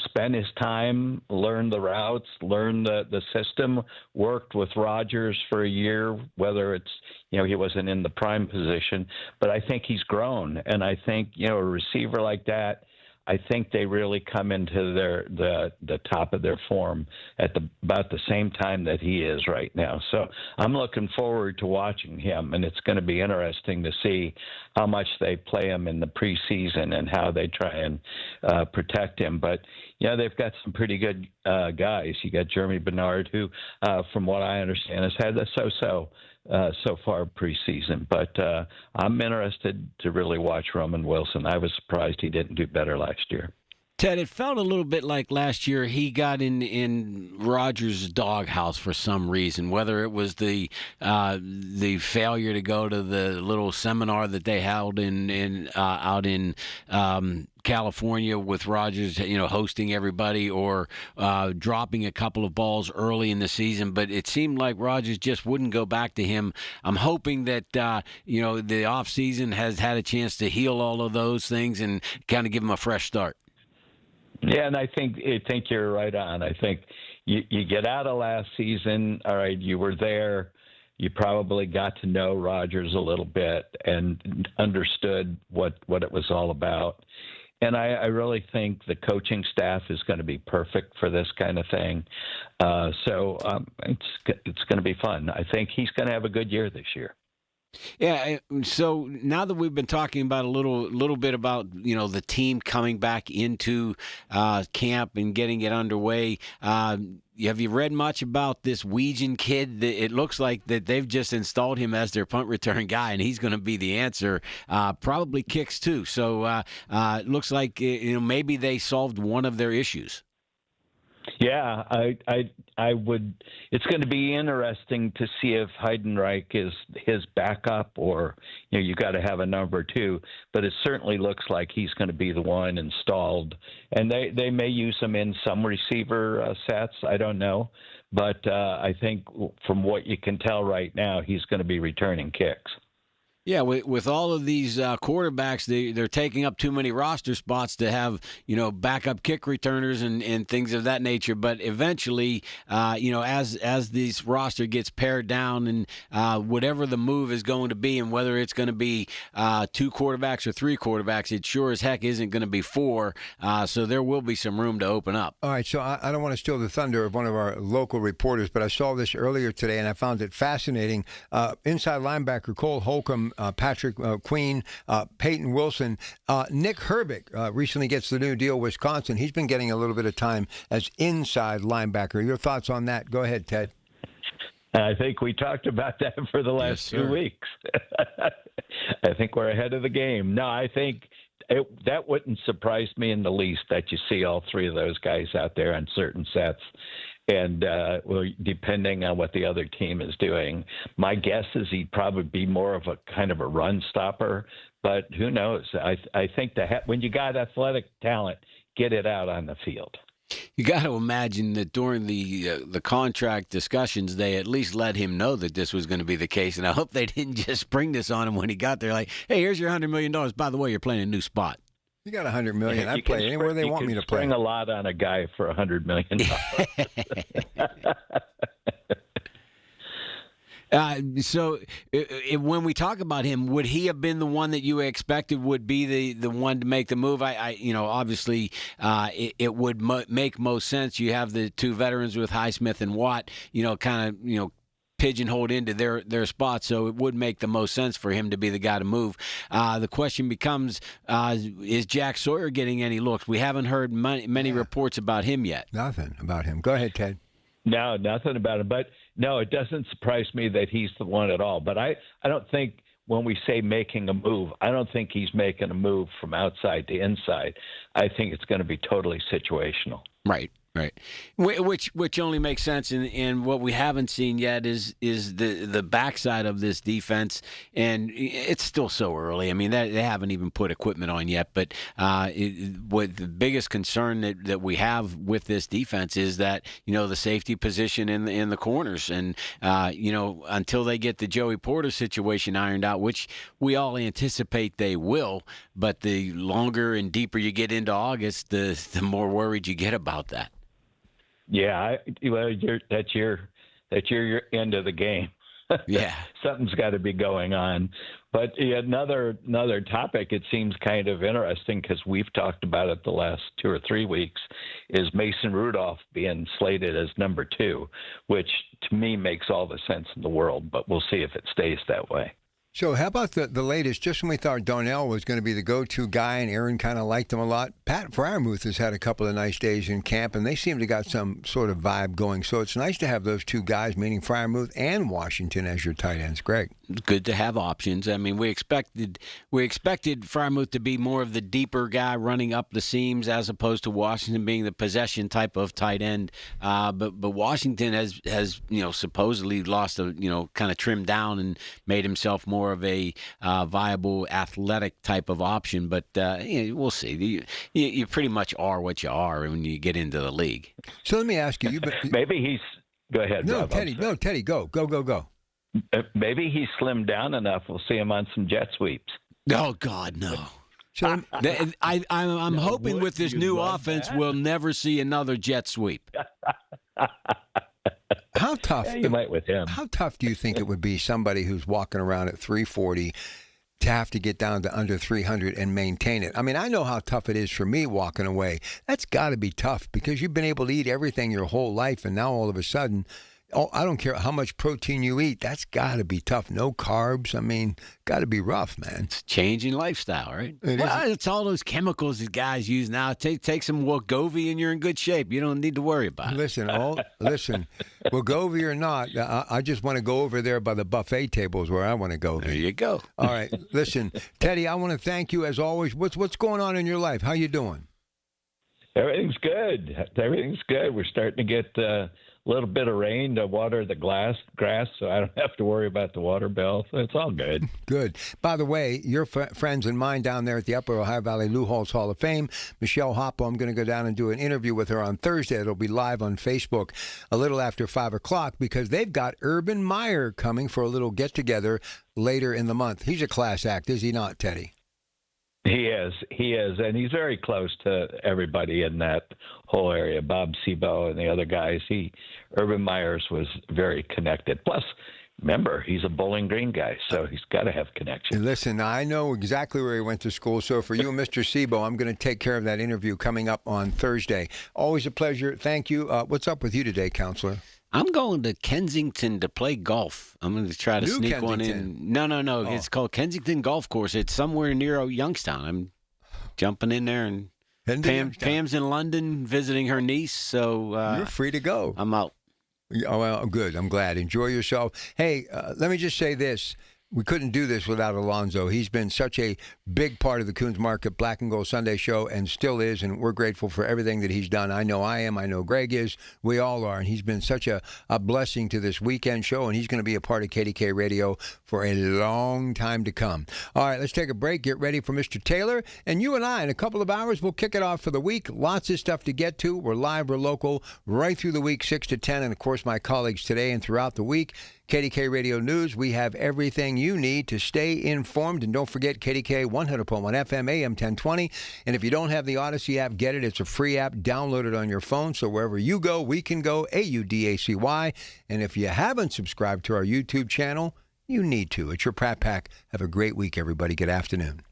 spent his time, learned the routes, learned the system, worked with Rodgers for a year, whether it's, he wasn't in the prime position. But I think he's grown. And I think, a receiver like that, I think they really come into the top of their form at about the same time that he is right now. So I'm looking forward to watching him, and it's going to be interesting to see how much they play him in the preseason and how they try and protect him. But they've got some pretty good guys. You got Jeremy Bernard, who, from what I understand, has had a so far preseason. But I'm interested to really watch Roman Wilson. I was surprised he didn't do better last year. Ted, it felt a little bit like last year he got in Rodgers' doghouse for some reason, whether it was the failure to go to the little seminar that they held out in California with Rodgers, hosting everybody, or dropping a couple of balls early in the season. But it seemed like Rodgers just wouldn't go back to him. I'm hoping that, the offseason has had a chance to heal all of those things and kind of give him a fresh start. Yeah, and I think you're right on. I think you get out of last season, all right, you were there. You probably got to know Rodgers a little bit and understood what it was all about. And I really think the coaching staff is going to be perfect for this kind of thing. So it's going to be fun. I think he's going to have a good year this year. Yeah, so now that we've been talking about a little bit about, the team coming back into camp and getting it underway, have you read much about this Weegan kid? It looks like that they've just installed him as their punt return guy, and he's going to be the answer. Probably kicks too. So it looks like maybe they solved one of their issues. Yeah, I would. It's going to be interesting to see if Heidenreich is his backup, or you got to have a number two. But it certainly looks like he's going to be the one installed, and they may use him in some receiver sets. I don't know, but I think from what you can tell right now, he's going to be returning kicks. Yeah, with all of these quarterbacks, they're taking up too many roster spots to have, backup kick returners and things of that nature. But eventually, as this roster gets pared down and whatever the move is going to be, and whether it's going to be 2 quarterbacks or 3 quarterbacks, it sure as heck isn't going to be 4. So there will be some room to open up. All right, so I don't want to steal the thunder of one of our local reporters, but I saw this earlier today, and I found it fascinating. Inside linebacker Cole Holcomb, Patrick Queen, Peyton Wilson. Nick Herbig recently gets the new deal, Wisconsin. He's been getting a little bit of time as inside linebacker. Your thoughts on that? Go ahead, Ted. I think we talked about that for the last 2 weeks. I think we're ahead of the game. No, I think that wouldn't surprise me in the least that you see all 3 of those guys out there on certain sets. And well, depending on what the other team is doing, my guess is he'd probably be more of a kind of a run stopper. But who knows? I think when you got athletic talent, get it out on the field. You got to imagine that during the contract discussions, they at least let him know that this was going to be the case. And I hope they didn't just spring this on him when he got there. Like, hey, here's your $100 million. By the way, you're playing a new spot. You got $100 million. I play anywhere they want me to play. Spring a lot on a guy for $100 million. So when we talk about him, would he have been the one that you expected would be the one to make the move? Obviously it would make most sense. You have the two veterans with Highsmith and Watt, pigeonholed into their spots, so it would make the most sense for him to be the guy to move. The question becomes, is Jack Sawyer getting any looks? We haven't heard many reports about him yet. Nothing about him. Go ahead, Ted. No, nothing about him. But no, it doesn't surprise me that he's the one at all. But I don't think when we say making a move, I don't think he's making a move from outside to inside. I think it's going to be totally situational. Right. Which only makes sense, and what we haven't seen yet is the backside of this defense, and it's still so early. I mean, they haven't even put equipment on yet, but what the biggest concern that we have with this defense is that the safety position in the corners, and until they get the Joey Porter situation ironed out, which we all anticipate they will, but the longer and deeper you get into August, the more worried you get about that. Yeah, that's your end of the game. Yeah, something's got to be going on. But another topic, it seems kind of interesting because we've talked about it the last 2 or 3 weeks, is Mason Rudolph being slated as number 2, which to me makes all the sense in the world. But we'll see if it stays that way. So how about the latest? Just when we thought Donnell was going to be the go-to guy and Aaron kind of liked him a lot, Pat Freiermuth has had a couple of nice days in camp, and they seem to got some sort of vibe going. So it's nice to have those two guys, meaning Freiermuth and Washington, as your tight ends. Greg. Good to have options. I mean, we expected Freiermuth to be more of the deeper guy running up the seams as opposed to Washington being the possession type of tight end. But Washington has supposedly lost kind of trimmed down and made himself more of a viable athletic type of option. But we'll see. You pretty much are what you are when you get into the league. So let me ask you. Maybe he's. Go ahead. No, Rob, Teddy. No, Teddy. Go. Maybe he slimmed down enough. We'll see him on some jet sweeps. Oh God, no. So I'm hoping with this new offense, we'll never see another jet sweep. How tough? Yeah, you might with him. How tough do you think it would be somebody who's walking around at 340 to have to get down to under 300 and maintain it? I mean, I know how tough it is for me walking away. That's got to be tough because you've been able to eat everything your whole life, and now all of a sudden, I don't care how much protein you eat. That's got to be tough. No carbs. I mean, got to be rough, man. It's changing lifestyle, right? It's all those chemicals that guys use now. Take some Wegovy and you're in good shape. You don't need to worry about it. Listen, Wegovy or not, I just want to go over there by the buffet tables where I want to go. There you go. All right. Listen, Teddy, I want to thank you as always. What's going on in your life? How you doing? Everything's good. We're starting to get a little bit of rain to water the grass, so I don't have to worry about the water bill. So it's all good. Good. By the way, your friends and mine down there at the Upper Ohio Valley Lou Halls Hall of Fame, Michelle Hoppo, I'm going to go down and do an interview with her on Thursday. It'll be live on Facebook a little after 5 o'clock because they've got Urban Meyer coming for a little get-together later in the month. He's a class act, is he not, Teddy? He is, and he's very close to everybody in that whole area. Bob Sebo and the other guys. Urban Myers was very connected. Plus, remember, he's a Bowling Green guy, so he's got to have connections. Listen, I know exactly where he went to school, so for you and Mr. Sebo, I'm going to take care of that interview coming up on Thursday. Always a pleasure. Thank you. What's up with you today, Counselor? I'm going to Kensington to play golf. I'm going to try to sneak Kensington. One in. No. Oh. It's called Kensington Golf Course. It's somewhere near Youngstown. I'm jumping in there, and Pam's in London visiting her niece, so you're free to go. I'm out. Oh, well, good. I'm glad. Enjoy yourself. Hey, let me just say this. we couldn't do this without Alonzo. He's been such a big part of the Coons Market Black and Gold Sunday show and still is, and we're grateful for everything that he's done. I know I am. I know Greg is. We all are, and he's been such a blessing to this weekend show, and he's going to be a part of KDK Radio for a long time to come. All right, let's take a break. Get ready for Mr. Taylor, and you and I, in a couple of hours, we'll kick it off for the week. Lots of stuff to get to. We're live, we're local, right through the week, 6 to 10, and, of course, my colleagues today and throughout the week. KDK Radio News, we have everything you need to stay informed. And don't forget KDK 100.1 FM, AM 1020. And if you don't have the Odyssey app, get it. It's a free app. Download it on your phone. So wherever you go, we can go, AUDACY. And if you haven't subscribed to our YouTube channel, you need to. It's your Pratt Pack. Have a great week, everybody. Good afternoon.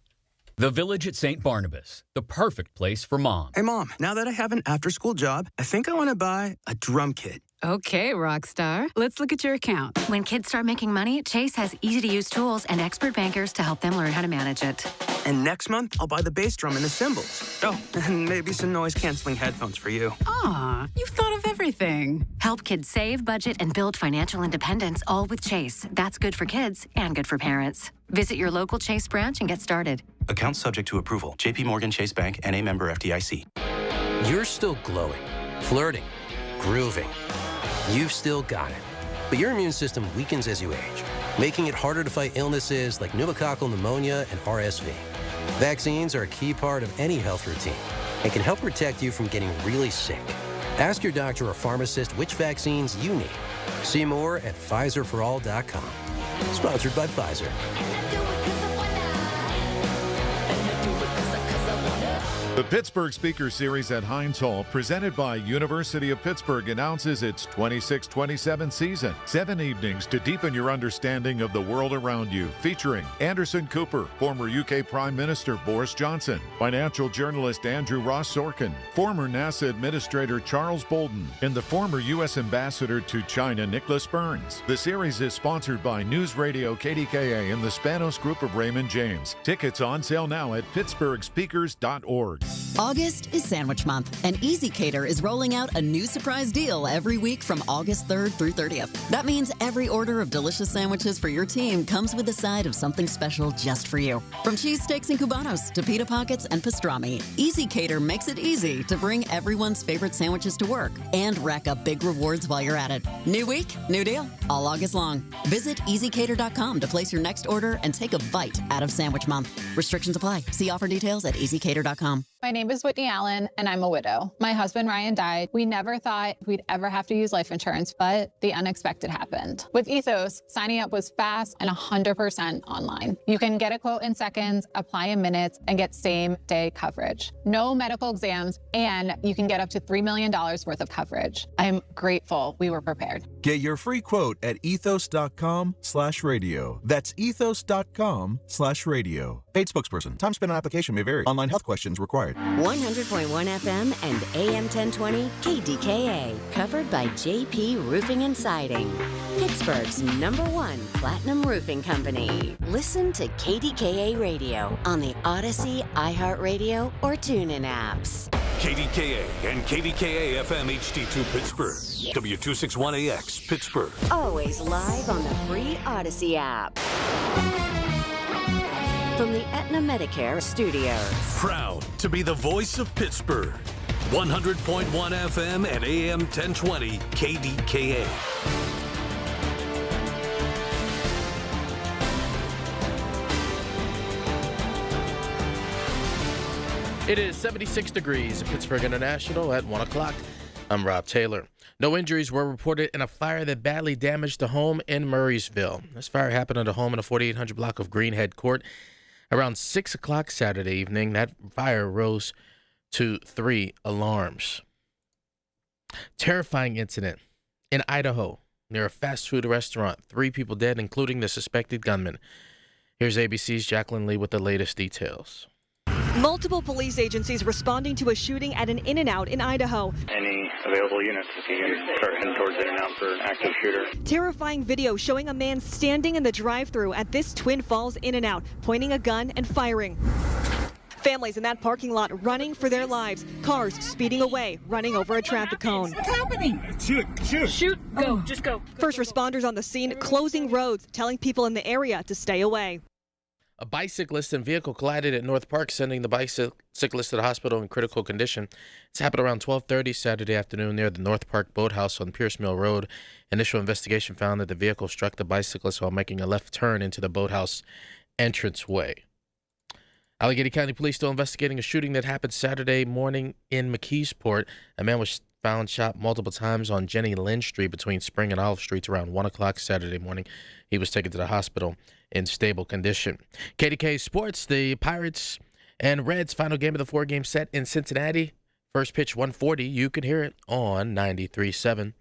The Village at St. Barnabas, the perfect place for mom. Hey, Mom, now that I have an after-school job, I think I want to buy a drum kit. Okay, Rockstar. Let's look at your account. When kids start making money, Chase has easy-to-use tools and expert bankers to help them learn how to manage it. And next month, I'll buy the bass drum and the cymbals. Oh, and maybe some noise-canceling headphones for you. Aw, you've thought of everything. Help kids save, budget, and build financial independence, all with Chase. That's good for kids and good for parents. Visit your local Chase branch and get started. Account subject to approval. J.P. Morgan Chase Bank, N.A. member FDIC. You're still glowing, flirting, grooving. You've still got it. But your immune system weakens as you age, making it harder to fight illnesses like pneumococcal pneumonia and RSV. Vaccines are a key part of any health routine and can help protect you from getting really sick. Ask your doctor or pharmacist which vaccines you need. See more at PfizerForAll.com. Sponsored by Pfizer. The Pittsburgh Speaker Series at Heinz Hall, presented by University of Pittsburgh, announces its 26-27 season. 7 evenings to deepen your understanding of the world around you, featuring Anderson Cooper, former UK Prime Minister Boris Johnson, financial journalist Andrew Ross Sorkin, former NASA Administrator Charles Bolden, and the former U.S. Ambassador to China Nicholas Burns. The series is sponsored by News Radio KDKA and the Spanos Group of Raymond James. Tickets on sale now at pittsburghspeakers.org. August is Sandwich Month, and Easy Cater is rolling out a new surprise deal every week from August 3rd through 30th. That means every order of delicious sandwiches for your team comes with a side of something special just for you. From cheesesteaks and cubanos to pita pockets and pastrami, Easy Cater makes it easy to bring everyone's favorite sandwiches to work and rack up big rewards while you're at it. New week, new deal, all August long. Visit easycater.com to place your next order and take a bite out of Sandwich Month. Restrictions apply. See offer details at easycater.com. My name is Whitney Allen, and I'm a widow. My husband, Ryan, died. We never thought we'd ever have to use life insurance, but the unexpected happened. With Ethos, signing up was fast and 100% online. You can get a quote in seconds, apply in minutes, and get same-day coverage. No medical exams, and you can get up to $3 million worth of coverage. I'm grateful we were prepared. Get your free quote at ethos.com/radio. That's ethos.com/radio. Paid spokesperson. Time spent on application may vary. Online health questions required. 100.1 FM and AM 1020 KDKA, covered by JP Roofing and Siding, Pittsburgh's #1 platinum roofing company. Listen to KDKA Radio on the Odyssey, iHeartRadio, or TuneIn apps. KDKA and KDKA-FM HD2 Pittsburgh. W261AX Pittsburgh. Always live on the free Odyssey app. From the Aetna Medicare studios. Proud to be the voice of Pittsburgh. 100.1 FM and AM 1020 KDKA. It is 76 degrees at Pittsburgh International at 1 o'clock. I'm Rob Taylor. No injuries were reported in a fire that badly damaged a home in Murraysville. This fire happened at a home in a 4800 block of Greenhead Court. Around 6 o'clock Saturday evening, that fire rose to 3 alarms. Terrifying incident in Idaho near a fast food restaurant. 3 people dead, including the suspected gunman. Here's ABC's Jacqueline Lee with the latest details. Multiple police agencies responding to a shooting at an In-N-Out in Idaho. Any available units if you can start heading towards In-N-Out for an active shooter. Terrifying video showing a man standing in the drive-thru at this Twin Falls In-N-Out, pointing a gun and firing. Families in that parking lot running for their lives. Cars speeding away, running over a traffic cone. What's happening? Shoot. Go. Just go. First responders on the scene closing roads, telling people in the area to stay away. A bicyclist and vehicle collided at North Park, sending the bicyclist to the hospital in critical condition. It's happened around 12:30 Saturday afternoon near the North Park Boathouse on Pierce Mill Road. Initial investigation found that the vehicle struck the bicyclist while making a left turn into the boathouse entranceway. Allegheny County Police still investigating a shooting that happened Saturday morning in McKeesport. A man was found shot multiple times on Jenny Lynn Street between Spring and Olive Streets around 1 o'clock Saturday morning. He was taken to the hospital in stable condition. KDKA Sports, the Pirates and Reds final game of the 4-game set in Cincinnati. First pitch 140. You can hear it on 93.7.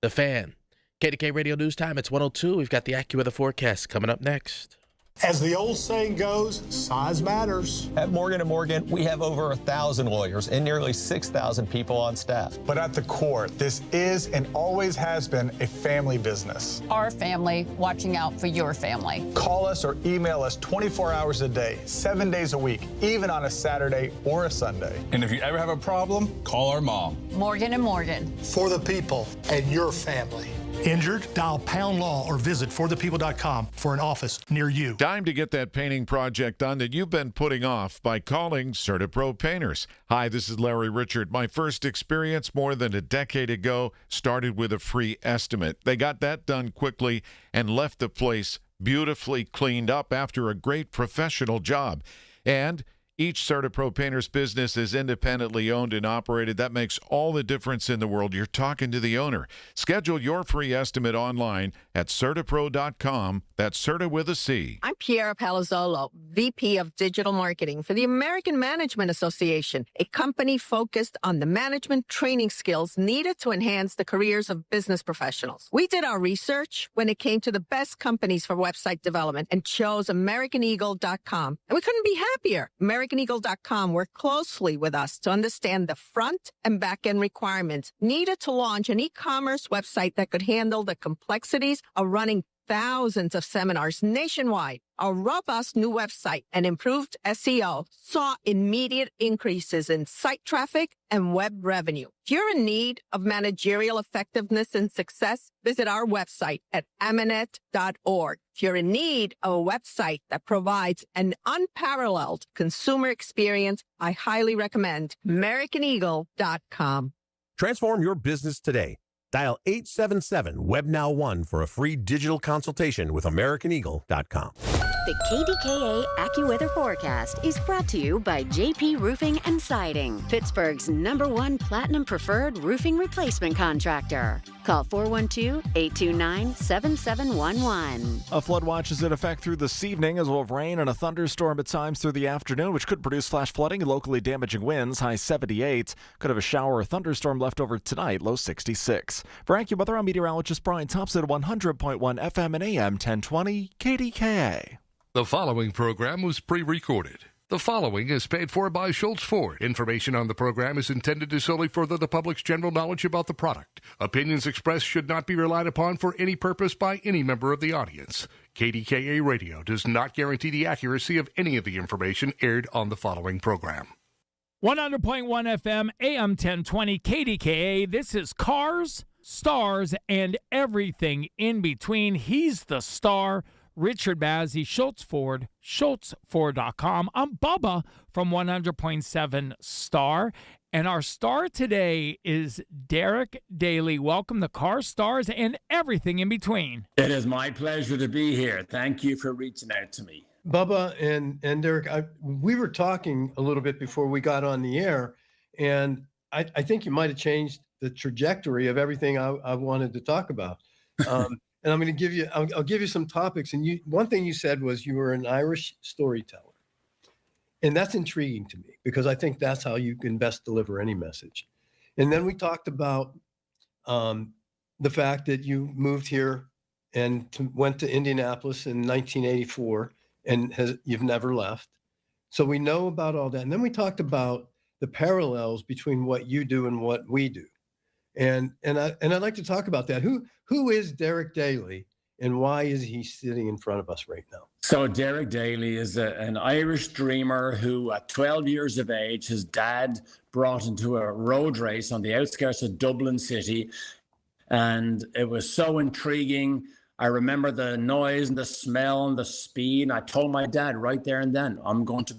The Fan. KDKA Radio News Time. It's 1:02. We've got the AccuWeather forecast coming up next. As the old saying goes, size matters. At Morgan & Morgan, we have over 1,000 lawyers and nearly 6,000 people on staff. But at the core, this is and always has been a family business. Our family watching out for your family. Call us or email us 24 hours a day, 7 days a week, even on a Saturday or a Sunday. And if you ever have a problem, call our mom. Morgan & Morgan. For the people and your family. Injured? Dial Pound Law or visit forthepeople.com for an office near you. Time to get that painting project done that you've been putting off by calling CertaPro Painters. Hi, this is Larry Richard. My first experience more than a decade ago started with a free estimate. They got that done quickly and left the place beautifully cleaned up after a great professional job. And each CertaPro Painters business is independently owned and operated. That makes all the difference in the world. You're talking to the owner. Schedule your free estimate online at CertaPro.com. That's Certa with a C. I'm Piera Palazzolo, VP of Digital Marketing for the American Management Association, a company focused on the management training skills needed to enhance the careers of business professionals. We did our research when it came to the best companies for website development and chose AmericanEagle.com. And we couldn't be happier. AmericanEagle.com worked closely with us to understand the front and back end requirements needed to launch an e-commerce website that could handle the complexities of running thousands of seminars nationwide. Our robust new website and improved SEO saw immediate increases in site traffic and web revenue. If you're in need of managerial effectiveness and success, visit our website at amanet.org. If you're in need of a website that provides an unparalleled consumer experience, I highly recommend AmericanEagle.com. Transform your business today. Dial 877-WEB-NOW1 for a free digital consultation with AmericanEagle.com. The KDKA AccuWeather forecast is brought to you by JP Roofing and Siding, Pittsburgh's #1 Platinum Preferred Roofing Replacement Contractor. Call 412-829-7711. A flood watch is in effect through this evening, as well as rain and a thunderstorm at times through the afternoon, which could produce flash flooding and locally damaging winds, high 78. Could have a shower or thunderstorm left over tonight, low 66. For AccuWeather, I'm meteorologist Brian Thompson at 100.1 FM and AM 1020 KDKA. The following program was pre-recorded. The following is paid for by Schultz Ford. Information on the program is intended to solely further the public's general knowledge about the product. Opinions expressed should not be relied upon for any purpose by any member of the audience. KDKA Radio does not guarantee the accuracy of any of the information aired on the following program. 100.1 FM, AM 1020 KDKA. This is Cars, Stars, and everything in between. He's the star. Richard Bazzi, Schultz Ford, SchultzFord.com. I'm Bubba from 100.7 Star, and our star today is Derek Daly. Welcome to Car Stars and everything in between. It is my pleasure to be here. Thank you for reaching out to me. Bubba and Derek, we were talking a little bit before we got on the air, and I think you might have changed the trajectory of everything I wanted to talk about. And I'm going to give you, I'll give you some topics. And one thing you said was you were an Irish storyteller. And that's intriguing to me because I think that's how you can best deliver any message. And then we talked about the fact that you moved here and went to Indianapolis in 1984 and you've never left. So we know about all that. And then we talked about the parallels between what you do and what we do. And I'd like to talk about that. Who is Derek Daly, and why is he sitting in front of us right now? So Derek Daly is an Irish dreamer who, at 12 years of age, his dad brought into a road race on the outskirts of Dublin City. And it was so intriguing. I remember the noise and the smell and the speed. And I told my dad right there and then, I'm going to.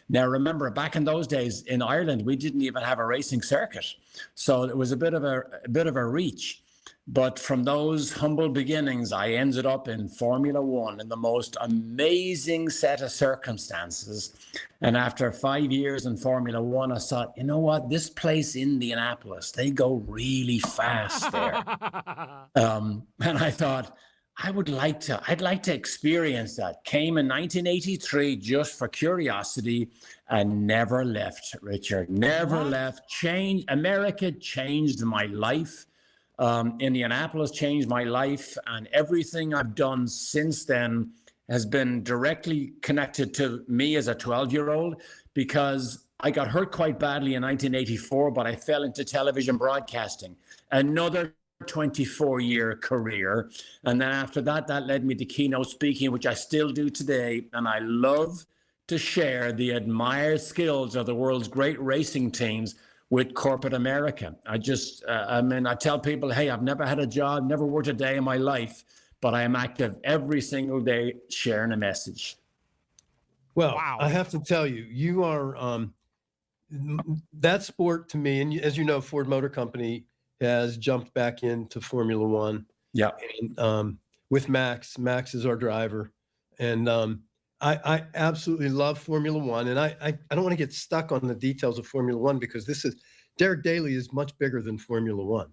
Now, remember, back in those days in Ireland, we didn't even have a racing circuit. So it was a bit of a reach. But from those humble beginnings, I ended up in Formula One in the most amazing set of circumstances. And after 5 years in Formula One, I thought, you know what? This place, Indianapolis, they go really fast there. And I thought, I'd like to experience that. Came in 1983 just for curiosity and never left, Richard. Never left. America changed my life. Indianapolis changed my life, and everything I've done since then has been directly connected to me as a 12-year-old, because I got hurt quite badly in 1984, but I fell into television broadcasting. Another 24-year career. And then after that led me to keynote speaking, which I still do today. And I love to share the admired skills of the world's great racing teams with corporate America. I tell people, hey, I've never had a job, never worked a day in my life, but I am active every single day sharing a message. Well, wow. I have to tell you, you are that sport to me, and as you know, Ford Motor Company has jumped back into Formula One. Yeah. And with Max is our driver. And I absolutely love Formula One, and I don't want to get stuck on the details of Formula One, because Derek Daly is much bigger than Formula One,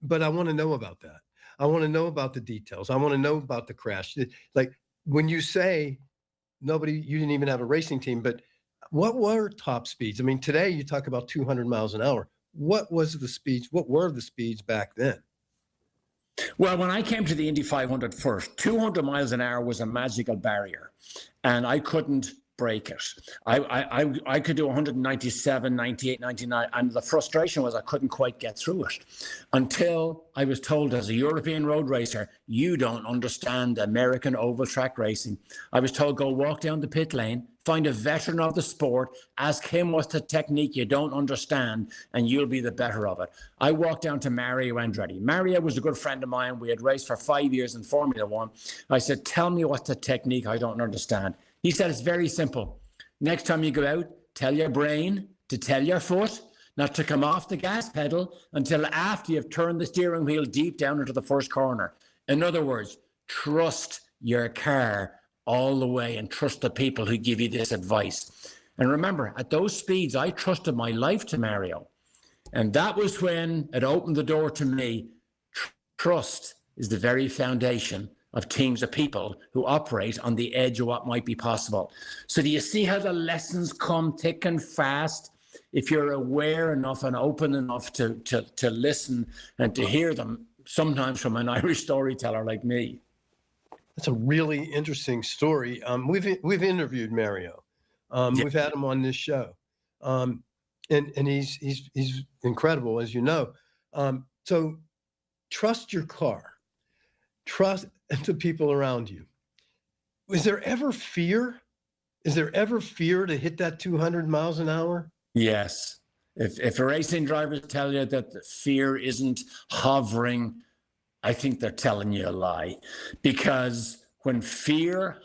but I want to know about that. I want to know about the details. I want to know about the crash. Like when you say you didn't even have a racing team, but what were top speeds? I mean, today you talk about 200 miles an hour. What were the speeds back then? Well, when I came to the Indy 500 first, 200 miles an hour was a magical barrier, and I couldn't break it. I could do 197, 98, 99, and the frustration was I couldn't quite get through it until I was told, as a European road racer, you don't understand American oval track racing. I was told, go walk down the pit lane, find a veteran of the sport, ask him what's the technique you don't understand, and you'll be the better of it. I walked down to Mario Andretti. Mario was a good friend of mine. We had raced for 5 years in Formula One. I said, tell me what's the technique I don't understand. He said, it's very simple. Next time you go out, tell your brain to tell your foot not to come off the gas pedal until after you've turned the steering wheel deep down into the first corner. In other words, trust your car all the way and trust the people who give you this advice. And remember, at those speeds, I trusted my life to Mario. And that was when it opened the door to me. Trust is the very foundation of teams of people who operate on the edge of what might be possible. So do you see how the lessons come thick and fast? If you're aware enough and open enough to listen and to hear them, sometimes from an Irish storyteller like me. That's a really interesting story. We've interviewed Mario. We've had him on this show, and he's incredible, as you know. So trust your car, trust the people around you. Is there ever fear? Is there ever fear to hit that 200 miles an hour? Yes. If racing drivers tell you that the fear isn't hovering, I think they're telling you a lie, because when fear